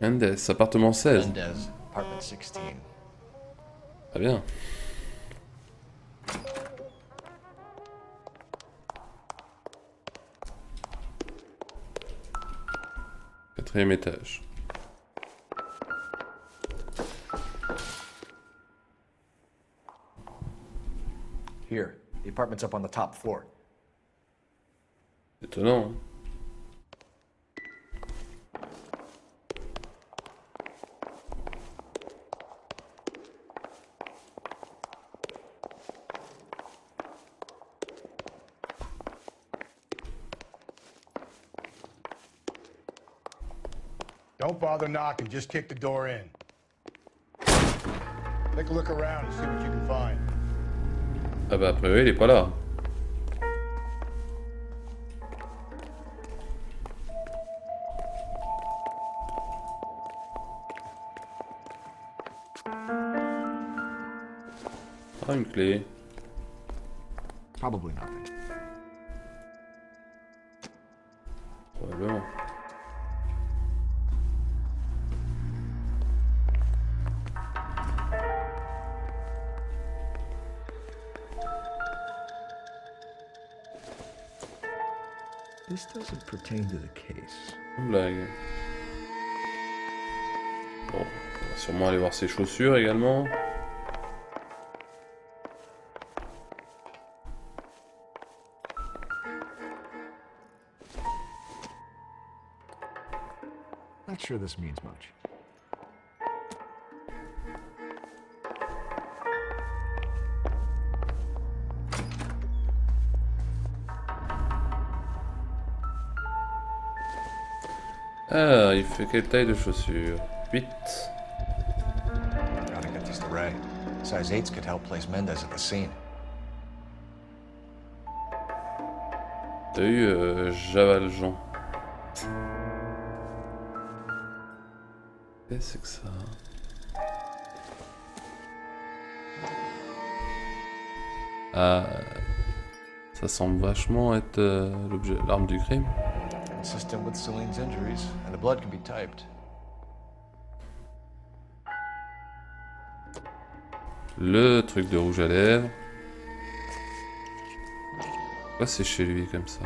Mendes, appartement 16. Mendez, apartment 16. Très bien. Quatrième étage. Here, the apartment's up on the top floor. Étonnant. Hein. Don't bother knocking, just kick the door in. Take a look around and see what you can find. Ah bah a priori il est pas là. Ah, une clé. Probably nothing. Probablement. This doesn't pertain to the case. Blague. Bon, on va sûrement aller voir ses chaussures également. Not sure this means much. Ah, il fait quelle taille de chaussures? 8. Gotta get these to Ray. Size 8s could help place Mendez at the scene. T'as eu Javaljean. Qu'est-ce que ça? Ah, ça semble vachement être l'arme du crime. Consistent with Celine's injuries, and the blood can be typed. Le truc de rouge à lèvres. Pourquoi c'est chez lui comme ça?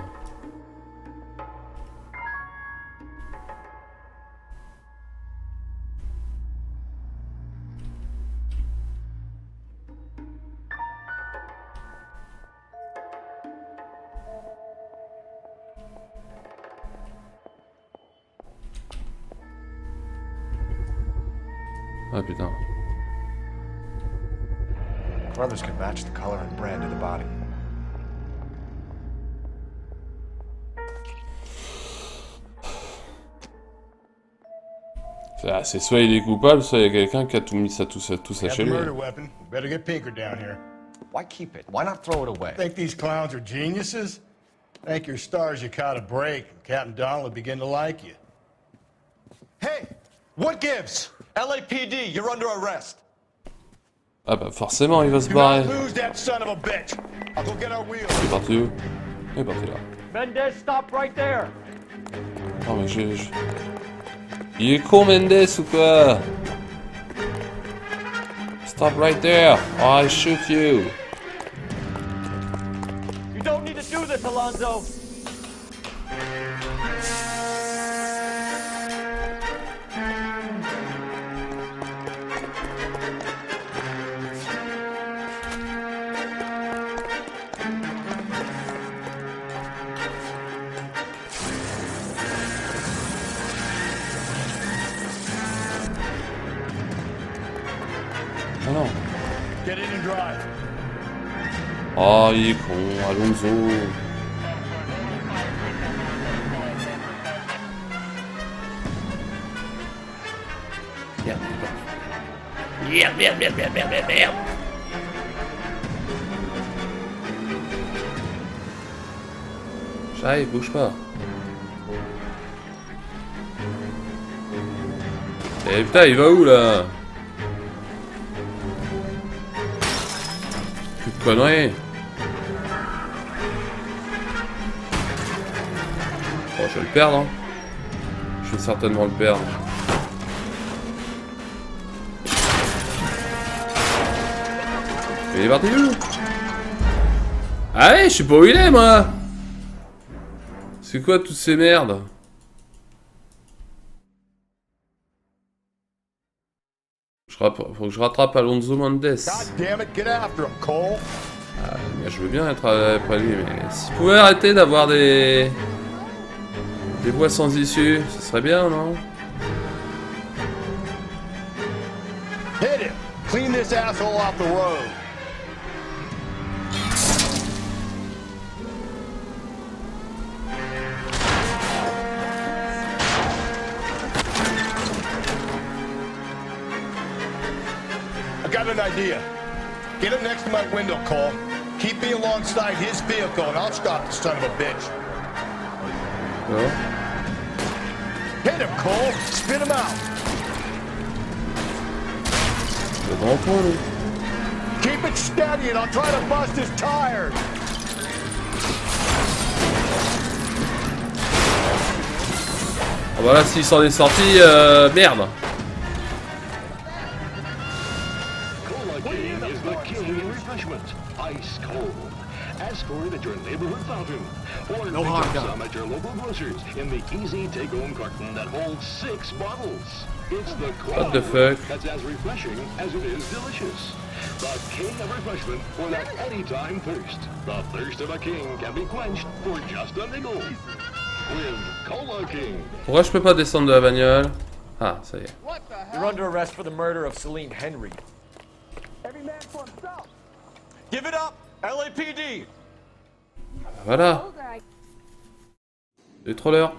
Ah putain. Brothers could match the color and brand of the body. C'est soit il est coupable, soit il y a quelqu'un qui a tout mis ça tout ça Have chez the lui. murder weapon. Better get Pinker down here. Why keep it? Why not throw it away? Think these clowns are geniuses? Thank your stars you caught a break, and Captain Donald will begin to like you. Hey, what gives? LAPD, you're under arrest. Ah bah forcément il va se Do barrer. not lose that son of a bitch. I'll go get our wheels. Il est parti où? Il est parti là. Mendez, stop right there. Oh mais Il est con Mendes ou quoi? Stop right there or I shoot you. You don't need to do this, Alonzo. Oh non. Get in and drive. Oh il est con, Alonso. Merde. J'arrive, bouge pas. Eh putain, il va où là? Plus de conneries. Oh, je vais le perdre. Hein. Je vais certainement le perdre. Il est parti où? Ah ouais, je sais pas où il est moi. C'est quoi toutes ces merdes? Faut que je rattrape Alonso Mendes. Damn it, get after him, Cole. Ah, mais je veux bien être après lui, mais s'il pouvait arrêter d'avoir des voies sans issue, ce serait bien, non? Hit him. Clean this asshole off the road. I got an idea. Get him next to my window, Cole. Keep me alongside his vehicle, and I'll stop the son of a bitch. Well. Hit him, Cole. Spin him out. Keep it steady, and I'll try to bust his tires. Ah bah là, s'il s'en est sorti, merde. Ice cold. Escorted at your neighborhood fountain. Or No pick harm up done. some at your local grocer's in the easy take-home carton that holds 6 bottles. It's the What the fuck? that's as refreshing as it is delicious. The king of refreshment for that anytime thirst. The thirst of a king can be quenched for just a nickel. With Cola King. Pourquoi je peux pas descendre de la bagnole? Ah, ça y est. You're under arrest for the murder of Celine Henry. Every man for himself. Give it up, LAPD. Voilà. Les trollers.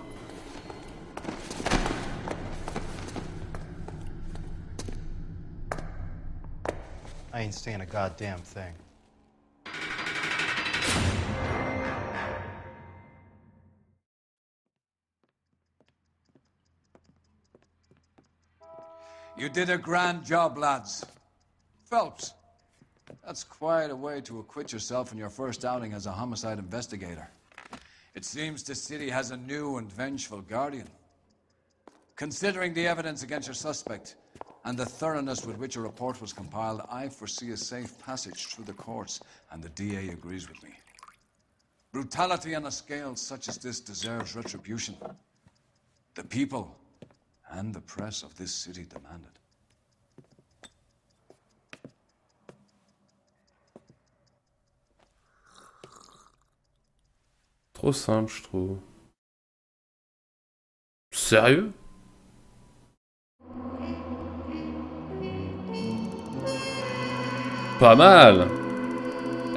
I ain't saying a goddamn thing. You did a grand job, lads. Phelps, that's quite a way to acquit yourself in your first outing as a homicide investigator. It seems the city has a new and vengeful guardian. Considering the evidence against your suspect and the thoroughness with which a report was compiled, I foresee a safe passage through the courts, and the DA agrees with me. Brutality on a scale such as this deserves retribution. The people and the press of this city demand it. Trop simple, je trouve. Sérieux? Pas mal.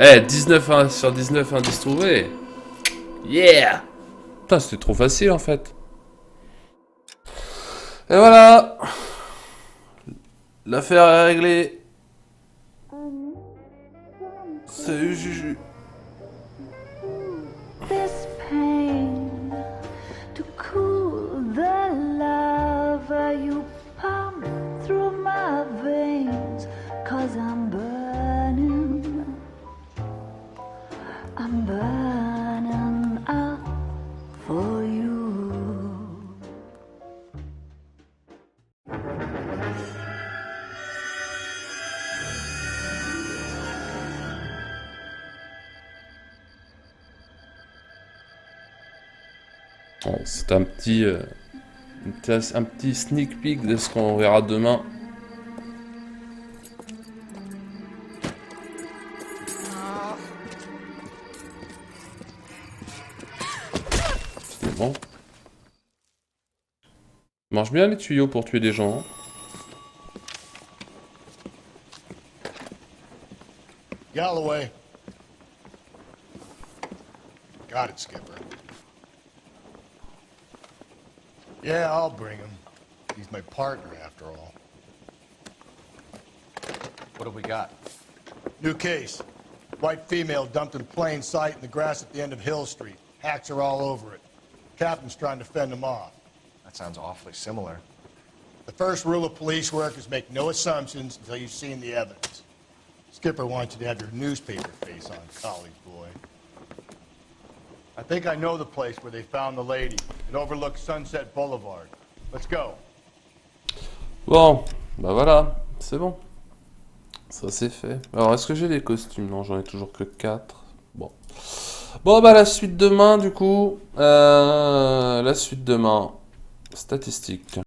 Eh, 19 sur 19 indices trouvés. Yeah. Putain, c'était trop facile en fait. Et voilà. L'affaire est réglée. Salut Juju. This pain to cool the lava you pump through my veins, 'cause I'm burning up for you. Bon, c'est un petit sneak peek de ce qu'on verra demain. C'est bon. Marche bien les tuyaux pour tuer des gens. Hein. Galloway. Got it, Skipper. Yeah, I'll bring him. He's my partner, after all. What have we got? New case. White female dumped in plain sight in the grass at the end of Hill Street. Hacks are all over it. Captain's trying to fend them off. That sounds awfully similar. The first rule of police work is make no assumptions until you've seen the evidence. Skipper wants you to have your newspaper face on, college boy. I think I know the place where they found the lady. It overlooks Sunset Boulevard. Let's go. Bon, bah voilà, c'est bon. Ça c'est fait. Alors, est-ce que j'ai les costumes? Non, j'en ai toujours que 4. Bon. Bon, bah la suite demain, du coup. La suite demain. Statistiques.